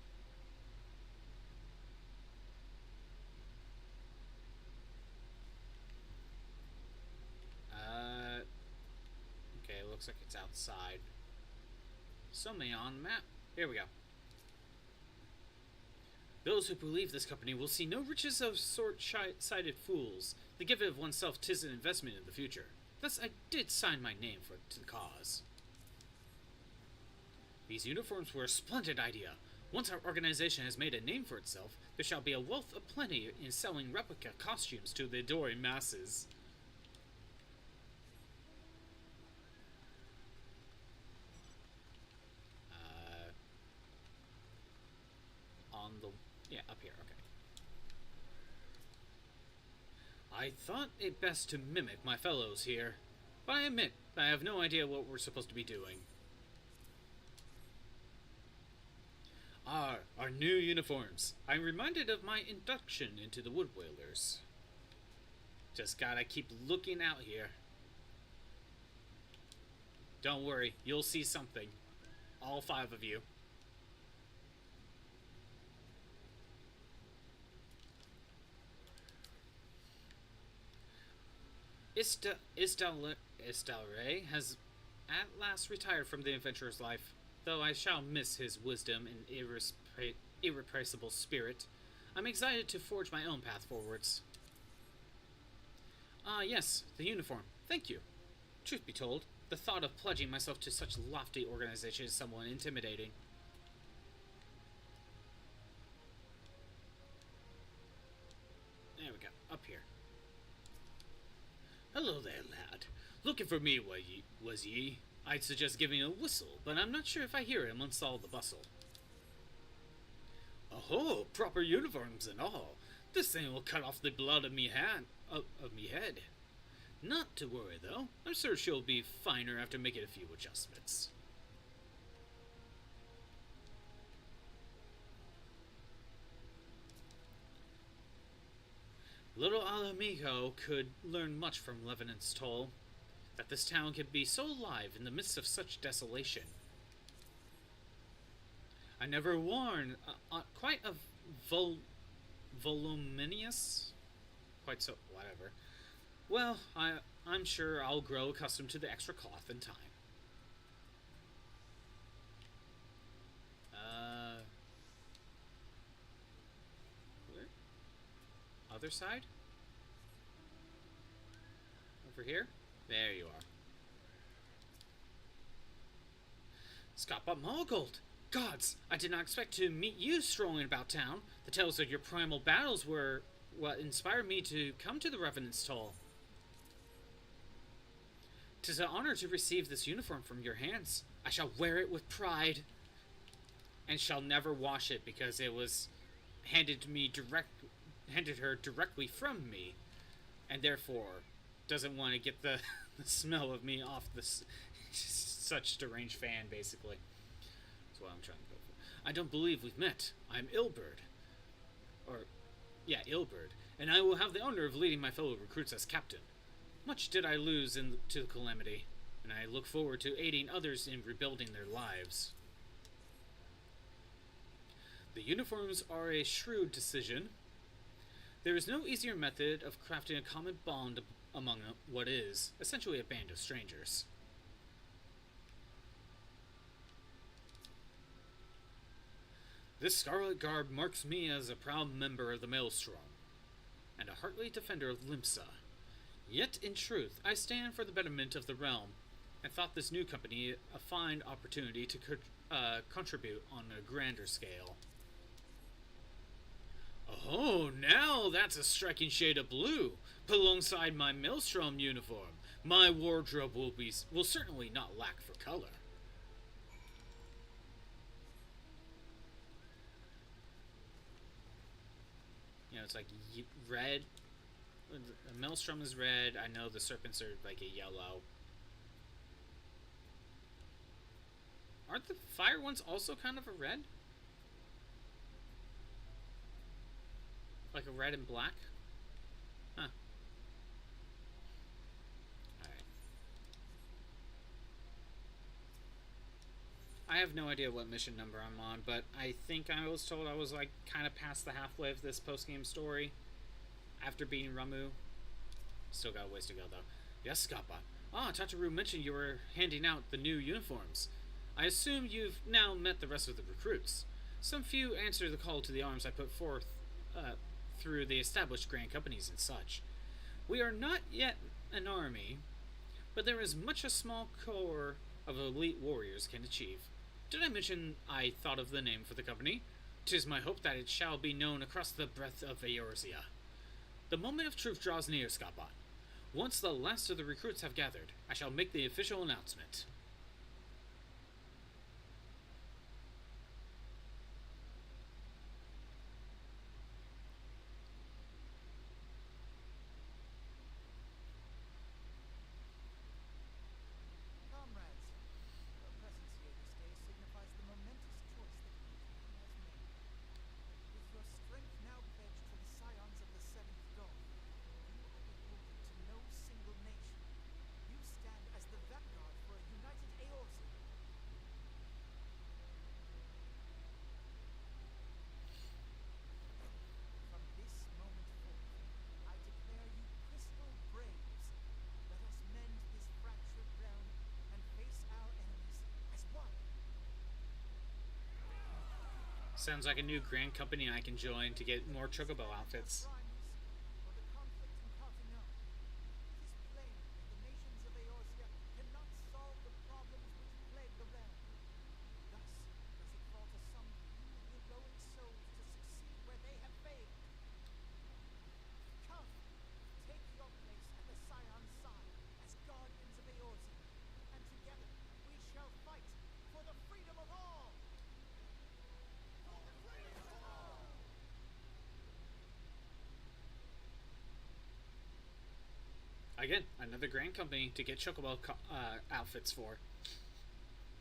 Okay, looks like it's outside. Somewhere on the map. Here we go. Those who believe this company will see no riches of short-sighted fools. The gift of oneself 'tis an investment in the future. Thus I did sign my name to the cause. These uniforms were a splendid idea. Once our organization has made a name for itself, there shall be a wealth of plenty in selling replica costumes to the adoring masses. Up here, okay. I thought it best to mimic my fellows here, but I admit I have no idea what we're supposed to be doing. Our new uniforms. I'm reminded of my induction into the Wood Whalers. Just gotta keep looking out here. Don't worry, you'll see something. All 5 of you. Isdalre has at last retired from the adventurer's life, though I shall miss his wisdom and irrepressible spirit. I'm excited to forge my own path forwards. Ah, yes, the uniform. Thank you. Truth be told, the thought of pledging myself to such lofty organization is somewhat intimidating. There we go, up here. Hello there, lad. Looking for me, was ye? I'd suggest giving a whistle, but I'm not sure if I hear it amongst all the bustle. Oh, proper uniforms and all. This thing will cut off the blood of me head. Not to worry, though. I'm sure she'll be finer after making a few adjustments. Little Alamigo could learn much from Levenant's toll. That this town can be so alive in the midst of such desolation. I never worn quite a voluminous... Quite so... whatever. Well, I'm sure I'll grow accustomed to the extra cloth in time. Where? Other side? Over here? There you are. Scapa Margold! Gods, I did not expect to meet you strolling about town. The tales of your primal battles were what inspired me to come to the Revenant's Toll. 'Tis an honor to receive this uniform from your hands. I shall wear it with pride, and shall never wash it because it was handed her directly from me, and therefore doesn't want to get the smell of me off this such deranged fan, basically. That's what I'm trying to go for. I don't believe we've met. I'm Ilberd. Ilberd, and I will have the honor of leading my fellow recruits as captain. Much did I lose to the calamity, and I look forward to aiding others in rebuilding their lives. The uniforms are a shrewd decision. There is no easier method of crafting a common bond among what is, essentially, a band of strangers. This scarlet garb marks me as a proud member of the Maelstrom, and a heartily defender of Limsa. Yet, in truth, I stand for the betterment of the realm, and thought this new company a fine opportunity to contribute on a grander scale. Oh, now that's a striking shade of blue. Put alongside my Maelstrom uniform, my wardrobe will certainly not lack for color. You know, it's like red. The Maelstrom is red. I know the serpents are like a yellow. Aren't the fire ones also kind of a red? Like a red and black? Huh. Alright. I have no idea what mission number I'm on, but I think I was told I was like kind of past the halfway of this post-game story. After beating Ramu. Still got a ways to go though. Yes, Scapa. Tataru mentioned you were handing out the new uniforms. I assume you've now met the rest of the recruits. Some few answer the call to the arms I put forth through the established grand companies and such. We are not yet an army, but there is much a small corps of elite warriors can achieve. Did I mention I thought of the name for the company? 'Tis my hope that it shall be known across the breadth of Eorzea. The moment of truth draws near, Scapa. Once the last of the recruits have gathered, I shall make the official announcement. Comrades, your presence here this day signifies the momentous choice that each one has Sounds like a new grand company I can join to get more chocobo outfits. Or the conflict in Carthagena. It is plain that the nations of Eorzea cannot solve the problems which plague the realm. Thus, does it fall to some few heroic souls to succeed where they have failed. Come, take your place at the Scion's side as guardians of Eorzea, and together we shall fight for the freedom of all! For the freedom of all! Again, another grand company to get chocobo outfits for.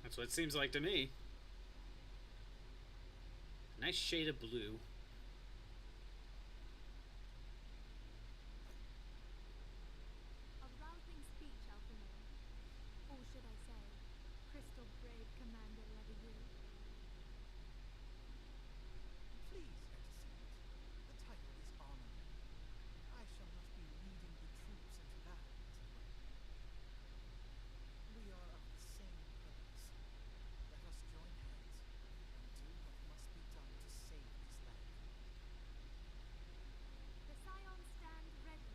That's what it seems like to me. Nice shade of blue. A rousing speech, Alphamore. Or should I say, Crystal Brave Commander Leveille. Please, Excellency, the title is honorary. I shall not be leading the troops into battle, as it were. We are of the same purpose. Let us join hands and do what must be done to save this land. The Scions stand ready.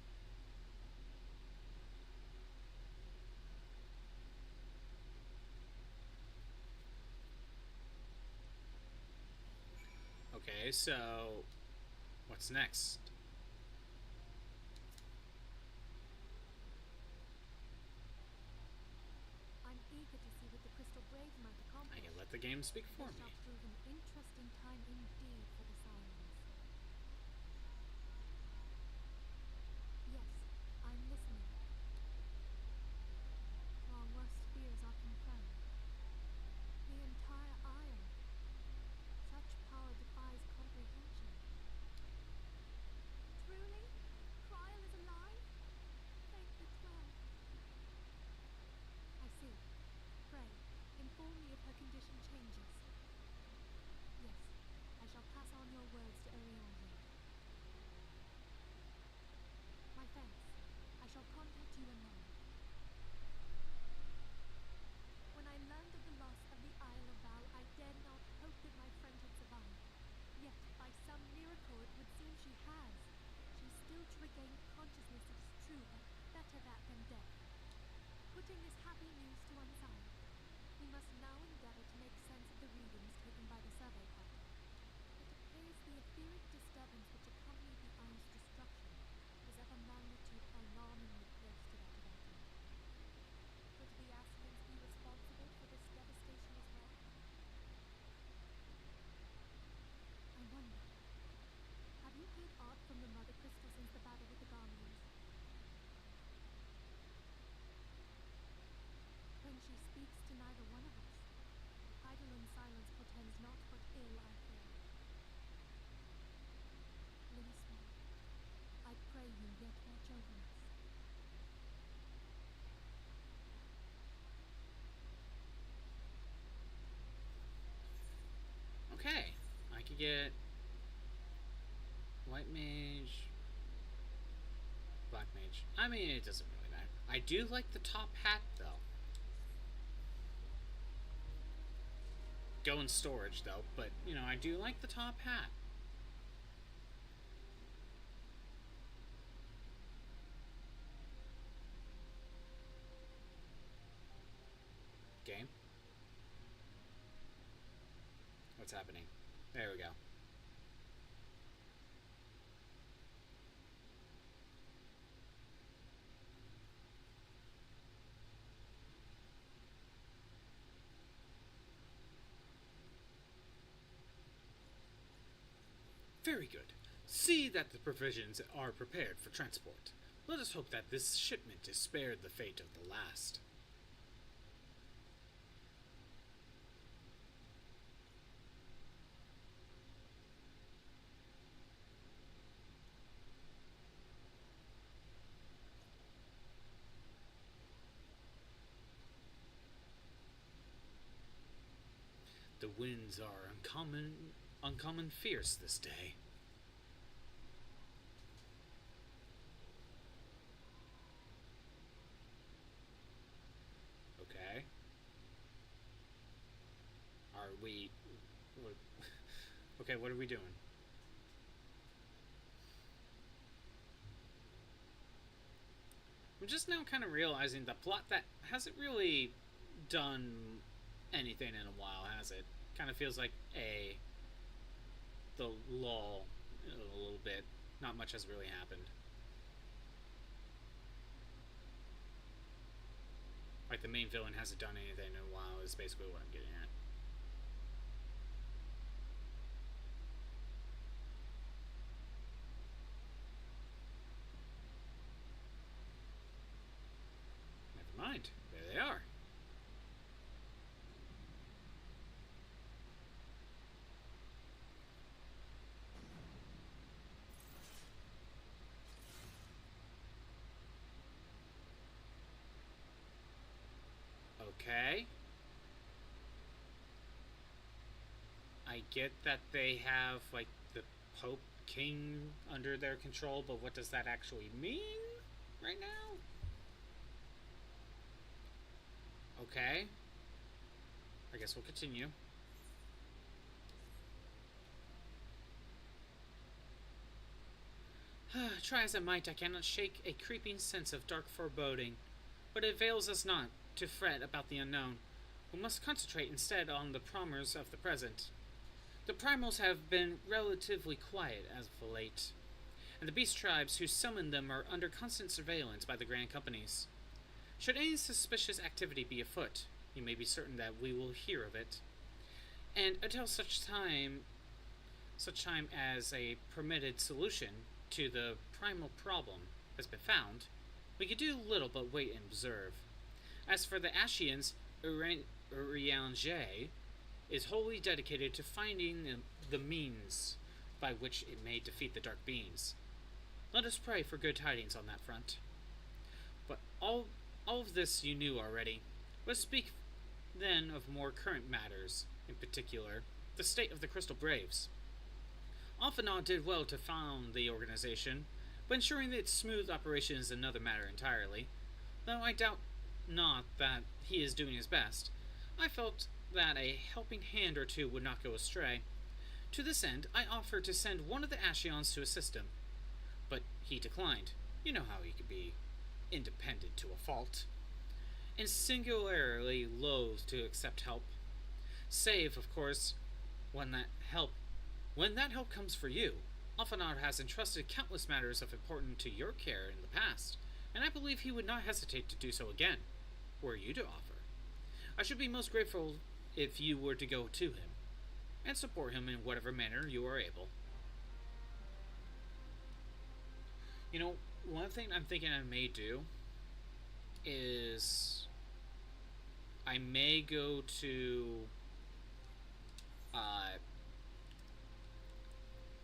Okay, so what's next? I'm eager to see what the Crystal Brave might accomplish. I can let the game speak for This me. shall prove an interesting time indeed for the Scions. Yes, I'm listening. Our worst fears are confirmed. The entire Isle. Such power defies comprehension. Truly? Kryl is alive? Fate be twelve. I see. Pray, inform me if her condition changes. Yes, I shall pass on your words to Eorzea. My thanks. I shall contact you alone. When I learned of the loss of the Isle of Val, I dared not hope that my friend had survived. Yet, by some miracle, it would seem she has. She's still to regain consciousness, it is true, but better that than death. Putting this happy news to one side, we must now endeavor to make sense of the readings taken by the survey party. It appears the etheric disturbance which accompanied the Isle's destruction is of a magnitude alarmingly close to that of Antony. Could the Aspens be responsible for this devastation as well? I wonder. Have you heard aught from the Mother Crystal since the battle with the Garmians? When she speaks to neither one of us, Eidolon's silence portends not but ill, I fear. Lyswell, I pray you yet watch over us. Okay, I could get white mage, black mage. I mean, it doesn't really matter. I do like the top hat though. Go in storage though, but you know, I do like the top hat. Game. What's happening? There we go. Very good. See that the provisions are prepared for transport. Let us hope that this shipment is spared the fate of the last. The winds are uncommon fierce this day. Okay. Are we... Okay, what are we doing? I'm just now kind of realizing the plot that hasn't really done anything in a while, has it? Kind of feels like the lull a little bit. Not much has really happened. Like the main villain hasn't done anything in a while is basically what I'm getting at. Never mind. There they are. Okay. I get that they have, like, the Pope King under their control, but what does that actually mean right now? Okay. I guess we'll continue. Try as I might, I cannot shake a creeping sense of dark foreboding. But it avails us not to fret about the unknown. We must concentrate instead on the promise of the present. The primals have been relatively quiet as of late, and the beast tribes who summon them are under constant surveillance by the Grand Companies. Should any suspicious activity be afoot, you may be certain that we will hear of it. And until such time as a permitted solution to the primal problem has been found, we can do little but wait and observe. As for the Ashians, Eorzea is wholly dedicated to finding the means by which it may defeat the Dark Beings. Let us pray for good tidings on that front. But all of this you knew already. Let's speak then of more current matters, in particular, the state of the Crystal Braves. Alphinaud did well to found the organization, but ensuring its smooth operation is another matter entirely. Though I doubt not that he is doing his best, I felt that a helping hand or two would not go astray. To this end, I offered to send one of the Ashions to assist him. But he declined. You know how he could be independent to a fault. And singularly loath to accept help. Save, of course, when that help comes for you. Alphinaud has entrusted countless matters of importance to your care in the past, and I believe he would not hesitate to do so again, were you to offer. I should be most grateful if you were to go to him, and support him in whatever manner you are able. You know, one thing I'm thinking I may do is I may go to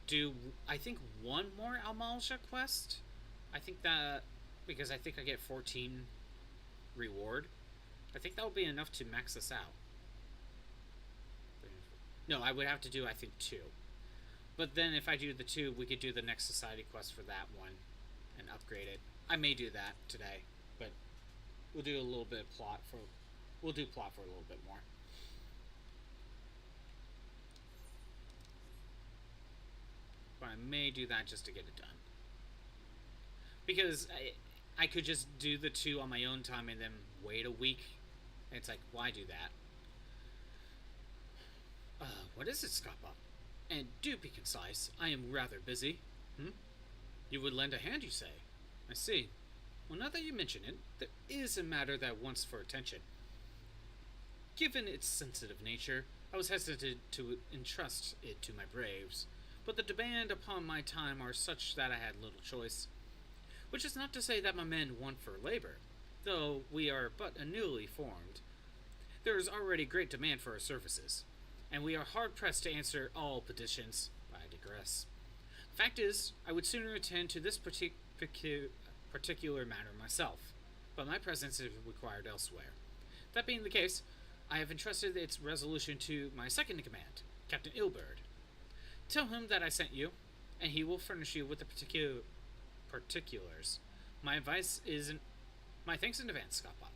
do, I think, one more Almalsha quest. I think that, because I think I get 14 reward, I think that would be enough to max this out. No, I would have to do, I think, 2. But then if I do the 2, we could do the next society quest for that one and upgrade it. I may do that today, but we'll do a little bit of plot for, we'll do plot for a little bit more. But I may do that just to get it done. Because I could just do the 2 on my own time and then wait a week. And it's like, why do that? What is it, Scappa? And do be concise. I am rather busy. You would lend a hand, you say? I see. Well, now that you mention it, there is a matter that wants for attention. Given its sensitive nature, I was hesitant to entrust it to my braves, but the demand upon my time are such that I had little choice. Which is not to say that my men want for labor, though we are but a newly formed. There is already great demand for our services, and we are hard-pressed to answer all petitions. But I digress. Fact is, I would sooner attend to this particular matter myself, but my presence is required elsewhere. That being the case, I have entrusted its resolution to my second-in-command, Captain Ilberd. Tell him that I sent you, and he will furnish you with the particulars. My advice is my thanks in advance, Scappa.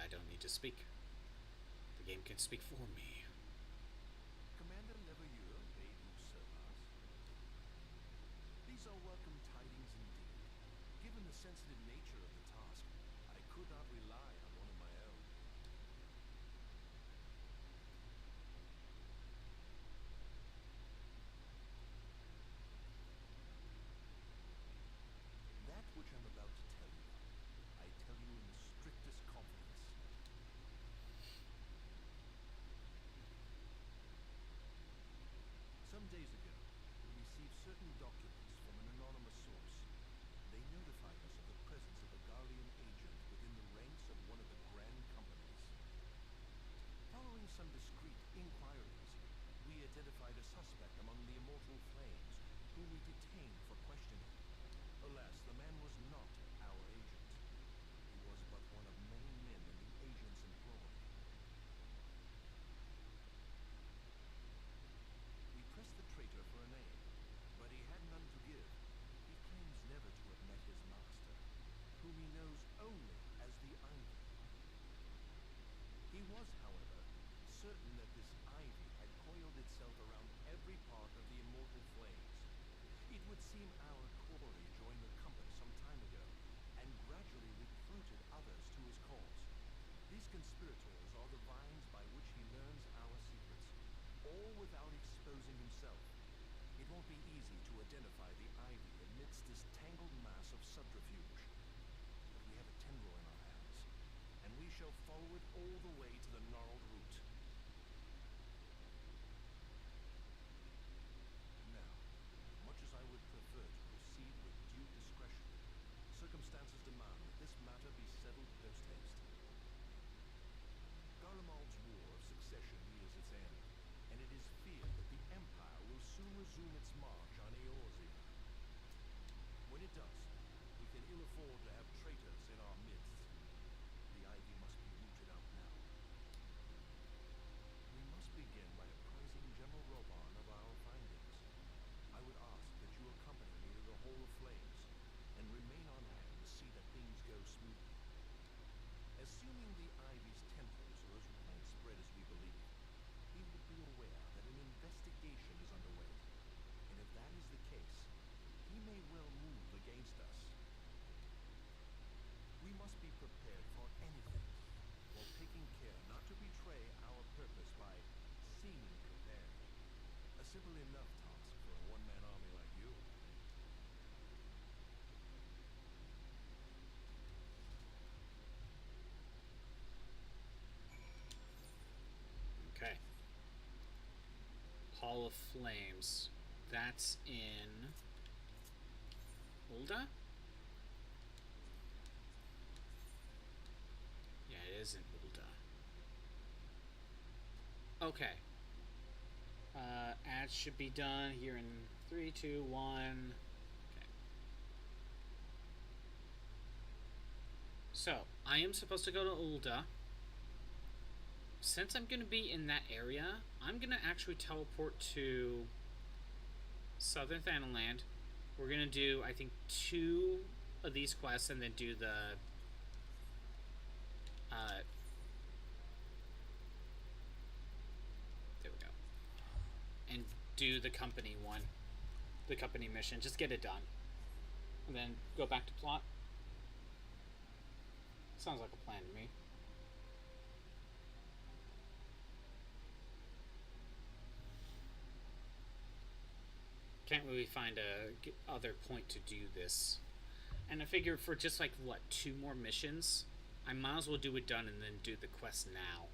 I don't need to speak. The game can speak for me. Commander Leveilleur bade you service. These are welcome tidings indeed. Given the sensitive nature of the task, I could not rely on one of my own. That which I'm about to tell you, I tell you in the strictest confidence. Some days ago, we received certain documents from an anonymous source. They notified us of the presence of a Garlean agent within the ranks of one of the grand companies. Following some discreet inquiries, we identified a suspect among the Immortal Flames, whom we detained for questioning. Alas, the man was not our agent. He was but one of many men in the agent's employ. We pressed the traitor for a name, but he had none to give. He claims never to have met his master, whom he knows only as the Ivy. He was, however, certain that this Ivy had coiled itself around every part of the Immortal Flames. It would seem our quarry joined the company some time ago, and gradually recruited others to his cause. These conspirators are the vines by which he learns our secrets, all without exposing himself. It won't be easy to identify the Ivy amidst this tangled mass of subterfuge. But we have a tendril in our hands, and we shall follow it all the way to the gnarled root. Now, much as I would prefer to proceed with due discretion, circumstances demand that this matter be settled post haste. Garlemald's war of succession nears its end, and it is feared that the Empire will soon resume its march on Eorzea. When it does, we can ill afford to have traitors in our midst. The Ivy must be rooted out now. We must begin by apprising General Roban of our findings. I would ask that you accompany me to the Hall of Flames, and remain on hand to see that things go smoothly. Assuming the Ivy's tentacles are as widespread as we believe, he would be aware that an investigation is underway, and if that is the case, he may well move against us. We must be prepared for anything, while taking care not to betray our purpose by seeming prepared. A simple enough task for a one-man army like you. Okay. Hall of Flames. That's in Ul'dah? Yeah, it is in Ul'dah. Okay. Ads should be done here in 3, 2, 1. Okay. So, I am supposed to go to Ul'dah. Since I'm going to be in that area, I'm going to actually teleport to Southern Thanaland. We're going to do, I think, 2 of these quests and then do the there we go. And do the company one. The company mission. Just get it done. And then go back to plot. Sounds like a plan to me. Can't really find a other point to do this. And I figure for just like, what, 2 more missions? I might as well do it done and then do the quest now.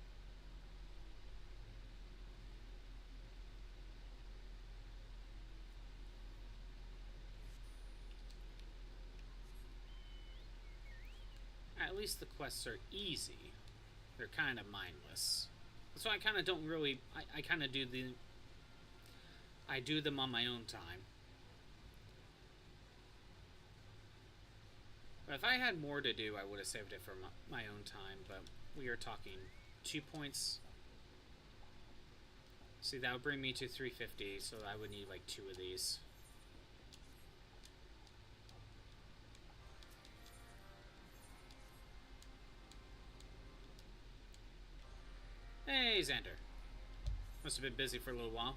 At least the quests are easy. They're kind of mindless. So I kind of don't really... I kind of do the... I do them on my own time. But if I had more to do, I would have saved it for my own time. But we are talking 2 points. See, that would bring me to 350, so I would need like 2 of these. Xander. Must have been busy for a little while.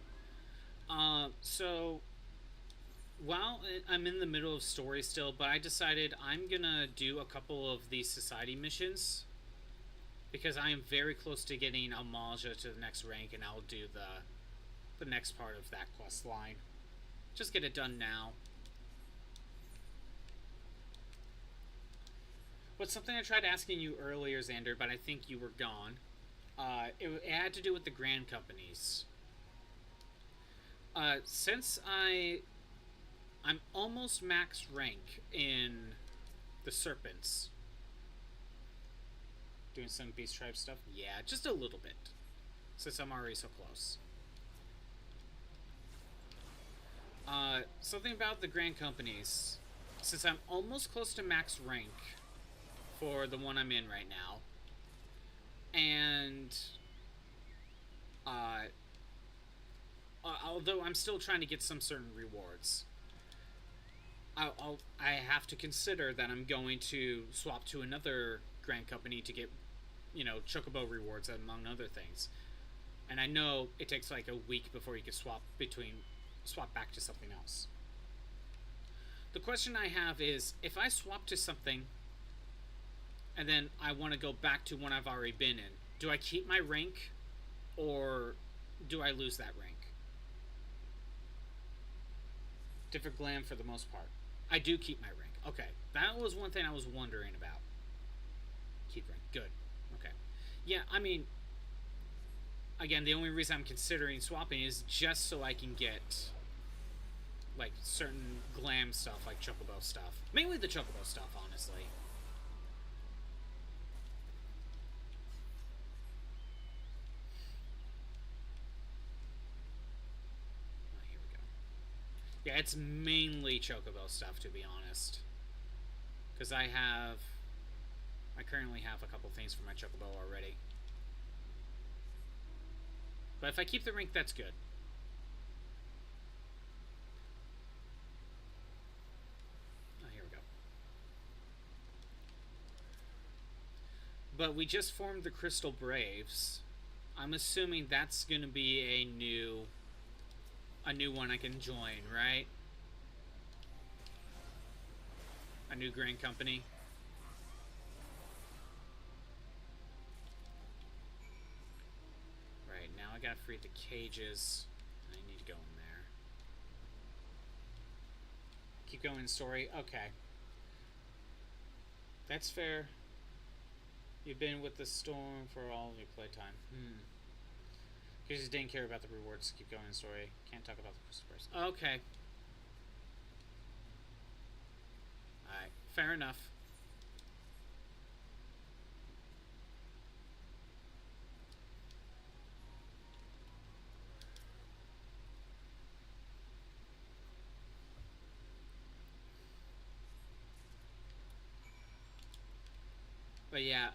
So while I'm in the middle of story still, but I decided I'm gonna do a couple of these society missions because I am very close to getting Amaja to the next rank, and I'll do the next part of that quest line. Just get it done now. But something I tried asking you earlier, Xander, but I think you were gone. It had to do with the Grand Companies. Since I'm almost max rank in the Serpents. Doing some Beast Tribe stuff? Yeah, just a little bit. Since I'm already so close. Something about the Grand Companies. Since I'm almost close to max rank for the one I'm in right now, and although I'm still trying to get some certain rewards, I have to consider that I'm going to swap to another Grand Company to get, Chocobo rewards among other things. And I know it takes like a week before you can swap back to something else. The question I have is, if I swap to something and then I want to go back to one I've already been in, do I keep my rank or do I lose that rank? Different glam for the most part. I do keep my rank. Okay, that was one thing I was wondering about. Keep rank. Good. Okay. Yeah, I mean, again, the only reason I'm considering swapping is just so I can get like certain glam stuff, like Chocobo stuff. Mainly the Chocobo stuff, honestly. Oh, here we go. Yeah, it's mainly Chocobo stuff, to be honest. Because I currently have a couple things for my Chocobo already. But if I keep the rank, that's good. Oh, here we go. But we just formed the Crystal Braves. I'm assuming that's going to be a new one I can join, right? A new Grand Company. Right, now I gotta free the cages. I need to go in there. Keep going, story. Okay. That's fair. You've been with the storm for all of your playtime. You just didn't care about the rewards. Keep going, story. Can't talk about the Crystal Braves. Okay. Alright, fair enough. But yeah,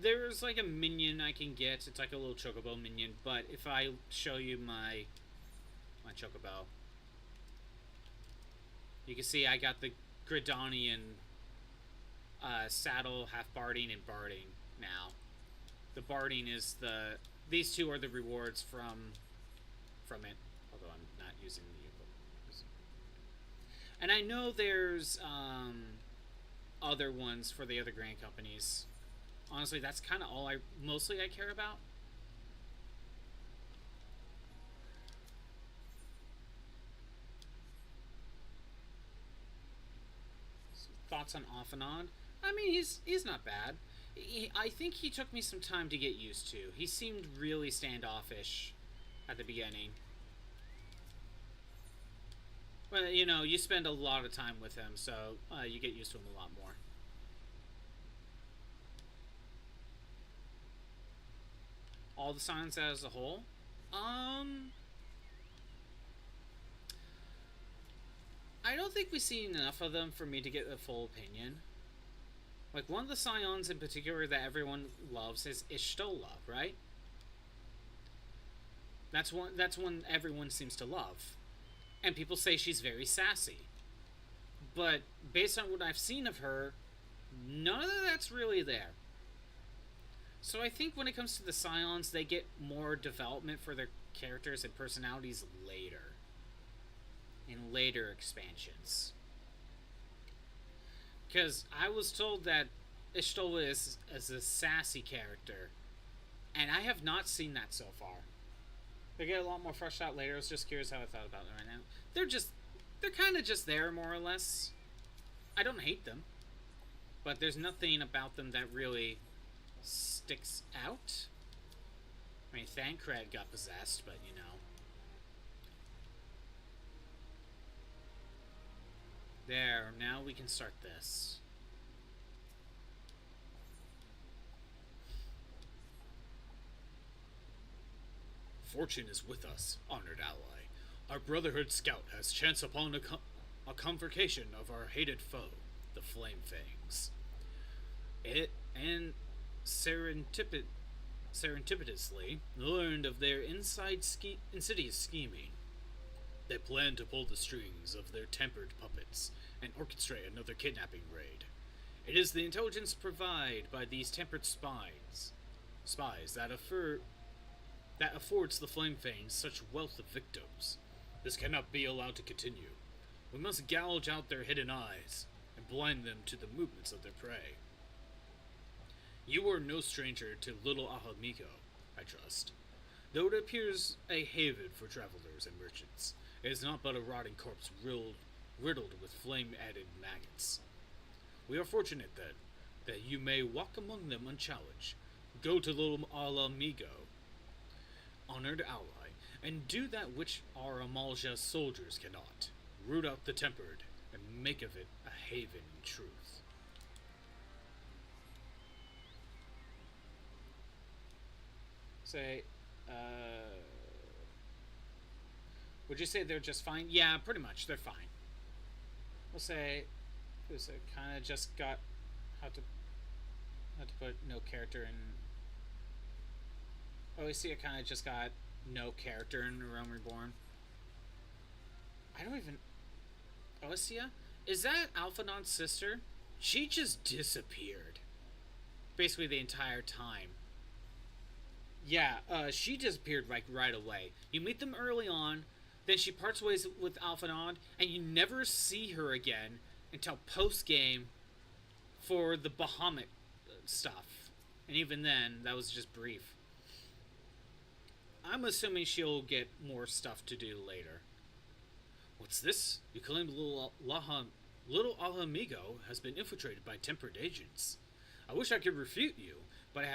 there's like a minion I can get. It's like a little Chocobo minion. But if I show you my Chocobo, you can see I got the Gridanian saddle, half barding, and barding now. The barding is these two are the rewards from it. Although I'm not using the equipment. And I know there's other ones for the other Grand Companies. Honestly, that's kind of all I care about. So, thoughts on Off and On? I mean, he's not bad. I think he took me some time to get used to. He seemed really standoffish at the beginning. Well, you spend a lot of time with him, so you get used to him a lot more. All the signs as a whole? I don't think we've seen enough of them for me to get a full opinion. Like, one of the Scions in particular that everyone loves is Ishtola, right? That's one everyone seems to love. And people say she's very sassy. But based on what I've seen of her, none of that's really there. So I think when it comes to the Scions, they get more development for their characters and personalities later. In later expansions. Because I was told that Ishtola is a sassy character. And I have not seen that so far. They get a lot more fleshed out later. I was just curious how I thought about them right now. They're kind of just there, more or less. I don't hate them. But there's nothing about them that really sticks out. I mean, Thancred got possessed, but you know. There, now we can start this. Fortune is with us, honored ally. Our Brotherhood scout has chanced upon a convocation of our hated foe, the Flame Fangs. It and serendipitously learned of their insidious scheming. They plan to pull the strings of their tempered puppets and orchestrate another kidnapping raid. It is the intelligence provided by these tempered spies that affords the Flame Fangs such wealth of victims. This cannot be allowed to continue. We must gouge out their hidden eyes and blind them to the movements of their prey. You are no stranger to Little Ahamiko, I trust. Though it appears a haven for travelers and merchants, it is not but a rotting corpse riddled with flame-added maggots. We are fortunate, then, that you may walk among them unchallenged. Go to Little Alamigo, honored ally, and do that which our Amalja soldiers cannot. Root out the tempered, and make of it a haven in truth. Say, would you say they're just fine? Yeah, pretty much, they're fine. We'll say, kind of just got how to put no character in. Oh, we see it kind of just got no character in Realm Reborn. I don't even. Eorzea? Is that Alphinaud's sister? She just disappeared. Basically the entire time. Yeah, she disappeared like right away. You meet them early on, then she parts ways with Alphinaud, and you never see her again until post-game for the Bahamut stuff. And even then, that was just brief. I'm assuming she'll get more stuff to do later. What's this? You claim Little Alamigo has been infiltrated by tempered agents. I wish I could refute you, but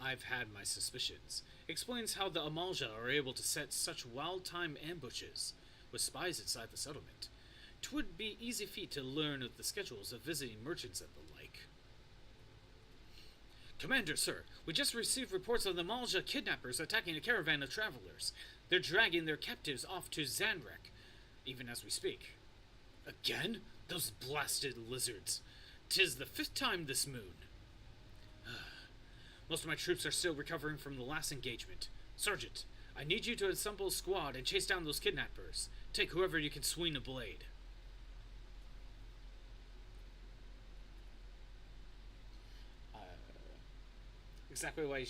I've had my suspicions. Explains how the Amalja are able to set such wild-time ambushes with spies inside the settlement. 'Twould be easy feat to learn of the schedules of visiting merchants and the like. Commander, sir, we just received reports of the Amalja kidnappers attacking a caravan of travelers. They're dragging their captives off to Zanrek, even as we speak. Again? Those blasted lizards. 'Tis the 5th time this moon. Most of my troops are still recovering from the last engagement. Sergeant, I need you to assemble a squad and chase down those kidnappers. Take whoever you can swing a blade. Exactly why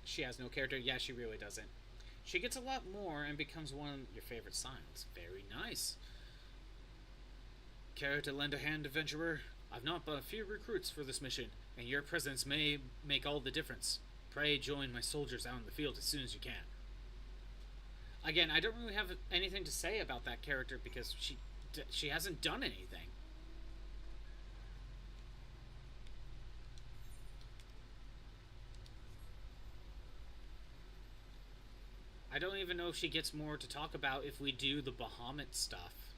she has no character. Yeah, she really doesn't. She gets a lot more and becomes one of your favorite signs. Very nice. Care to lend a hand, adventurer? I've not but a few recruits for this mission, and your presence may make all the difference. Pray join my soldiers out in the field as soon as you can. Again, I don't really have anything to say about that character because she hasn't done anything. I don't even know if she gets more to talk about if we do the Bahamut stuff,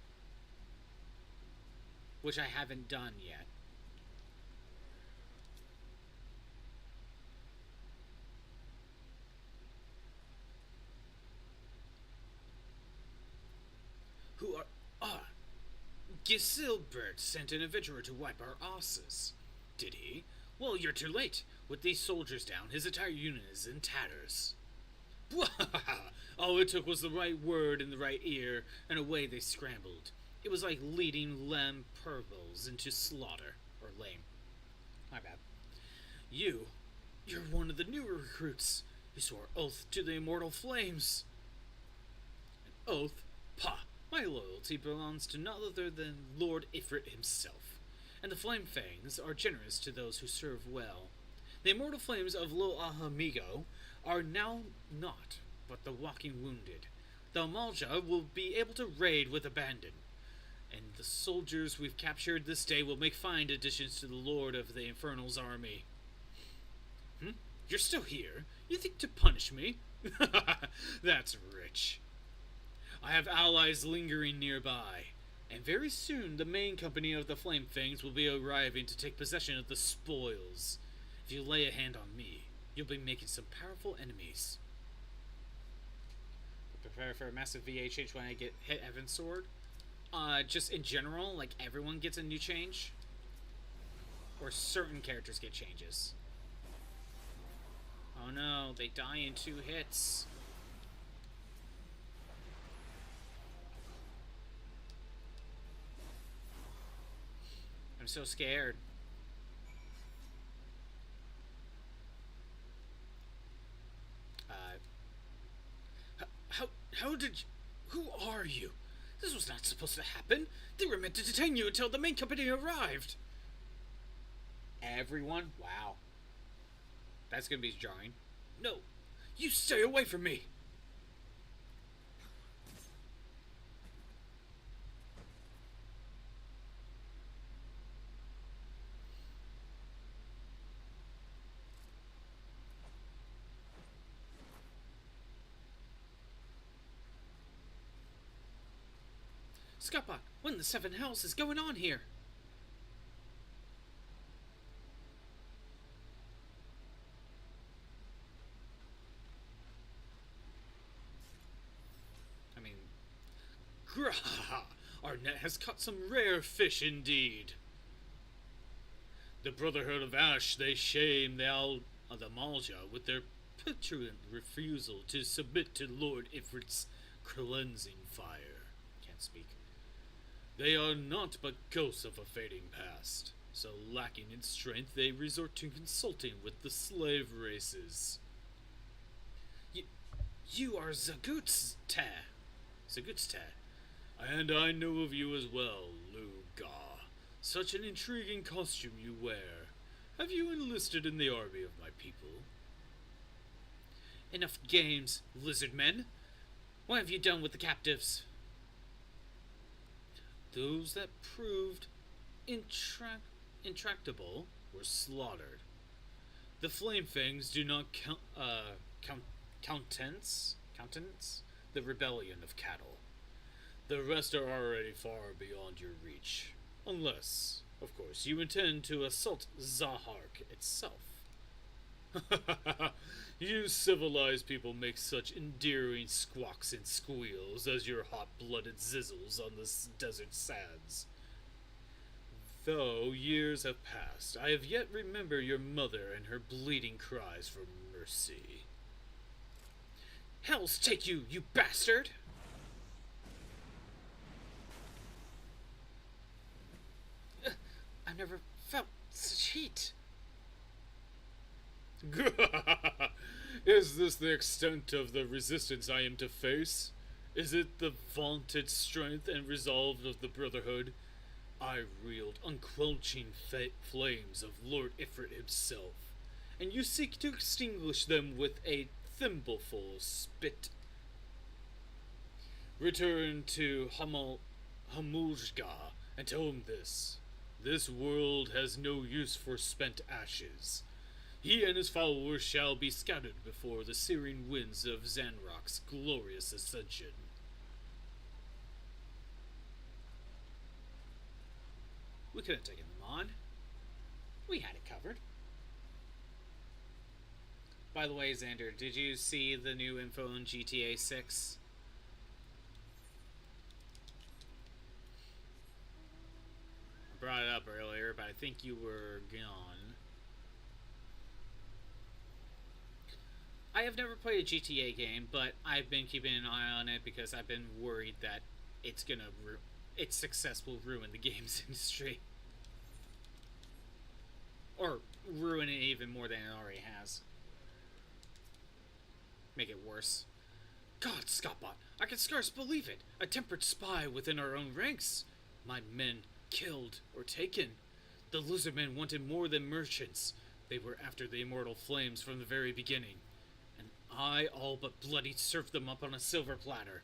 which I haven't done yet. Who are... Gisilbert sent an adventurer to wipe our asses. Did he? Well, you're too late. With these soldiers down, his entire unit is in tatters. All it took was the right word in the right ear, and away they scrambled. It was like leading lamb purbles into slaughter. Or lame. My bad. You You're one of the newer recruits. You swore oath to the immortal flames. An oath? Pah! My loyalty belongs to none other than Lord Ifrit himself, and the Flame Fangs are generous to those who serve well. The immortal flames of Lo Ahamigo are now not but the walking wounded. The Amalja will be able to raid with abandon, and the soldiers we've captured this day will make fine additions to the Lord of the Infernal's army. You're still here? You think to punish me? That's rich. I have allies lingering nearby, and very soon the main company of the Flame Fangs will be arriving to take possession of the spoils. If you lay a hand on me, you'll be making some powerful enemies. Prepare for a massive VHH when I get hit Evan's sword. Just in general, like everyone gets a new change, or certain characters get changes. Oh no, they die in 2 hits. I'm so scared. How did you... Who are you? This was not supposed to happen. They were meant to detain you until the main company arrived. Everyone? Wow. That's gonna be jarring. No. You stay away from me. Scuppa, what in the 7 hells is going on here? I mean, graha! Our net has caught some rare fish indeed. The Brotherhood of Ash, they shame the Malja with their petulant refusal to submit to Lord Ifrit's cleansing fire. Can't speak. They are not but ghosts of a fading past, so lacking in strength they resort to consulting with the slave races. You are Zagutste, and I know of you as well, Luga. Such an intriguing costume you wear. Have you enlisted in the army of my people? Enough games, lizard men. What have you done with the captives? Those that proved intractable were slaughtered. The Flame Fangs do not countenance the rebellion of cattle. The rest are already far beyond your reach, unless, of course, you intend to assault Zahark itself. You civilized people make such endearing squawks and squeals as your hot-blooded zizzles on the desert sands. Though years have passed, I have yet remembered your mother and her bleeding cries for mercy. Hells take you, you bastard! I've never felt such heat. Is this the extent of the resistance I am to face? Is it the vaunted strength and resolve of the Brotherhood? I wield unquenching flames of Lord Ifrit himself, and you seek to extinguish them with a thimbleful of spit. Return to Hamulga and tell him this. This world has no use for spent ashes. He and his followers shall be scattered before the searing winds of Zanrock's glorious ascension. We could have taken them on. We had it covered. By the way, Xander, did you see the new info on GTA 6? I brought it up earlier, but I think you were gone. I have never played a GTA game, but I've been keeping an eye on it because I've been worried that its success will ruin the games industry. Or ruin it even more than it already has. Make it worse. God, Scottbot, I can scarce believe it. A tempered spy within our own ranks. My men killed or taken. The lizardmen wanted more than merchants. They were after the immortal flames from the very beginning. And I all but bloody served them up on a silver platter.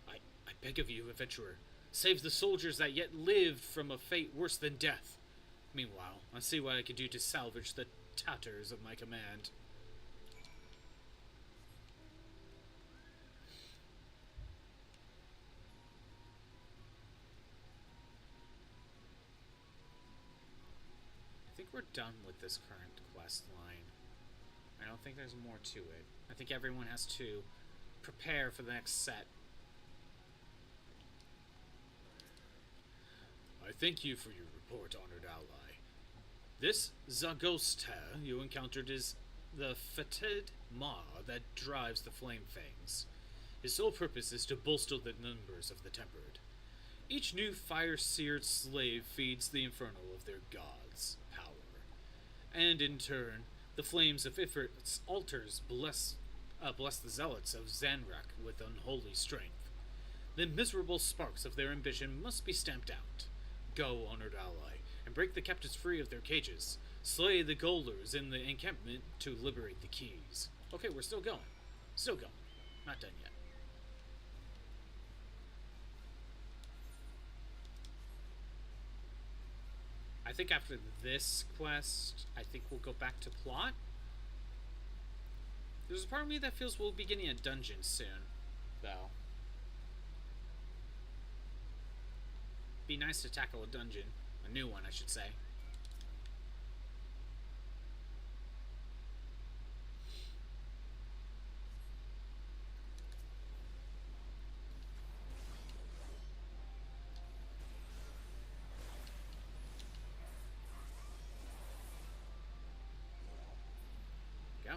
I beg of you, adventurer, save the soldiers that yet lived from a fate worse than death. Meanwhile, I'll see what I can do to salvage the tatters of my command. I think we're done with this current quest line. I don't think there's more to it. I think everyone has to prepare for the next set. I thank you for your report, honored ally. This Zagosta you encountered is the Fetid Maw that drives the Flame Fangs. His sole purpose is to bolster the numbers of the Tempered. Each new fire-seared slave feeds the infernal of their gods' power. And in turn, the flames of Ifrit's altars bless the zealots of Zanrak with unholy strength. The miserable sparks of their ambition must be stamped out. Go, honored ally, and break the captives free of their cages. Slay the Golders in the encampment to liberate the keys. Okay, we're still going. Still going. Not done yet. I think after this quest, I think we'll go back to plot. There's a part of me that feels we'll be getting a dungeon soon, though. Be nice to tackle a dungeon. A new one, I should say. Go.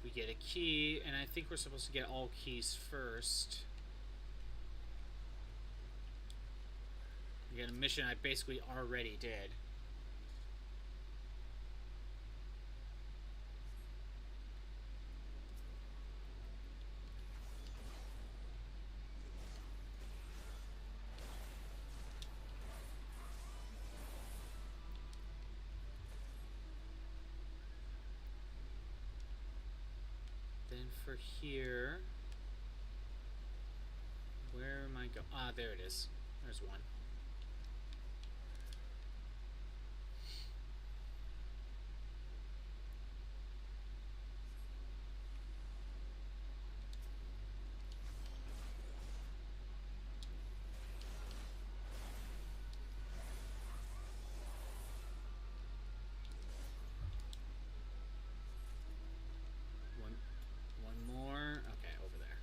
We get a key, and I think we're supposed to get all keys first. We got a mission I basically already did. Then for here, where am I going? Ah, there it is. There's one. One more. Okay, over there.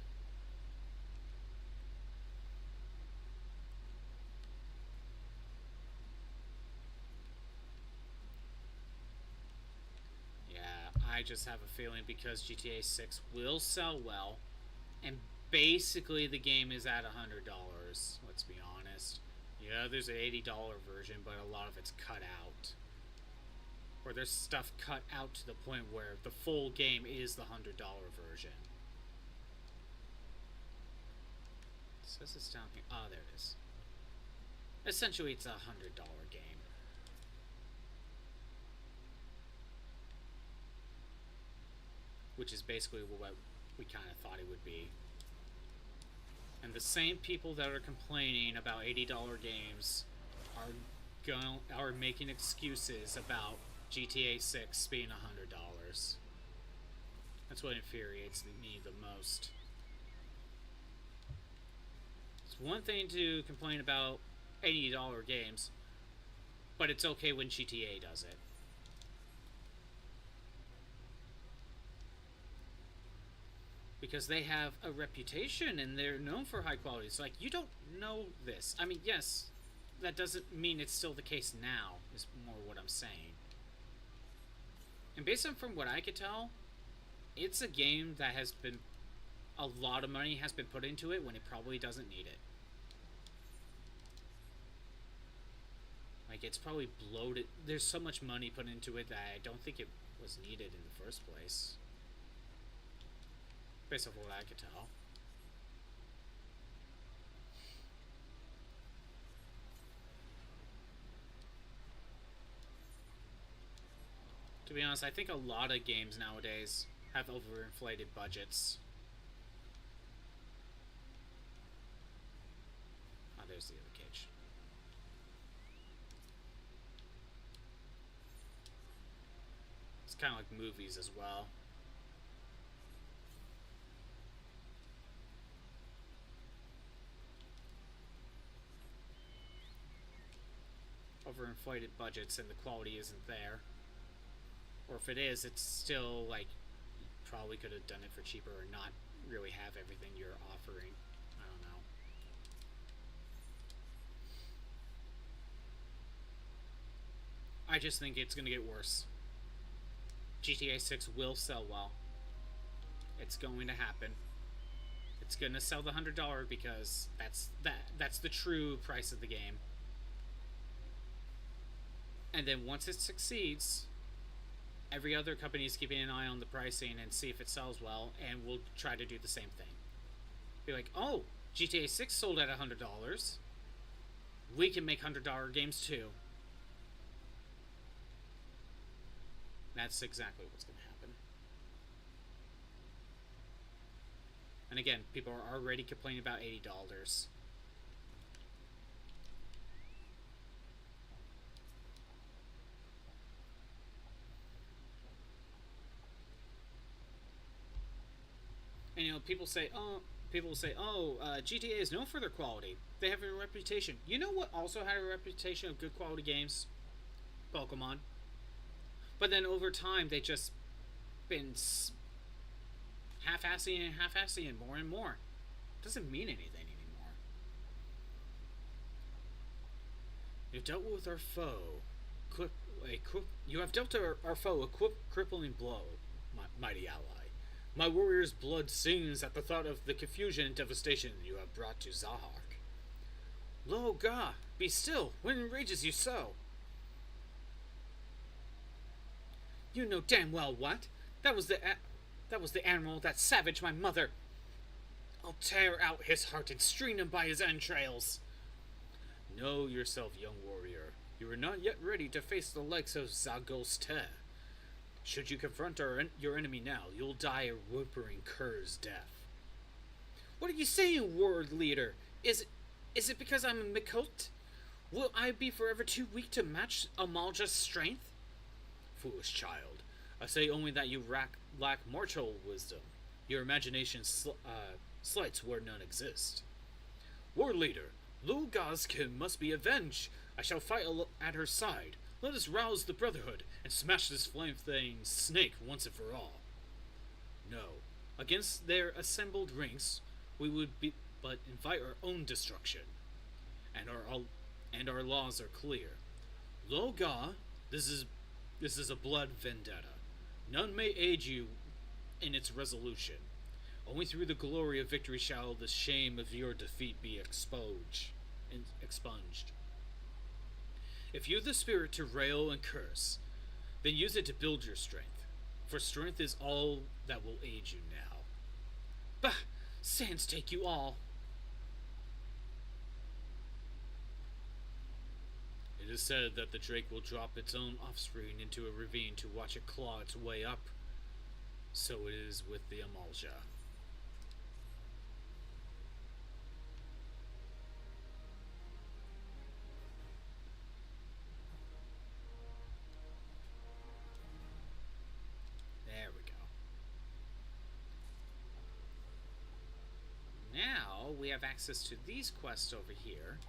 Yeah, I just have a feeling because GTA 6 will sell well, and basically the game is at $100, let's be honest. Yeah, there's an $80 version, but a lot of it's cut out. Or there's stuff cut out to the point where the full game is the $100 version. It says it's down here. Ah, there it is. Essentially, it's a $100 game. Which is basically what we kind of thought it would be. And the same people that are complaining about $80 games are making excuses about GTA 6 being $100. That's what infuriates me the most. It's one thing to complain about $80 games, but it's okay when GTA does it. Because they have a reputation and they're known for high quality. It's like, you don't know this. I mean, yes, that doesn't mean it's still the case now, is more what I'm saying. And based on from what I could tell, it's a game that has been, a lot of money has been put into it when it probably doesn't need it. Like, it's probably bloated. There's so much money put into it that I don't think it was needed in the first place. Based off what I could tell. To be honest, I think a lot of games nowadays have overinflated budgets. Oh, there's the other cage. It's kind of like movies as well. Overinflated budgets and the quality isn't there. Or if it is, it's still like you probably could have done it for cheaper or not really have everything you're offering. I don't know. I just think it's going to get worse. GTA 6 will sell well. It's going to happen. It's going to sell the $100 because that's the true price of the game. And then once it succeeds, every other company is keeping an eye on the pricing and see if it sells well, and we'll try to do the same thing. Be like, oh, GTA 6 sold at $100. We can make $100 games too. That's exactly what's going to happen. And again, people are already complaining about $80. And people say, GTA is known for their quality. They have a reputation. You know what also had a reputation of good quality games? Pokemon. But then over time, they just been half-assing more and more. Doesn't mean anything anymore. You've dealt with our foe. You have dealt our foe a crippling blow, mighty ally. My warrior's blood sings at the thought of the confusion and devastation you have brought to Zahark. Lo Ga, be still, what enrages you so? You know damn well what? That was the animal that savaged my mother. I'll tear out his heart and string him by his entrails. Know yourself, young warrior. You are not yet ready to face the likes of Zagos Te. Should you confront your enemy now, you'll die a whimpering cur's death. What are you saying, ward leader? Is it because I'm a Mikot? Will I be forever too weak to match Amalja's strength? Foolish child, I say only that you lack mortal wisdom. Your imagination slights where none exist. War leader, Lu Gazkin must be avenged. I shall fight at her side. Let us rouse the Brotherhood and smash this flame-thing snake once and for all. No, against their assembled ranks, we would but invite our own destruction. And our laws are clear. Loga, this is a blood vendetta. None may aid you in its resolution. Only through the glory of victory shall the shame of your defeat be expunged. If you have the spirit to rail and curse, then use it to build your strength, for strength is all that will aid you now. Bah! Sands take you all! It is said that the drake will drop its own offspring into a ravine to watch it claw its way up. So it is with the Amalja. There we go. Now we have access to these quests over here.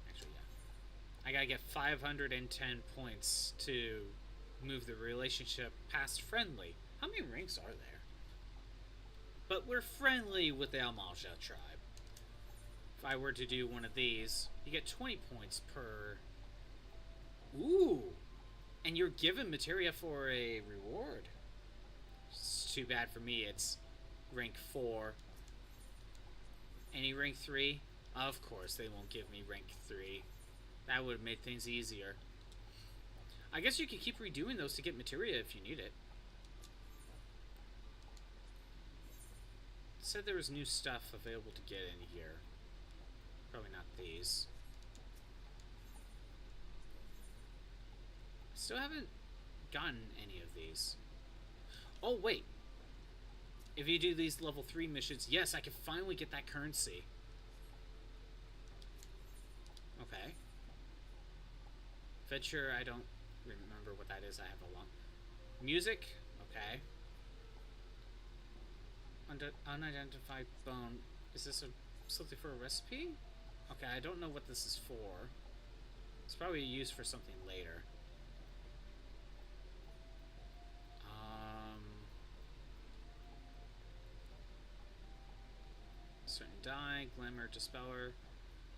Actually, yeah. I gotta get 510 points to move the relationship past friendly. How many ranks are there? But we're friendly with the Amalja tribe. If I were to do one of these, you get 20 points per... Ooh! And you're given materia for a reward. It's too bad for me, it's rank 4. Any rank 3? Of course, they won't give me rank 3. That would have made things easier. I guess you could keep redoing those to get materia if you need it. It said there was new stuff available to get in here. Probably not these. Still haven't gotten any of these. Oh, wait. If you do these level 3 missions, yes, I can finally get that currency. Okay. Venture, I don't remember what that is. I have a long... Music? Okay. Unidentified bone. Is this something for a recipe? Okay, I don't know what this is for. It's probably used for something later. Certain dye, glamour, dispeller,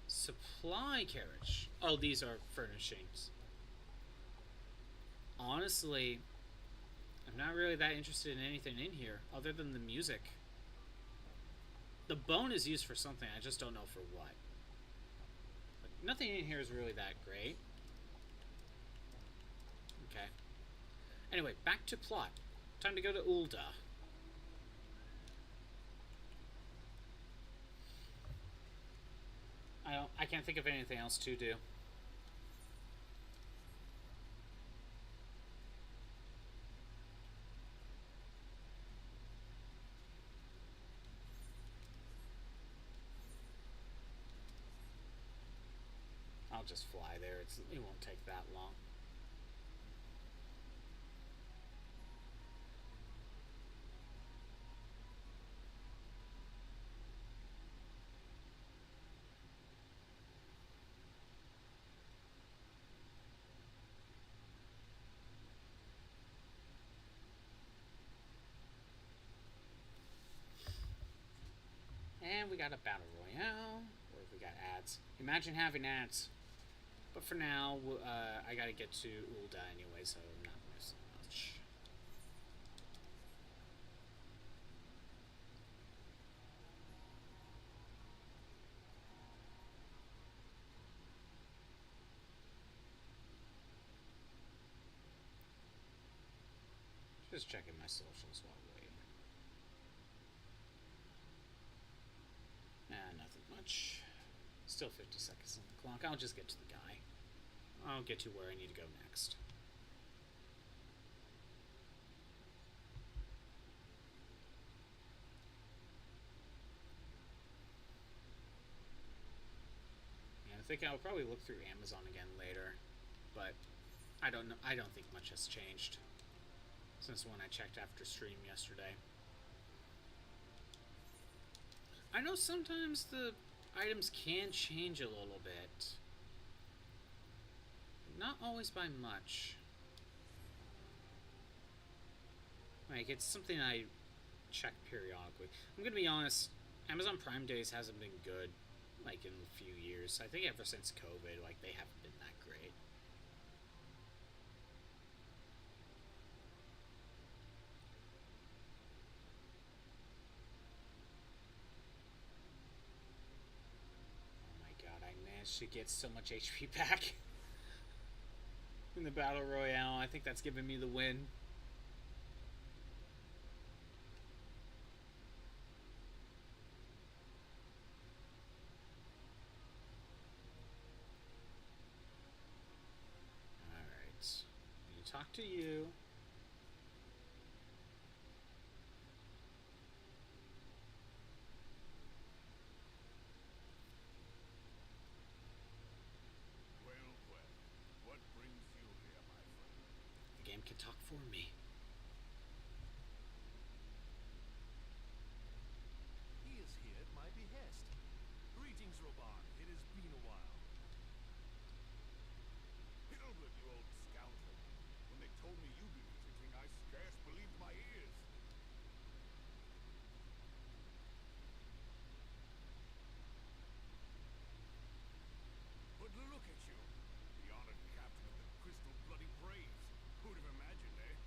supply carriage. Oh, these are furnishings. Honestly, I'm not really that interested in anything in here other than the music. The bone is used for something, I just don't know for what. But nothing in here is really that great. Okay. Anyway, back to plot. Time to go to Ul'dah. I can't think of anything else to do. I'll just fly there. It won't take that long. And we got a battle royale. Or we got ads. Imagine having ads. But for now, I gotta get to Ul'dah anyway, so I'm not missing much. Just checking my socials while waiting. Nothing much. Still 50 seconds on the clock. I'll just get to the guy. I'll get to where I need to go next. Yeah, I think I'll probably look through Amazon again later, but I don't know. I don't think much has changed since when I checked after stream yesterday. I know sometimes the items can change a little bit. Not always by much. Like, it's something I check periodically. I'm gonna be honest, Amazon Prime Days hasn't been good, like, in a few years. I think ever since COVID, like, they haven't been that great. She gets so much HP back in the Battle Royale. I think that's giving me the win. Alright. Let me talk to you. Can talk for me. He is here at my behest. Greetings, Roban. It has been a while. Hilbert, you old scoundrel. When they told me you'd be visiting, I scarce believed my ears. But look at you. The honored captain of the Crystal Bloody Braves. Who'd have imagined, eh?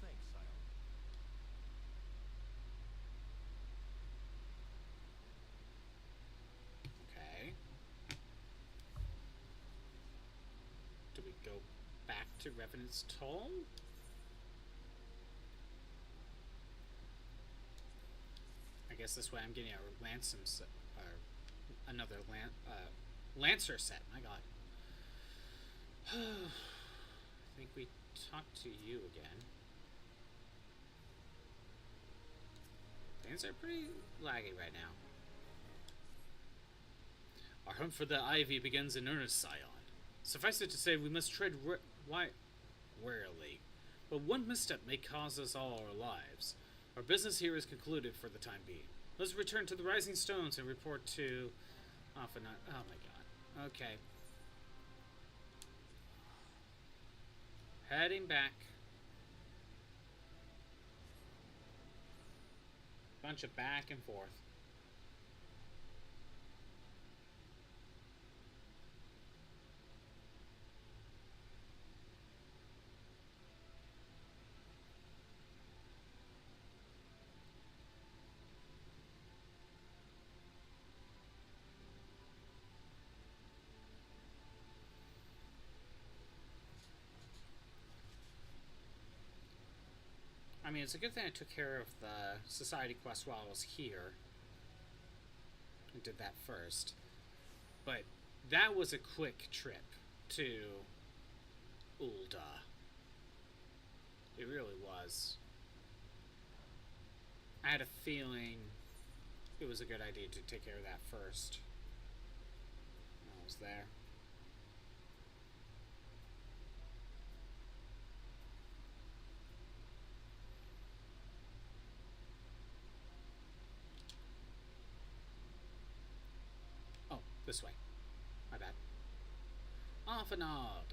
thanks, Scion. Okay. Do we go back to Revenant's Toll? I guess this way I'm getting a Lancer set, or another Lancer set. My God. I think we talked to you again. Things are pretty laggy right now. Our hunt for the Ivy begins in earnest, Scion. Suffice it to say, we must tread warily. But one misstep may cost us all our lives. Our business here is concluded for the time being. Let's return to the Rising Stones and report to... Oh my God. Okay. Heading back. Bunch of back and forth. I mean, it's a good thing I took care of the society quest while I was here. I did that first. But that was a quick trip to Ul'dah. It really was. I had a feeling it was a good idea to take care of that first. I was there. This way. My bad. Arfanard.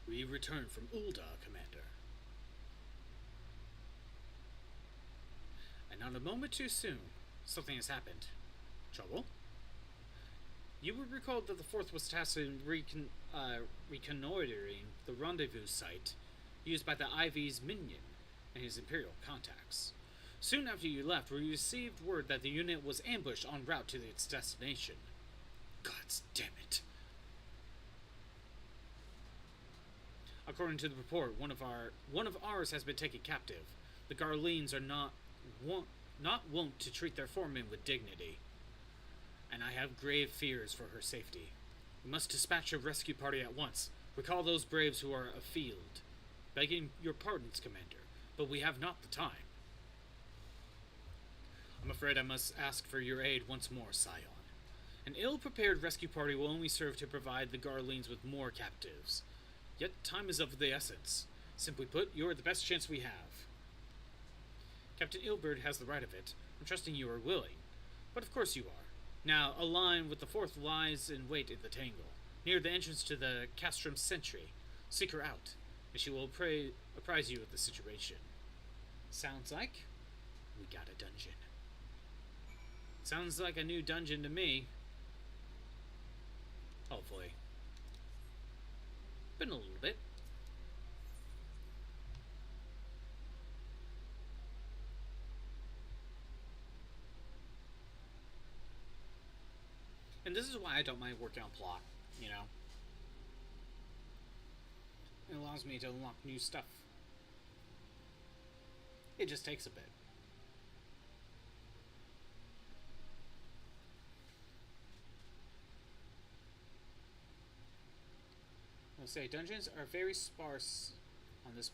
We return from Ul'dah, Commander. And not a moment too soon, something has happened. Trouble? You will recall that the Fourth was tasked in reconnoitering the rendezvous site used by the Ivy's minion and his Imperial contacts. Soon after you left, we received word that the unit was ambushed en route to its destination. Gods damn it. According to the report, one of ours has been taken captive. The Garleans are not wont to treat their foremen with dignity, and I have grave fears for her safety. We must dispatch a rescue party at once. Recall those braves who are afield. Begging your pardons, Commander, but we have not the time. I'm afraid I must ask for your aid once more, Scion. An ill-prepared rescue party will only serve to provide the Garleans with more captives. Yet time is of the essence. Simply put, you are the best chance we have. Captain Ilberd has the right of it. I'm trusting you are willing. But of course you are. Now, a line with the Fourth lies in wait in the tangle, near the entrance to the Castrum Sentry. Seek her out, and she will apprise you of the situation. Sounds like we got a dungeon. Sounds like a new dungeon to me. Hopefully. Been a little bit. And this is why I don't mind working on plot, you know. It allows me to unlock new stuff. It just takes a bit. I'll say dungeons are very sparse on this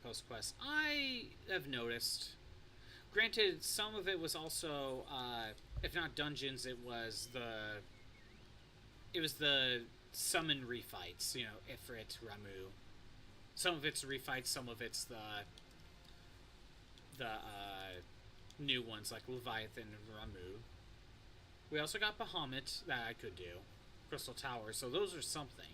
post quest. I have noticed. Granted, some of it was also, if not dungeons, it was the summon refights. You know, Ifrit, Ramu. Some of it's refights, some of it's the new ones like Leviathan and Ramu. We also got Bahamut that I could do, Crystal Tower. So those are something.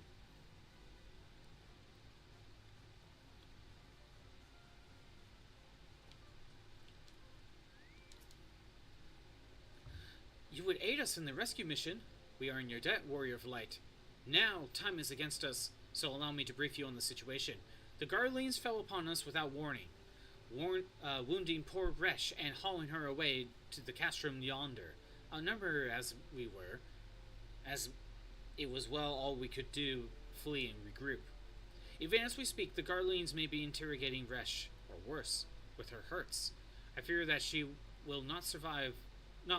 You would aid Yes, in the rescue mission. We are in your debt, Warrior of Light. Now, time is against us, so allow me to brief you on the situation. The Garleans fell upon us without warning, wounding poor Resh and hauling her away to the castrum yonder. Outnumbered as we were, as it was well all we could do, flee and regroup. Even as we speak, the Garleans may be interrogating Resh, or worse, with her hurts. I fear that she will not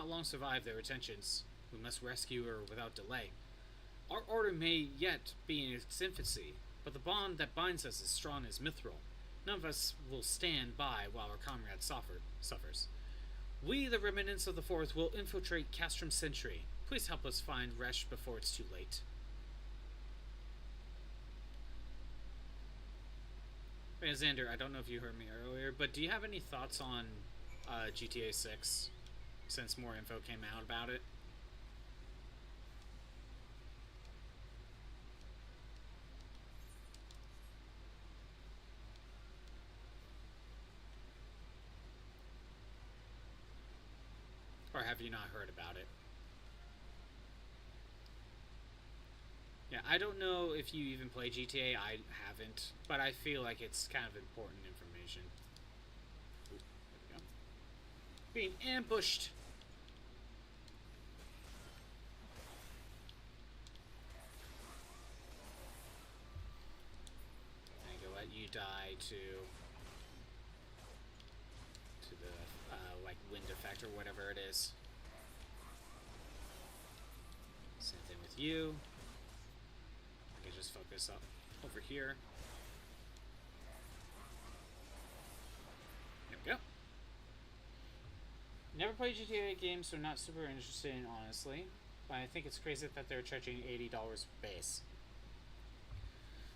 long survive their attentions. We must rescue her without delay. Our order may yet be in its infancy, but the bond that binds us is strong as mithril. None of us will stand by while our comrade suffers. We, the remnants of the Fourth, will infiltrate Castrum Sentry. Please help us find Resh before it's too late. Hey, Xander, I don't know if you heard me earlier, but do you have any thoughts on GTA 6, since more info came out about it? Or have you not heard about it? Yeah, I don't know if you even play GTA. I haven't, but I feel like it's kind of important information. Ooh, there we go. Being ambushed. I'm gonna let you die to the like wind effect or whatever it is. Same thing with you. I can just focus up over here. There we go. Never played GTA games, so not super interested in, honestly. But I think it's crazy that they're charging $80 base.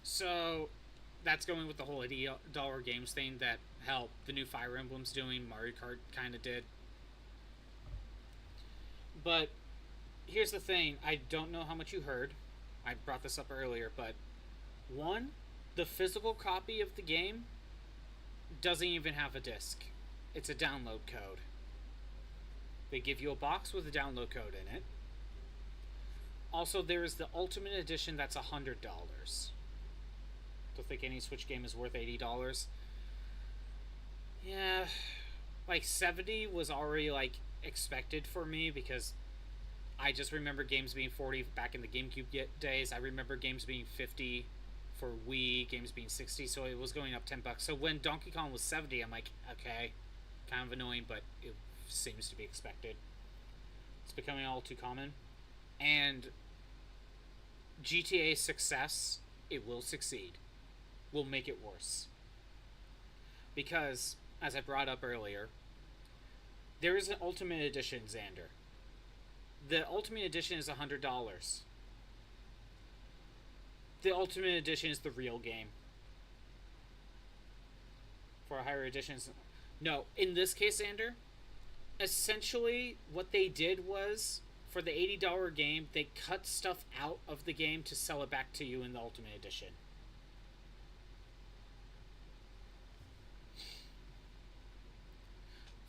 So that's going with the whole $80 games thing that, hell, the new Fire Emblem's doing, Mario Kart kind of did. But here's the thing, I don't know how much you heard. I brought this up earlier, but one, the physical copy of the game doesn't even have a disc. It's a download code. They give you a box with a download code in it. Also, there is the Ultimate Edition that's $100. Don't think any Switch game is worth $80. Yeah, like $70 was already like expected for me because I just remember games being $40 back in the GameCube days. I remember games being $50 for Wii, games being $60, so it was going up $10. So when Donkey Kong was $70, I'm like, okay, kind of annoying, but it seems to be expected. It's becoming all too common. And GTA's success, it will succeed. Will make it worse. Because, as I brought up earlier, there is an Ultimate Edition, Xander. The Ultimate Edition is $100. The Ultimate Edition is the real game. For a higher edition, no. In this case, Xander, essentially what they did was, for the $80 game, they cut stuff out of the game to sell it back to you in the Ultimate Edition.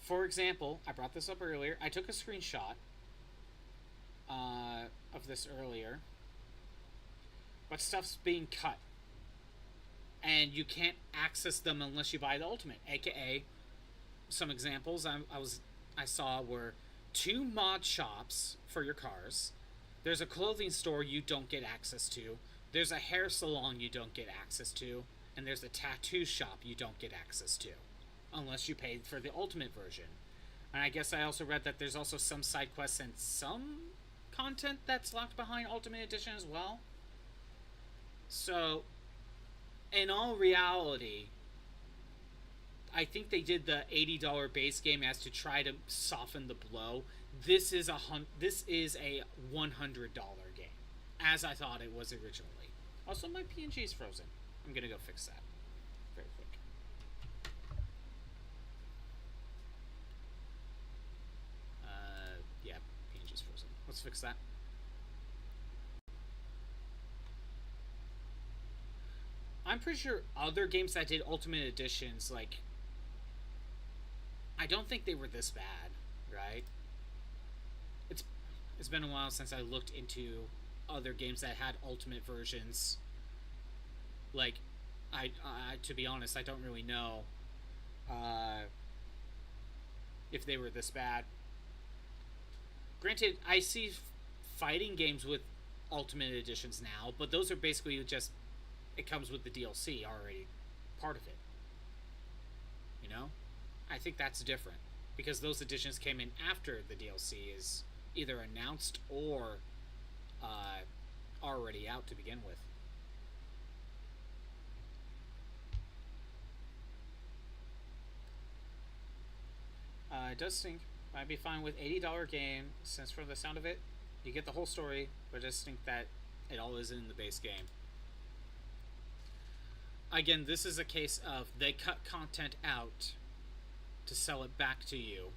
For example, I brought this up earlier. I took a screenshot of this earlier, but stuff's being cut, and you can't access them unless you buy the Ultimate. AKA, some examples I saw were 2 mod shops for your cars. There's a clothing store you don't get access to. There's a hair salon you don't get access to, and there's a tattoo shop you don't get access to, unless you paid for the Ultimate version. And I guess I also read that there's also some side quests and some content that's locked behind Ultimate Edition as well. So, in all reality, I think they did the $80 base game as to try to soften the blow. This is a $100 game, as I thought it was originally. Also, my PNG is frozen. I'm gonna go fix that very quick. Yeah, PNG's frozen. Let's fix that. I'm pretty sure other games that did Ultimate Editions, like, I don't think they were this bad, right? It's been a while since I looked into other games that had ultimate versions. Like, to be honest, I don't really know if they were this bad. Granted, I see fighting games with ultimate editions now, but those are basically just, it comes with the DLC already part of it. You know? I think that's different, because those editions came in after the DLC is either announced or already out to begin with. It does stink. I'd be fine with $80 game, since from the sound of it, you get the whole story, but I just think that it all is in the base game. Again, this is a case of they cut content out to sell it back to you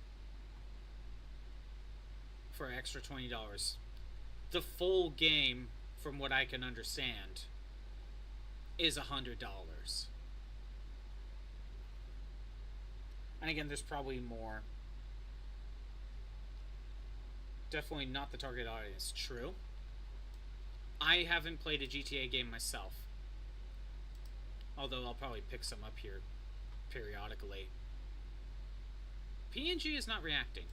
for an extra $20. The full game, from what I can understand, is $100. And again, there's probably more. Definitely not the target audience. True. I haven't played a GTA game myself, although I'll probably pick some up here periodically. PNG is not reacting.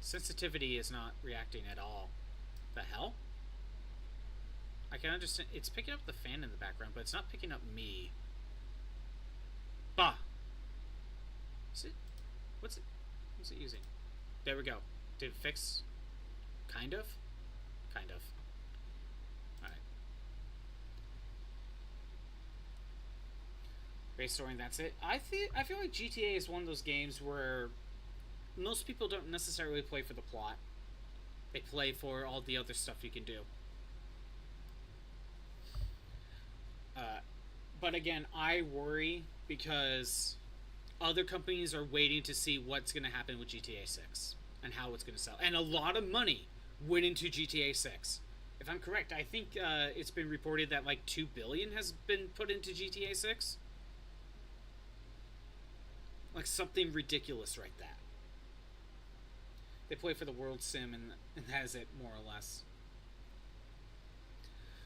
Sensitivity is not reacting at all. The hell? I can understand. It's picking up the fan in the background, but it's not picking up me. Bah! Is it? What's it using? There we go. Did it fix? Kind of? Kind of. Alright. Restoring, that's it. I feel like GTA is one of those games where most people don't necessarily play for the plot. They play for all the other stuff you can do. But again, I worry because other companies are waiting to see what's going to happen with GTA 6 and how it's going to sell. And a lot of money went into GTA 6. If I'm correct, I think it's been reported that like $2 billion has been put into GTA 6. Like something ridiculous right that. They play for the world sim and that is it, more or less.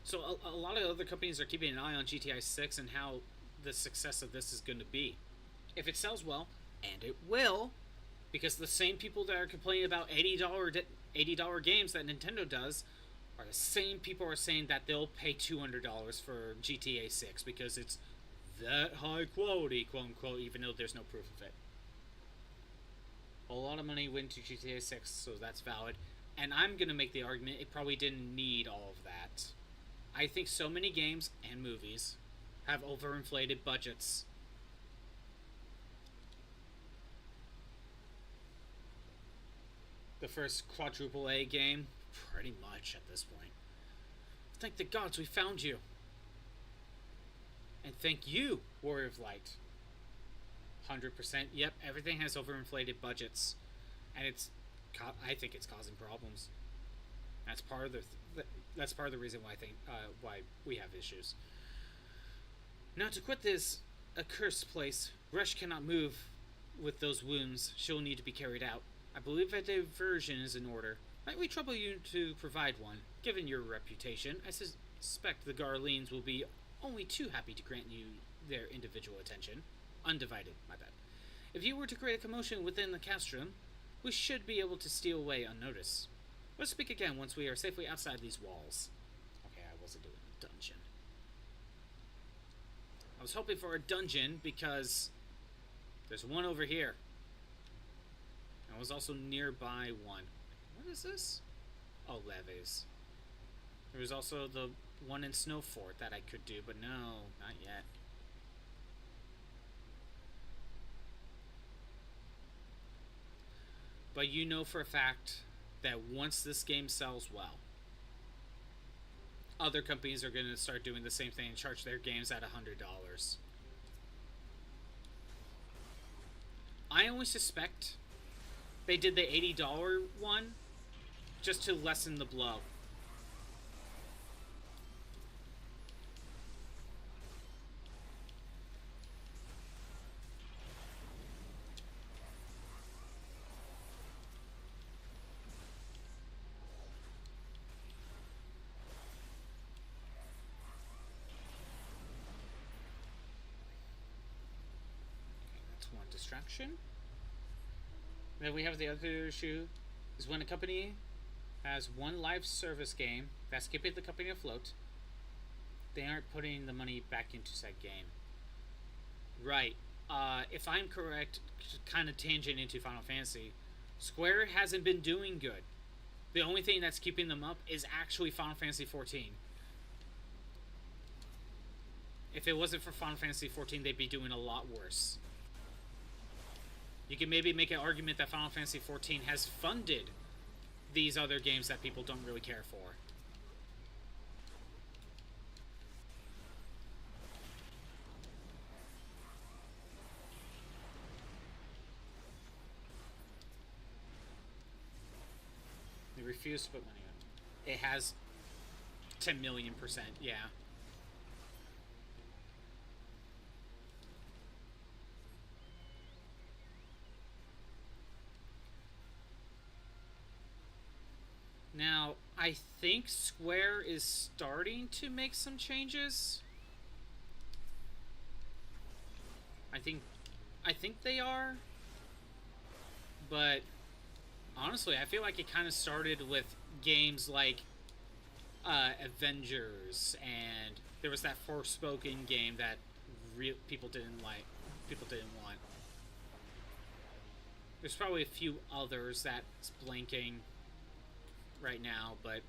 So a lot of other companies are keeping an eye on GTA 6 and how the success of this is going to be. If it sells well, and it will, because the same people that are complaining about $80 games that Nintendo does are the same people who are saying that they'll pay $200 for GTA 6 because it's that high quality, quote unquote, even though there's no proof of it. A lot of money went to GTA 6, so that's valid. And I'm going to make the argument it probably didn't need all of that. I think so many games and movies have overinflated budgets. The first quadruple A game, pretty much at this point. Thank the gods we found you. And thank you, Warrior of Light. 100%. Yep, everything has overinflated budgets, and I think it's causing problems. That's part of the reason why I think why we have issues. Now to quit this accursed place, Rush cannot move with those wounds. She'll need to be carried out. I believe a diversion is in order. Might we trouble you to provide one? Given your reputation, I suspect the Garleans will be only too happy to grant you their individual attention. Undivided, my bad. If you were to create a commotion within the castrum, we should be able to steal away unnoticed. Let's speak again once we are safely outside these walls. Okay, I wasn't doing a dungeon. I was hoping for a dungeon because there's one over here. I was also nearby one. What is this? Oh, levees. There was also the one in Snowfort that I could do, but no, not yet. But you know for a fact that once this game sells well, other companies are going to start doing the same thing and charge their games at $100. I only suspect they did the $80 one just to lessen the blow. distraction. Then we have the other issue, is when a company has one live service game that's keeping the company afloat, they aren't putting the money back into said game. Right. If I'm correct, kind of tangent into Final Fantasy, Square hasn't been doing good. The only thing that's keeping them up is actually Final Fantasy XIV. If it wasn't for Final Fantasy XIV, they'd be doing a lot worse. You can maybe make an argument that Final Fantasy XIV has funded these other games that people don't really care for. They refuse to put money on it. It has 10 million%, yeah. Now, I think Square is starting to make some changes. I think they are. But honestly, I feel like it kind of started with games like Avengers, and there was that Forspoken game that people didn't like. People didn't want. There's probably a few others that's blanking right now, but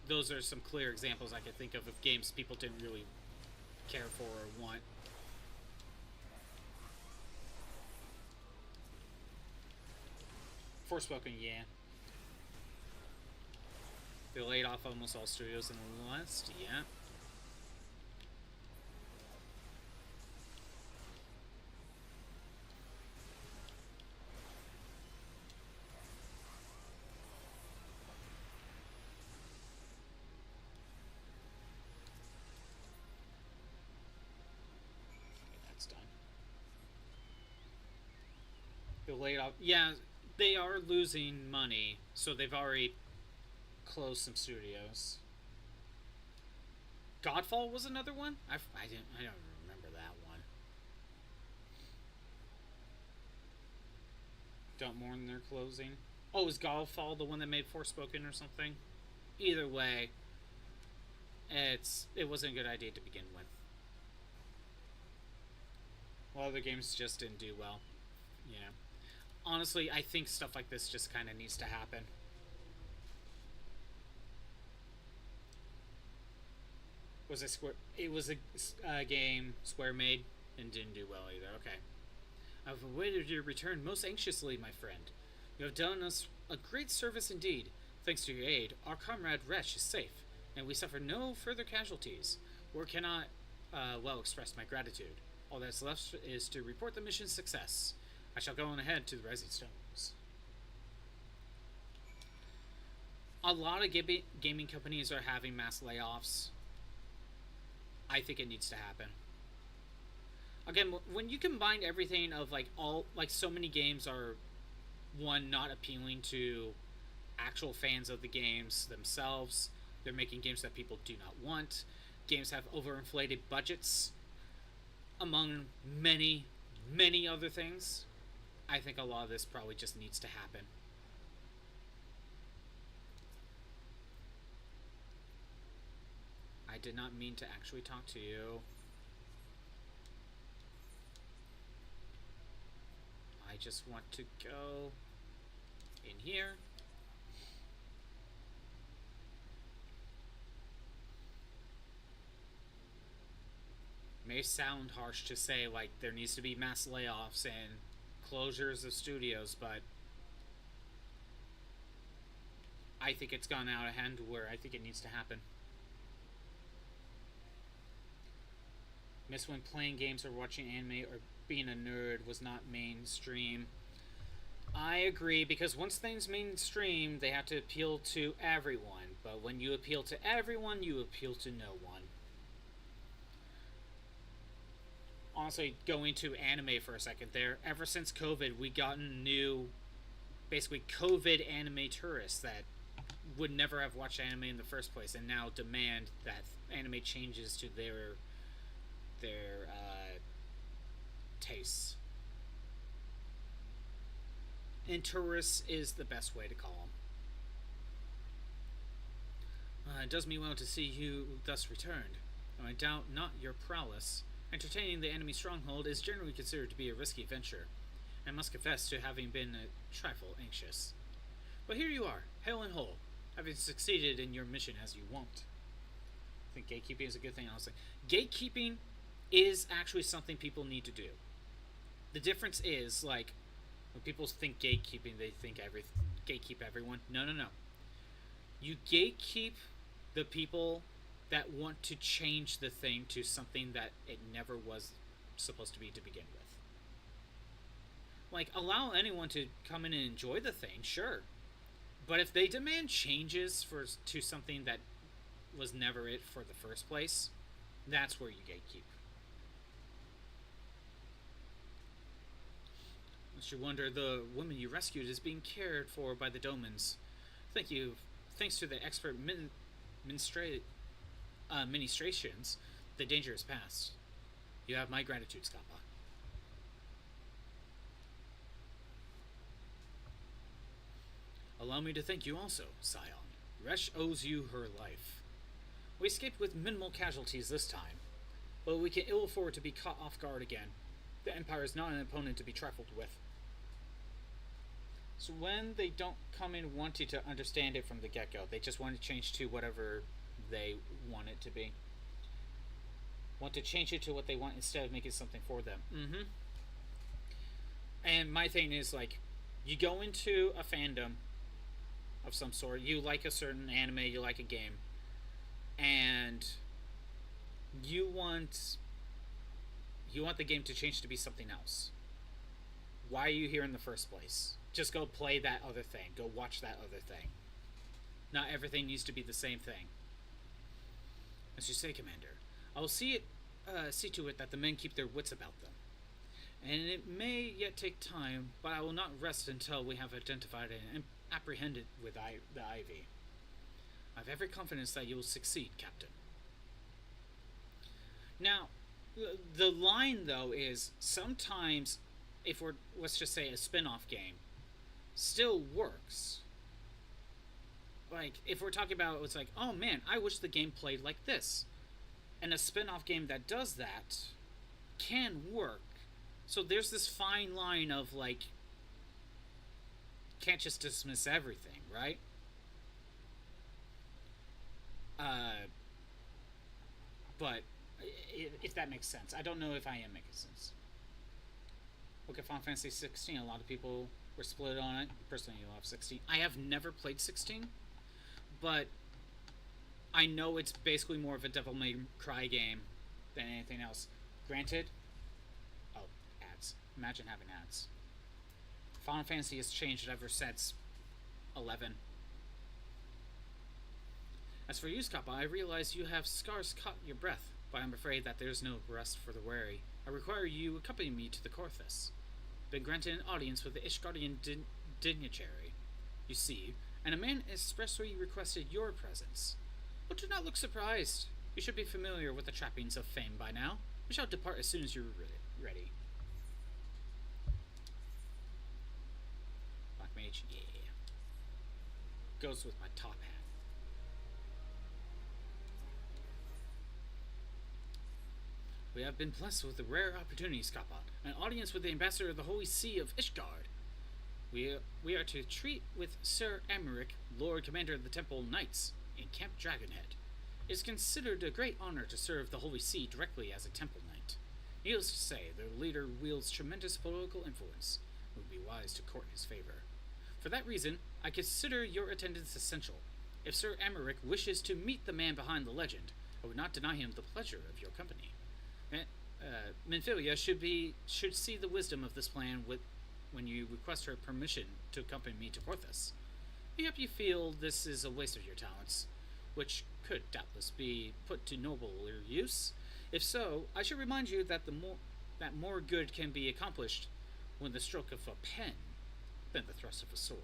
those are some clear examples I could think of games people didn't really care for or want. Forspoken, yeah. They laid off almost all studios in the West, yeah. Laid off. Yeah, they are losing money, so they've already closed some studios. Godfall was another one. I don't remember that one. Don't mourn their closing. Oh, is Godfall the one that made Forspoken or something? Either way, it wasn't a good idea to begin with. Well, other games just didn't do well. You know. Honestly, I think stuff like this just kind of needs to happen. Was it Square? It was a game Square made and didn't do well either. Okay. I've awaited your return most anxiously, my friend. You have done us a great service indeed. Thanks to your aid, our comrade Resh is safe, and we suffer no further casualties. Or cannot well express my gratitude. All that's left is to report the mission's success. I shall go on ahead to the Rising Stones. A lot of gaming companies are having mass layoffs. I think it needs to happen. Again, when you combine everything of so many games are, one, not appealing to actual fans of the games themselves. They're making games that people do not want. Games have overinflated budgets, among many, many other things. I think a lot of this probably just needs to happen. I did not mean to actually talk to you. I just want to go in here. May sound harsh to say, like, there needs to be mass layoffs and closures of studios, but I think it's gone out of hand where I think it needs to happen. Miss when playing games or watching anime or being a nerd was not mainstream. I agree, because once things mainstream, they have to appeal to everyone. But when you appeal to everyone, you appeal to no one. Honestly, going to anime for a second there, ever since COVID, we gotten new, basically COVID anime tourists that would never have watched anime in the first place, and now demand that anime changes to their tastes. And tourists is the best way to call them. It does me well to see you thus returned. Though I doubt not your prowess. Entertaining the enemy stronghold is generally considered to be a risky venture, and I must confess to having been a trifle anxious. But here you are, hale and whole, having succeeded in your mission as you want. I think gatekeeping is a good thing, honestly. Gatekeeping is actually something people need to do. The difference is, like, when people think gatekeeping, they think gatekeep everyone. No, no, no. You gatekeep the people that want to change the thing to something that it never was supposed to be to begin with. Like, allow anyone to come in and enjoy the thing, sure. But if they demand changes to something that was never it for the first place, that's where you gatekeep. Unless you wonder, the woman you rescued is being cared for by the Domans. Thank you. Thanks to the expert ministrations, the danger is past. You have my gratitude, Scappa. Allow me to thank you also, Scion. Resh owes you her life. We escaped with minimal casualties this time, but we can ill afford to be caught off guard again. The Empire is not an opponent to be trifled with. So when they don't come in wanting to understand it from the get-go, they just want to change to whatever they want it to be. Want to change it to what they want instead of making something for them. And my thing is, like, you go into a fandom of some sort, you like a certain anime, you like a game, and you want the game to change to be something else. Why are you here in the first place? Just go play that other thing. Go watch that other thing. Not everything needs to be the same thing. As you say, Commander, I will see to it that the men keep their wits about them. And it may yet take time, but I will not rest until we have identified and apprehended with the Ivy. I have every confidence that you will succeed, Captain. Now, the line, though, is sometimes, if we're, let's just say, a spin-off game, still works. Like, if we're talking about, it's like, oh man, I wish the game played like this. And a spin-off game that does that can work. So there's this fine line of, like, can't just dismiss everything, right? But if that makes sense. I don't know if I am making sense. Look at Final Fantasy XIV. A lot of people were split on it. Personally, I love 16. I have never played 16, but I know it's basically more of a Devil May Cry game than anything else. Granted, oh, ads. Imagine having ads. Final Fantasy has changed ever since 11. As for you, Scappa, I realize you have scarce caught your breath, but I'm afraid that there's no rest for the weary. I require you accompany me to the Corthus. Been granted an audience with the Ishgardian dignitary, you see, and a man expressly requested your presence. But do not look surprised. You should be familiar with the trappings of fame by now. We shall depart as soon as you're ready. Black Mage, yeah. Goes with my top hat. We have been blessed with a rare opportunity, Scappa. An audience with the ambassador of the Holy See of Ishgard. We are to treat with Sir Emmerich, Lord Commander of the Temple Knights, in Camp Dragonhead. It is considered a great honor to serve the Holy See directly as a Temple Knight. Needless to say, their leader wields tremendous political influence. It would be wise to court his favor. For that reason, I consider your attendance essential. If Sir Emmerich wishes to meet the man behind the legend, I would not deny him the pleasure of your company. Minfilia should see the wisdom of this plan when you request her permission to accompany me to Porthos. Perhaps you feel this is a waste of your talents, which could doubtless be put to nobler use. If so, I should remind you that more good can be accomplished with the stroke of a pen than the thrust of a sword.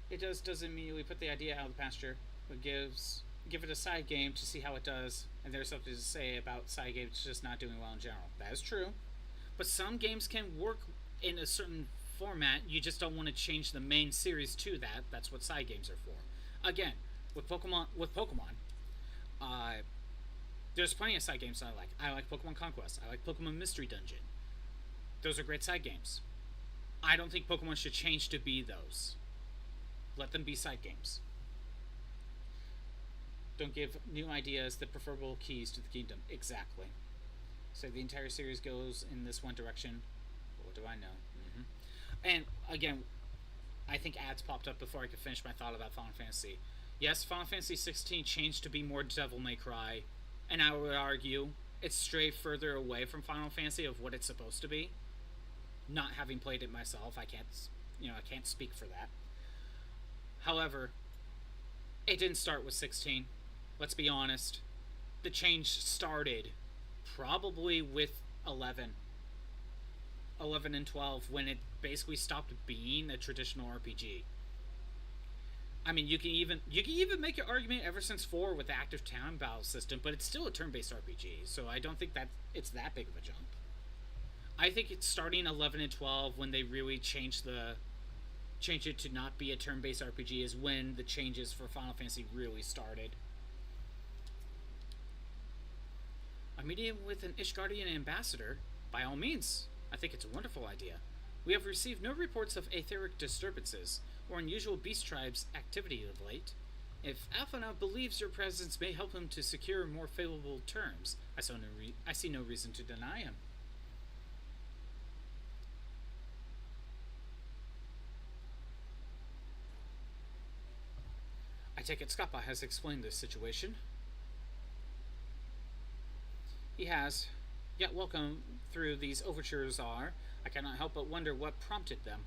It does immediately put the idea out of the pasture, but gives give it a side game to see how it does, and there's something to say about side games just not doing well in general. That is true. But some games can work in a certain format. You just don't want to change the main series to that. That's what side games are for. Again, with Pokemon, there's plenty of side games that I like. I like Pokemon Conquest. I like Pokemon Mystery Dungeon. Those are great side games. I don't think Pokemon should change to be those. Let them be side games. Don't give new ideas the preferable keys to the kingdom. Exactly. So the entire series goes in this one direction. What do I know? And again, I think ads popped up before I could finish my thought about Final Fantasy. Yes, Final Fantasy XVI changed to be more Devil May Cry, and I would argue it's strayed further away from Final Fantasy of what it's supposed to be. Not having played it myself, I can't speak for that. However, it didn't start with 16. Let's be honest. The change started probably with 11 and 12, when it basically stopped being a traditional RPG. I mean, you can even make your argument ever since 4 with the active town battle system, but it's still a turn-based RPG, so I don't think that it's that big of a jump. I think it's starting 11 and 12 when they really change it to not be a turn-based RPG is when the changes for Final Fantasy really started. A meeting with an Ishgardian ambassador? By all means. I think it's a wonderful idea. We have received no reports of etheric disturbances or unusual beast tribes' activity of late. If Alphana believes your presence may help him to secure more favorable terms, I see no reason to deny him. I take it Scappa has explained this situation. He has. Yet welcome through these overtures are, I cannot help but wonder what prompted them.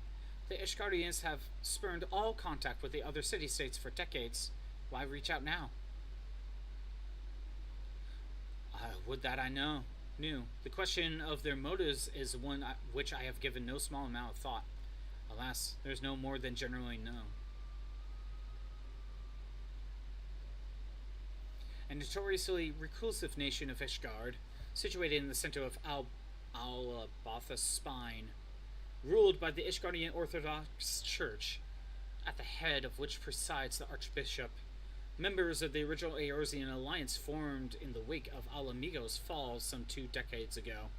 The Ishgardians have spurned all contact with the other city-states for decades. Why reach out now? Would that I knew. The question of their motives is one which I have given no small amount of thought. Alas, there's no more than generally known. A notoriously reclusive nation of Ishgard, situated in the center of Albatha's spine, ruled by the Ishgardian Orthodox Church, at the head of which presides the Archbishop. Members of the original Eorzean alliance formed in the wake of Alamigo's fall some 2 decades ago.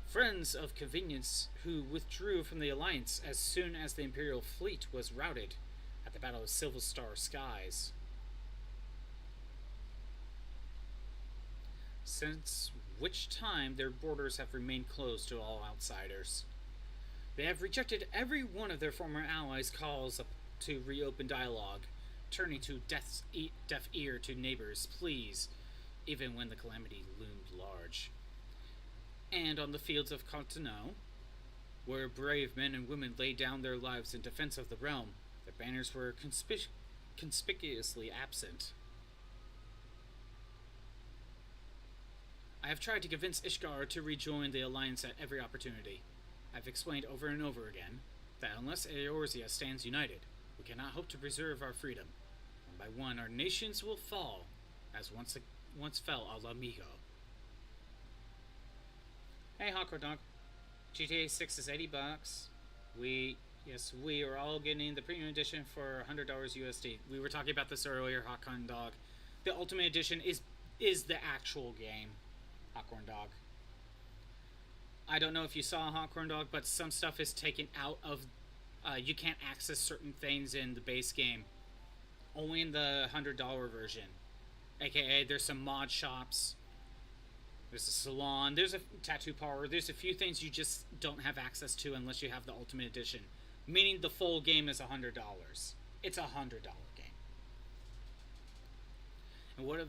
Friends of convenience who withdrew from the alliance as soon as the Imperial fleet was routed at the Battle of Silverstar Skies. Since which time their borders have remained closed to all outsiders. They have rejected every one of their former allies' calls to reopen dialogue, turning to deaf ear to neighbors' pleas, even when the calamity loomed large. And on the fields of Contino, where brave men and women laid down their lives in defense of the realm, their banners were conspicuously absent. I have tried to convince Ishgard to rejoin the alliance at every opportunity. I've explained over and over again that unless Eorzea stands united, we cannot hope to preserve our freedom. One by one, our nations will fall, as once fell Alamigo. Hey, Hawkwood Dog. GTA 6 is $80. We are all getting the premium edition for $100 USD. We were talking about this earlier, Hawkwood Dog. The Ultimate Edition is the actual game. Hawkworm Dog. I don't know if you saw Hawkworm Dog, but some stuff is taken out of... you can't access certain things in the base game. Only in the $100 version. AKA, there's some mod shops. There's a salon. There's a tattoo parlor. There's a few things you just don't have access to unless you have the Ultimate Edition. Meaning the full game is $100. It's a $100 game. And what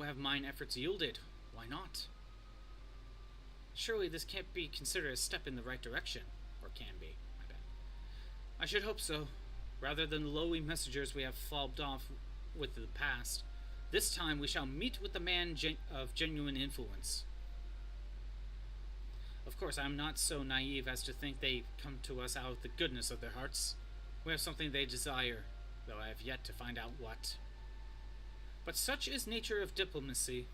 have mine efforts yielded? Why not? Surely this can't be considered a step in the right direction. Or can be. My bad. I should hope so. Rather than the lowly messengers we have fobbed off with the past, this time we shall meet with the man of genuine influence. Of course, I am not so naive as to think they come to us out of the goodness of their hearts. We have something they desire, though I have yet to find out what. But such is nature of diplomacy.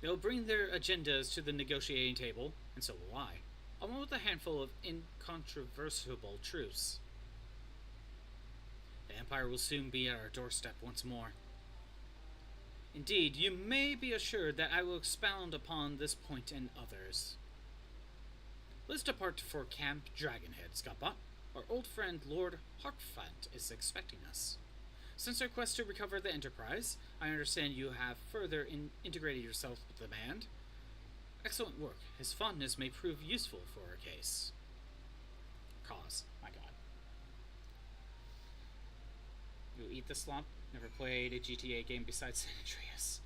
They'll bring their agendas to the negotiating table, and so will I, along with a handful of incontrovertible truths. The Empire will soon be at our doorstep once more. Indeed, you may be assured that I will expound upon this point and others. Let's depart for Camp Dragonhead, Scappa. Our old friend Lord Harkfant is expecting us. Since our quest to recover the Enterprise, I understand you have further integrated yourself with the band. Excellent work. His fondness may prove useful for our case. Cause. My god. You eat the slump? Never played a GTA game besides San Andreas.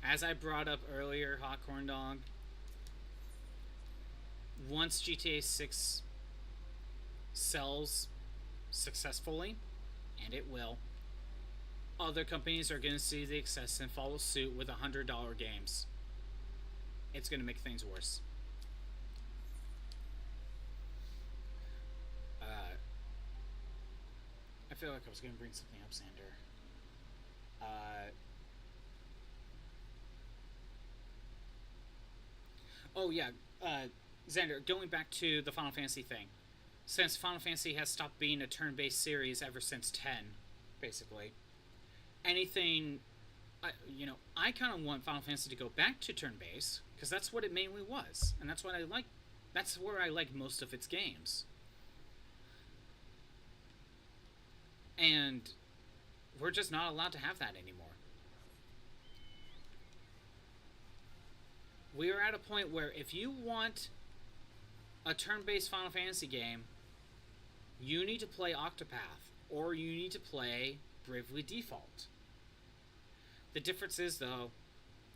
As I brought up earlier, Hot Corn Dog, once GTA 6 sells successfully, and it will, other companies are going to see the success and follow suit with $100 games. It's going to make things worse. I feel like I was going to bring something up, Xander. Oh yeah, Xander, going back to the Final Fantasy thing. Since Final Fantasy has stopped being a turn-based series ever since 10, basically, anything, I kind of want Final Fantasy to go back to turn-based, because that's what it mainly was, and that's what I like. That's where I like most of its games. And we're just not allowed to have that anymore. We are at a point where if you want a turn-based Final Fantasy game, you need to play Octopath, or you need to play Bravely Default. The difference is, though,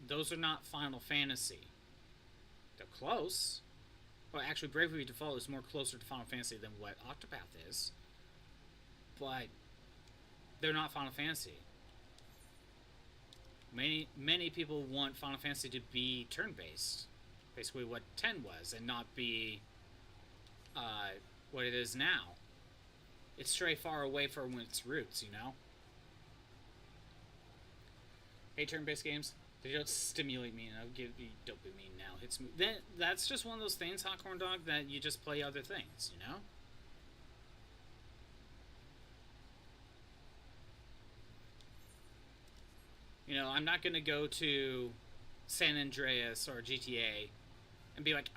those are not Final Fantasy. They're close. Well, actually, Bravely Default is more closer to Final Fantasy than what Octopath is. But they're not Final Fantasy. Many people want Final Fantasy to be turn-based. Basically what 10 was, and not be what it is now. It's stray far away from its roots, you know? Hey, turn-based games, they don't stimulate me, and I'll give me dopamine now. Hits me. Then that's just one of those things, Hot Corn Dog, that you just play other things, you know? You know, I'm not going to go to San Andreas or GTA and be like,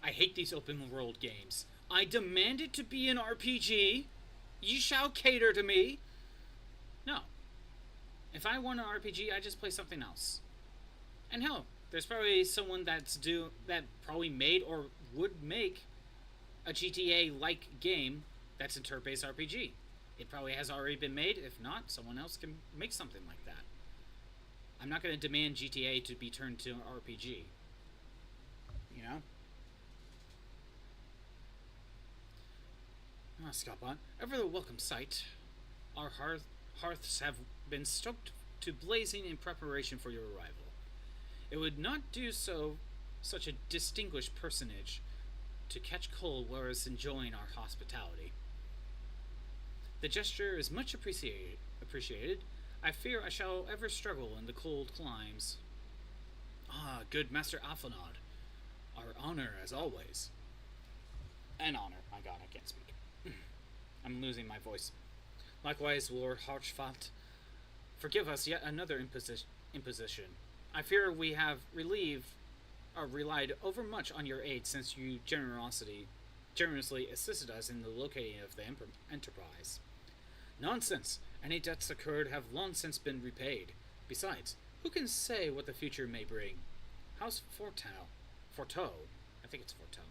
I hate these open world games. I demand it to be an RPG. You shall cater to me. No. If I want an RPG, I just play something else. And hell, there's probably someone that probably made or would make a GTA-like game that's a turn-based RPG. It probably has already been made. If not, someone else can make something like that. I'm not going to demand GTA to be turned to an RPG. You know? Scapon, ever the welcome sight. Our hearths have been stoked to blazing in preparation for your arrival. It would not do such a distinguished personage to catch cold whereas enjoying our hospitality. The gesture is much appreciated. I fear I shall ever struggle in the cold climes. Good Master Alphanod. Our honor as always. An honor. My god, I can't speak. I'm losing my voice. Likewise, Lord Harchfat, forgive us yet another imposition. I fear we have relied overmuch on your aid since you generously assisted us in the locating of the Enterprise. Nonsense! Any debts incurred have long since been repaid. Besides, who can say what the future may bring? House Forteau, I think it's Forteau,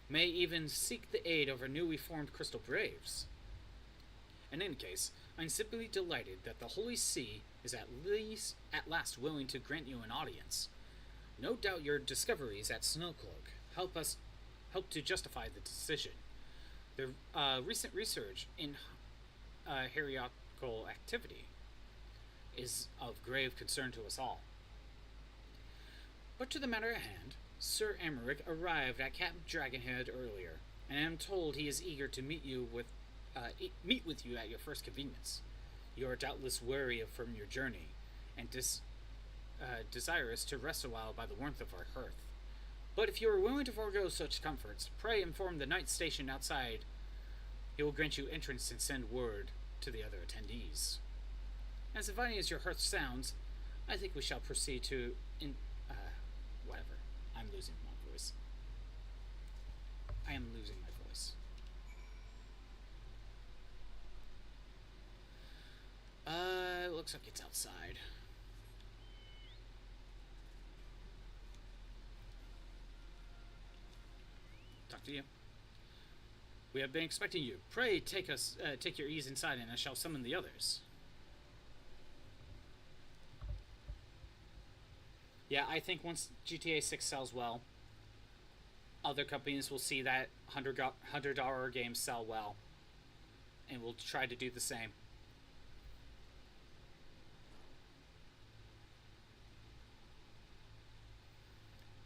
may even seek the aid of our newly formed Crystal Braves. In any case, I'm simply delighted that the Holy See is at last willing to grant you an audience. No doubt your discoveries at Snowcloak help to justify the decision. The recent research in heretical activity is of grave concern to us all. But to the matter at hand, Sir Emmerich arrived at Camp Dragonhead earlier, and I am told he is eager to meet with you at your first convenience. You are doubtless weary from your journey, and desirous to rest a while by the warmth of our hearth. But if you are willing to forego such comforts, pray inform the knight stationed outside. He will grant you entrance and send word to the other attendees. As inviting as your hearth sounds, I think we shall proceed to whatever. I'm losing my voice. I am losing my voice. Looks like it's outside. Talk to you. We have been expecting you. Pray take your ease inside, and I shall summon the others. Yeah, I think once GTA 6 sells well, other companies will see that $100 games sell well, and will try to do the same.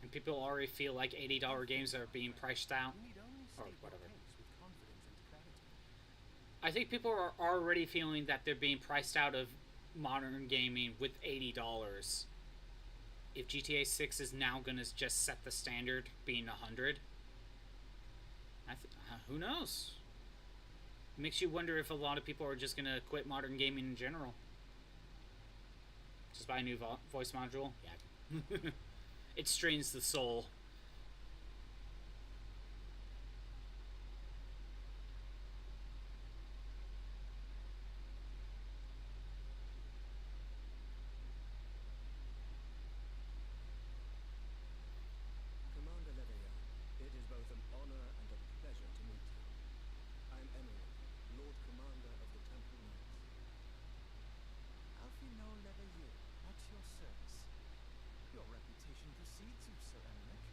And people already feel like $80 games are being priced out, or whatever. I think people are already feeling that they're being priced out of modern gaming with $80. If GTA 6 is now going to just set the standard being 100, who knows? It makes you wonder if a lot of people are just going to quit modern gaming in general. Just buy a new voice module? Yeah. It strains the soul. Commander Leveillard, it is both an honor and a pleasure to meet you. I am Emerald, Lord Commander of the Temple Knights. Alfino Leveilleur, at your service. Your reputation precedes you, Sir Emmerich.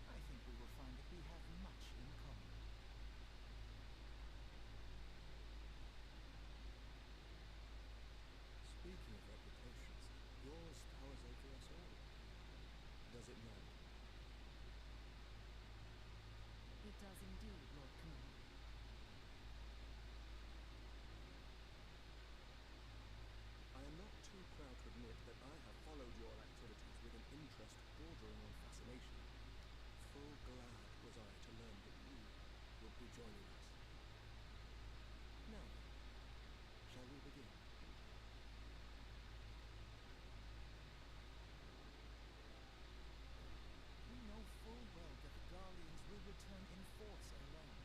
I think we will find that we have much in common. Speaking of reputations, yours towers over us all. Does it not? It does indeed, Lord Commander. I am not too proud to admit that I have followed your activities with an interest bordering on fascination. Full glad was I to learn that you would be joining us. Now then, shall we begin? We know full well that the Garleans will return in force alone.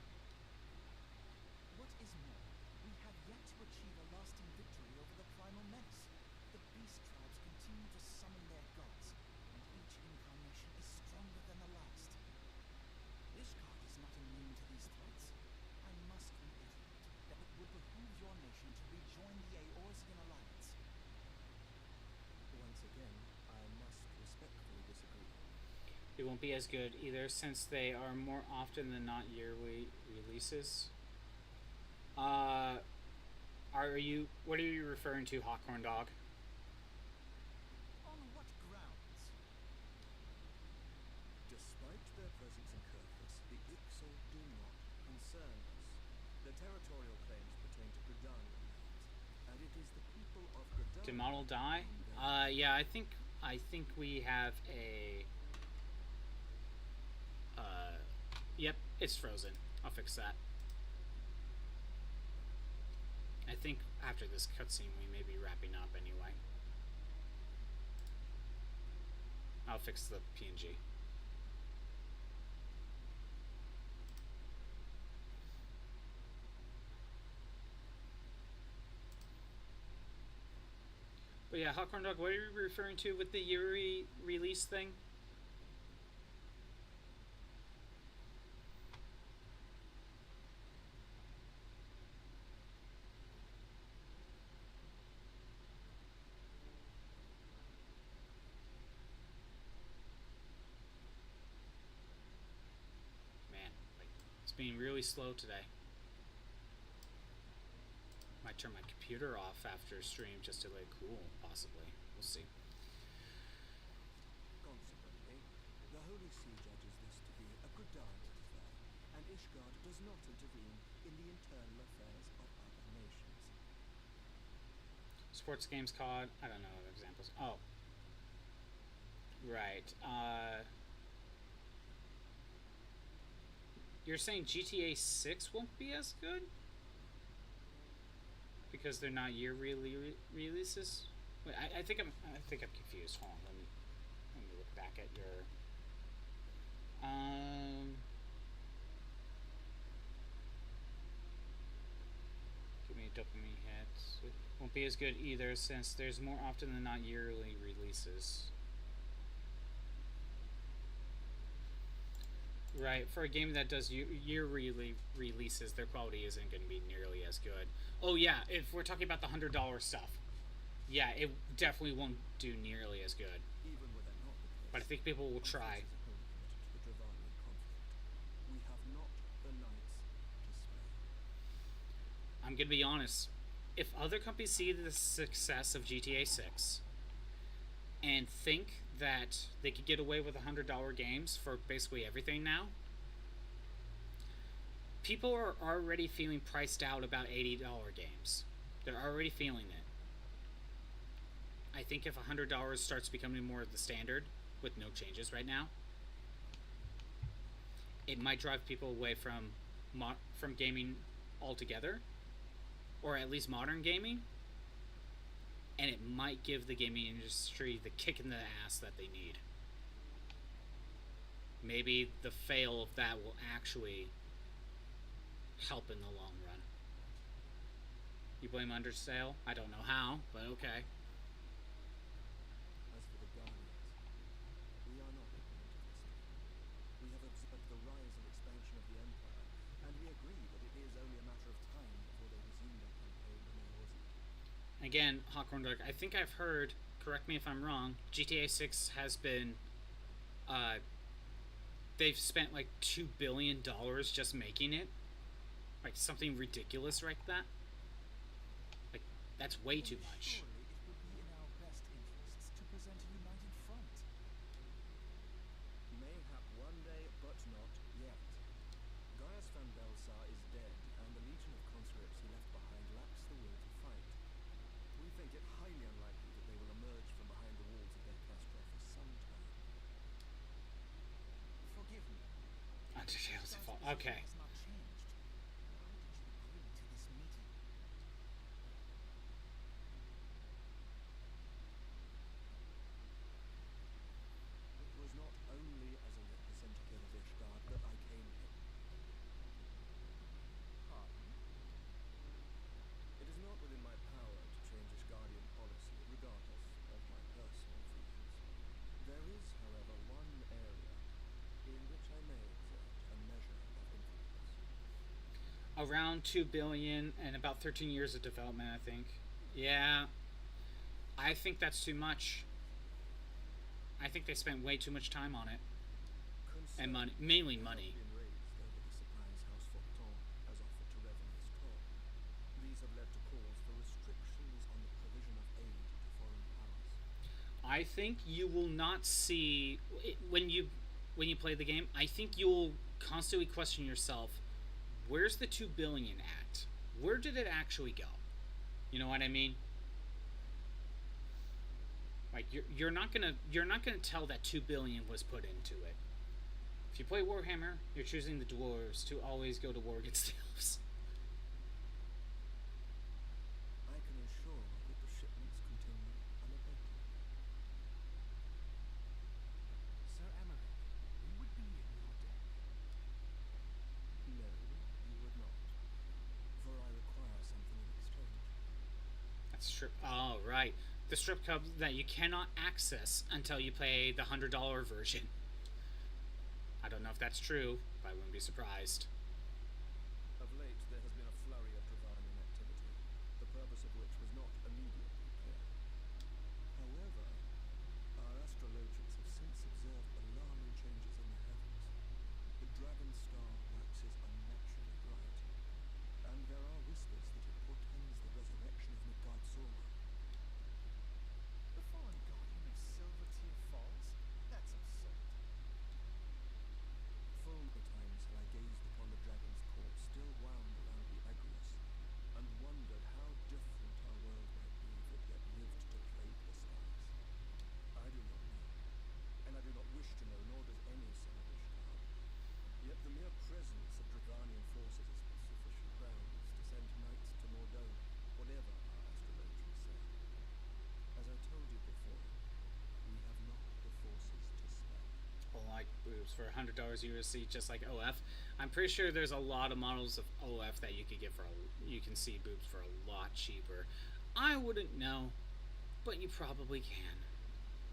What is more, we have yet to achieve a lasting victory over the primal menace. The beast tribes continue to summon their gods, and each incarnation is stronger than the last. Ishgard is not immune to these threats. I must reiterate that it would behoove your nation to rejoin the Eorzean alliance. Once again, I must respectfully disagree. It won't be as good either, since they are more often than not yearly releases. What are you referring to, Hawkhorn Dog? On what grounds? Despite their presence in Kurthus, the Ixal do not concern us. Their territorial claims pertain to Gridania lands, and it is the people of Gridania... Did model die? Yeah, I think we have a... Yep, it's frozen. I'll fix that. I think after this cutscene we may be wrapping up anyway. I'll fix the PNG. But yeah, Hawkhorn Dog, what are you referring to with the yearly release thing? It's being really slow today. Might turn my computer off after stream just to let it cool, possibly. We'll see. Consequently, the Holy See judges this to be a Gridania affair, and Ishgard does not intervene in the internal affairs of other nations. Sports games COD. I don't know other examples. Oh, right. You're saying GTA 6 won't be as good because they're not year releases. Wait, I think I'm confused. Hold on, let me look back at your. Give me dopamine hits. It won't be as good either since there's more often than not yearly releases. Right, for a game that does yearly releases, their quality isn't going to be nearly as good. Oh yeah, if we're talking about the $100 stuff, yeah, it definitely won't do nearly as good. Even were that not the case, But I think people will try. Conference is wholly committed to the Dravanian conflict. We have not the knights to spare. I'm going to be honest. If other companies see the success of GTA 6 and think that they could get away with $100 games for basically everything now, people are already feeling priced out about $80 games. They're already feeling it. I think if $100 starts becoming more of the standard with no changes right now, it might drive people away from gaming altogether, or at least modern gaming, and it might give the gaming industry the kick in the ass that they need. Maybe the fail of that will actually help in the long run. You blame Undersale? I don't know how, but okay. As for the Guardians, we are not ignorant of this. We have observed the rise and expansion of the Empire, and we agree that it is only a matter of time before they resume their campaign in Eorzea. Again, Hawkhorn Dark, I think I've heard, correct me if I'm wrong, GTA 6 has been, they've spent like $2 billion just making it. Like something ridiculous like that. Like, that's way too much. Surely it would be in our best interests to present a united front. Mayhap one day, but not yet. Gaius van Belsar is dead, and the legion of conscripts he left behind lacks the will to fight. We think it highly unlikely that they will emerge from behind the walls of their castle for some time. Forgive me. Undertale's fault. Okay. Has not changed. Why did you agree to this meeting? It was not only as a representative of Ishgard that I came here. Pardon? It is not within my power to change Ishgardian policy, regardless of my personal feelings. There is, however, one area in which I may exert a measure of influence. Around 2 billion and about 13 years of development, I think. Yeah. I think that's too much. I think they spent way too much time on it. And money, mainly money. Have been raised over the supplies House Forton has offered to revenants toll. These have led to calls for restrictions on the provision of aid to foreign powers. I think you will not see when you play the game. I think you'll constantly question yourself, where's the 2 billion at? Where did it actually go? You know what I mean? Like you're not gonna tell that 2 billion was put into it. If you play Warhammer, you're choosing the dwarves to always go to war against the elves. I can assure that the shipments continue unabated. Sir Emmerich, we would be in your debt. No, you would not. For I require something in exchange. That's true. Oh, right. The strip club that you cannot access until you play the $100 version. I don't know if that's true, but I wouldn't be surprised. Of late, there has been a flurry of Dravanian activity, the purpose of which was not immediately clear. However, our astrologians have since observed alarming changes in the heavens. The dragon star waxes unnaturally bright, and there are whispers that it portends the resurrection of Midgard-Sormr. The fallen guardian of Silvertear Falls? That's absurd. Full the times have I gazed upon the boobs for $100 USD, just like OF. I'm pretty sure there's a lot of models of OF that you could get for you can see boobs for a lot cheaper. I wouldn't know, but you probably can.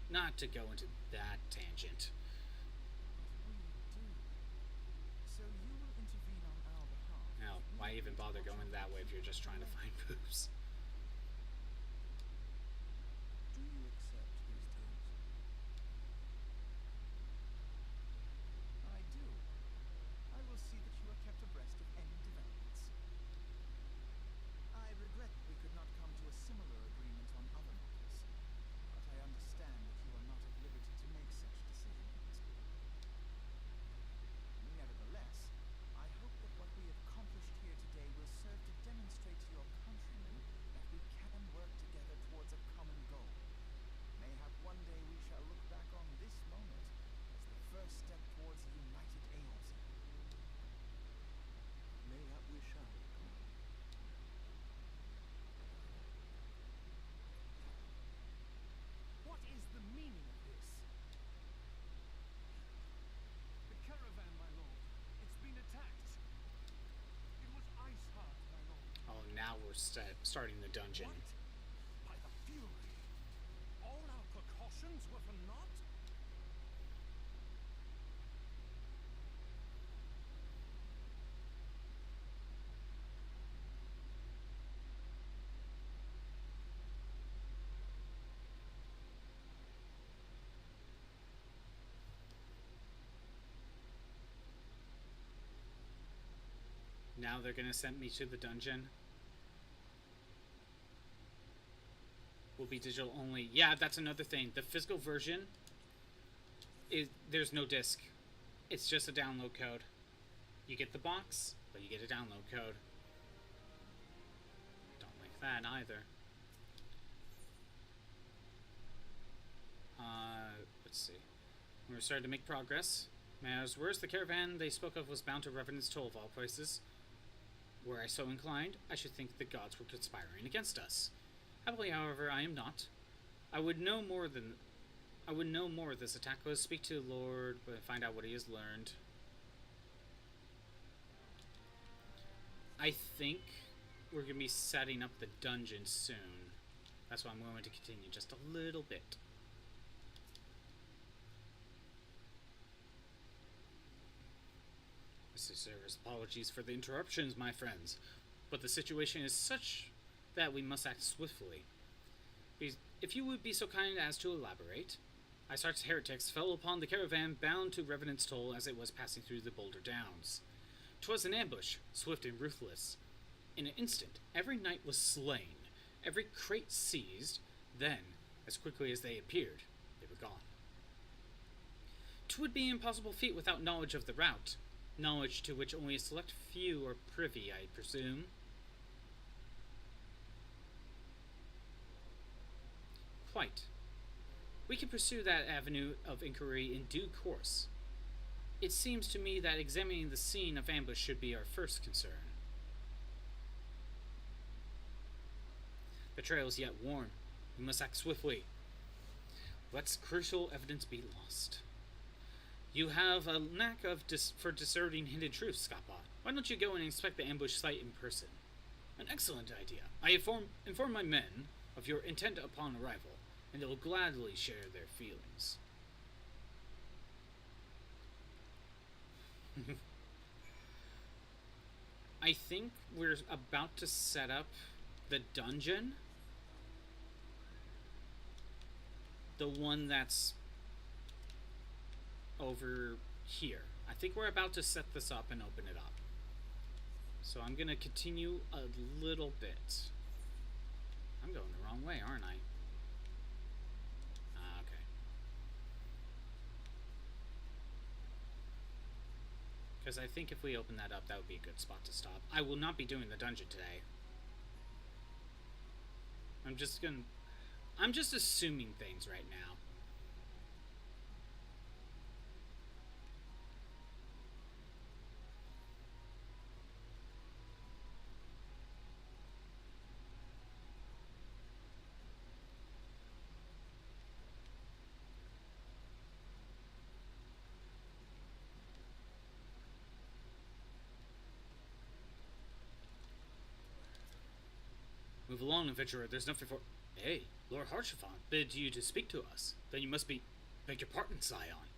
Not to go into that tangent. We do. So you will intervene on our behalf. Now, why even bother going that way if you're just trying to find boobs? Do you accept these terms? I do. I will see that you are kept abreast of any developments. I regret we could not come to a similar agreement on other matters, but I understand that you are not at liberty to make such decisions at this point. Nevertheless, I hope that what we have accomplished here today will serve to demonstrate to your countrymen that we can work together towards a common goal. Mayhap one day we shall look back on this moment as the first step towards a united Eorzea. Mayhap we shall. What is the meaning of this? The caravan, my lord. It's been attacked. It was Iceheart, my lord. Oh, now we're starting the dungeon. What? By the Fury. All our precautions were for naught? Now they're gonna send me to the dungeon. Will be digital only. Yeah, that's another thing. The physical version there's no disc. It's just a download code. You get the box, but you get a download code. Don't like that either. Let's see. We're starting to make progress. As where's the caravan they spoke of was bound to Revenant's Toll of all places. Were I so inclined, I should think the gods were conspiring against us. Happily, however, I am not. I would know more of this attack was speak to the Lord, but find out what he has learned. I think we're gonna be setting up the dungeon soon. That's why I'm going to continue just a little bit. Service apologies for the interruptions, my friends, but the situation is such that we must act swiftly. If you would be so kind as to elaborate. Isart's heretics fell upon the caravan bound to Revenant's Toll as it was passing through the Boulder Downs. 'Twas an ambush, swift and ruthless. In an instant, every knight was slain, every crate seized, then, as quickly as they appeared, they were gone. 'Twould be an impossible feat without knowledge of the route. Knowledge to which only a select few are privy, I presume. Quite. We can pursue that avenue of inquiry in due course. It seems to me that examining the scene of ambush should be our first concern. The trail is yet worn. We must act swiftly. Let's crucial evidence be lost. You have a knack for discerning hidden truths, Scapa. Why don't you go and inspect the ambush site in person? An excellent idea. I inform my men of your intent upon arrival, and they will gladly share their feelings. I think we're about to set up the dungeon. The one that's over here. I think we're about to set this up and open it up. So I'm gonna continue a little bit. I'm going the wrong way, aren't I? Okay. Because I think if we open that up, that would be a good spot to stop. I will not be doing the dungeon today. I'm just assuming things right now. move along, adventurer. There's nothing for... Hey, Lord Harchefant bid you to speak to us. Then you must be... Beg your pardon, Scion.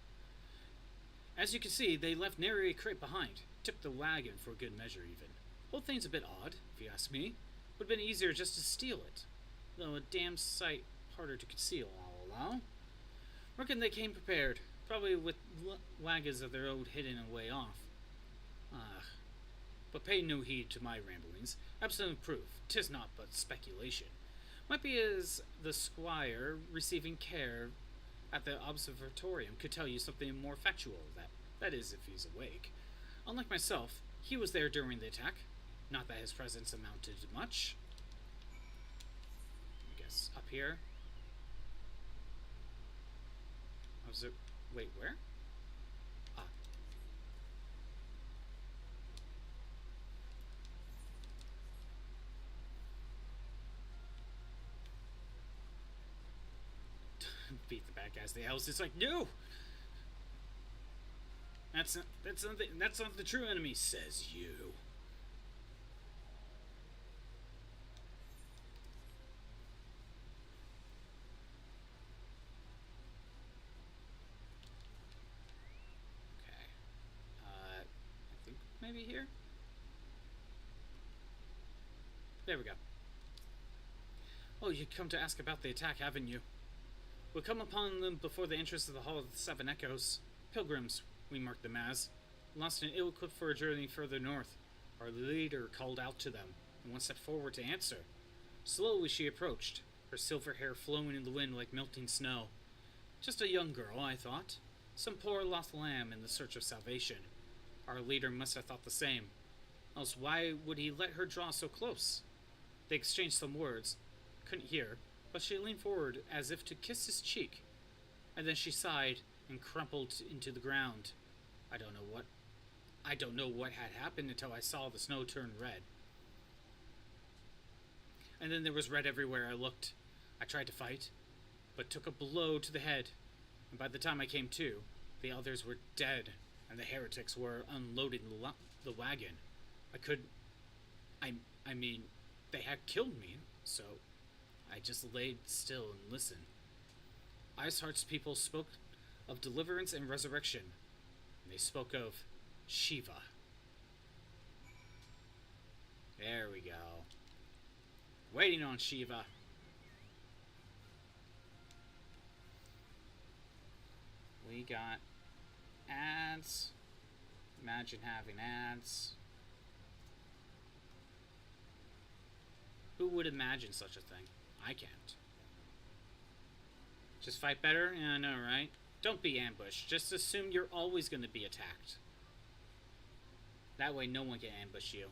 As you can see, they left nary a crate behind. Tipped the wagon for good measure, even. Whole thing's a bit odd, if you ask me. Would have been easier just to steal it. Though a damn sight harder to conceal, I'll allow. Reckon they came prepared. Probably with wagons of their own hidden away off. Ah. But pay no heed to my ramblings. Absolute proof. 'Tis not but speculation. Might be as the squire receiving care at the observatorium could tell you something more factual. That is, if he's awake. Unlike myself, he was there during the attack. Not that his presence amounted to much. I guess up here. Wait, where? Ah. Beat the bad guys. The elves. It's like, no. That's not the true enemy, says you. Maybe here? There we go. Oh, you come to ask about the attack, haven't you? We'll come upon them before the entrance of the Hall of the Seven Echoes. Pilgrims, we marked them as. Lost and ill-equipped for a journey further north. Our leader called out to them, and one stepped forward to answer. Slowly she approached, her silver hair flowing in the wind like melting snow. Just a young girl, I thought. Some poor lost lamb in the search of salvation. Our leader must have thought the same. Else why would he let her draw so close? They exchanged some words. Couldn't hear, but she leaned forward as if to kiss his cheek. And then she sighed and crumpled into the ground. I don't know what had happened until I saw the snow turn red. And then there was red everywhere I looked. I tried to fight, but took a blow to the head. And by the time I came to, the others were dead. And the heretics were unloading the wagon. I mean, they had killed me, so I just laid still and listened. Iceheart's people spoke of deliverance and resurrection. And they spoke of Shiva. There we go. Waiting on Shiva. We got ads. Imagine having ads. Who would imagine such a thing? I can't. Just fight better? Yeah, I know, right? Don't be ambushed. Just assume you're always going to be attacked. That way no one can ambush you.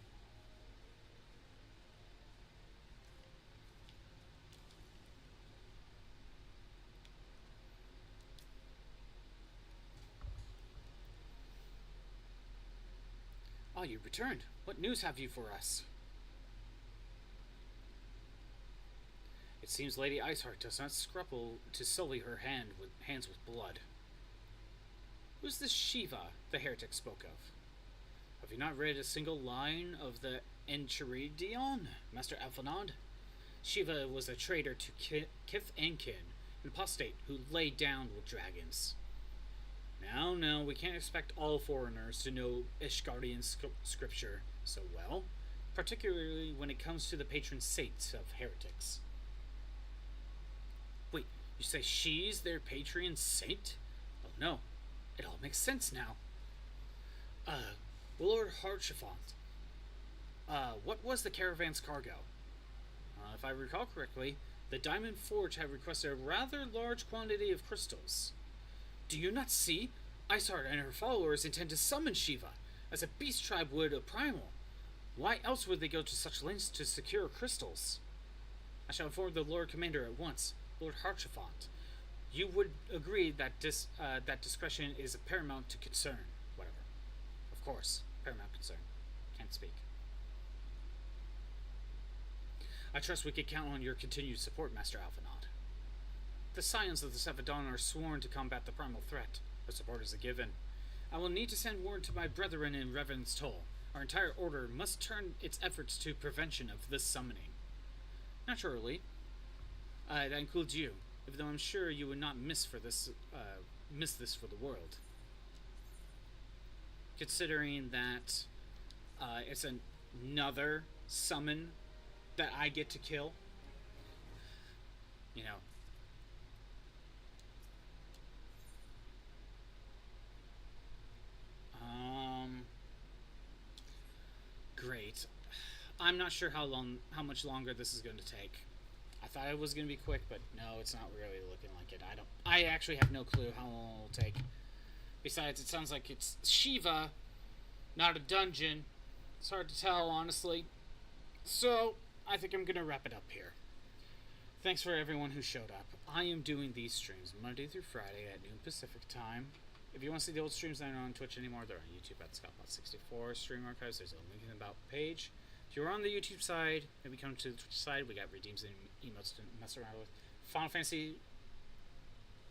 Oh, you returned. What news have you for us? It seems Lady Iceheart does not scruple to sully her hands with blood. Who's this Shiva the heretic spoke of? Have you not read a single line of the Enchiridion, Master Alphinaud? Shiva was a traitor to kith and kin, an apostate who lay down with dragons. No, we can't expect all foreigners to know Ishgardian scripture so well, particularly when it comes to the patron saints of heretics. Wait, you say she's their patron saint? Oh no, it all makes sense now. Lord Harchefant, what was the caravan's cargo? If I recall correctly, the Diamond Forge had requested a rather large quantity of crystals. Do you not see? Iceheart and her followers intend to summon Shiva, as a beast tribe would a primal. Why else would they go to such lengths to secure crystals? I shall inform the Lord Commander at once, Lord Harchefant. You would agree that that discretion is paramount to concern. Whatever. Of course, paramount concern. Can't speak. I trust we can count on your continued support, Master Alphinaud. The Scions of the Seven Dawn are sworn to combat the primal threat. Our support is a given. I will need to send word to my brethren in Revan's Toll. Our entire order must turn its efforts to prevention of this summoning. Naturally, that includes you. Even though I'm sure you would not miss this for the world. Considering that it's another summon that I get to kill, you know. Great. I'm not sure how much longer this is going to take. I thought it was going to be quick, but no, it's not really looking like it. I actually have no clue how long it will take. Besides, it sounds like it's Shiva, not a dungeon. It's hard to tell, honestly. So, I think I'm going to wrap it up here. Thanks for everyone who showed up. I am doing these streams Monday through Friday at noon Pacific time. If you want to see the old streams that aren't on Twitch anymore, they're on YouTube at ScottBot64 Stream Archives. There's a link in the About page. If you're on the YouTube side, maybe come to the Twitch side. We got redeems and emotes to mess around with. Final Fantasy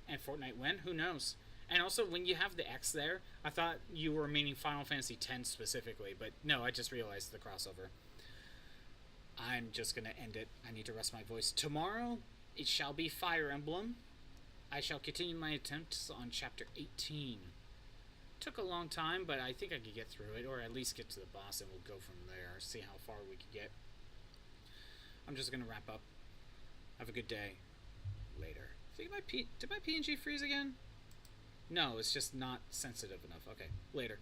and Fortnite win? Who knows? And also, when you have the X there, I thought you were meaning Final Fantasy X specifically, but no, I just realized the crossover. I'm just going to end it. I need to rest my voice. Tomorrow, it shall be Fire Emblem. I shall continue my attempts on Chapter 18. Took a long time, but I think I could get through it, or at least get to the boss, and we'll go from there, see how far we can get. I'm just going to wrap up. Have a good day. Later. Did my PNG freeze again? No, it's just not sensitive enough. Okay, later.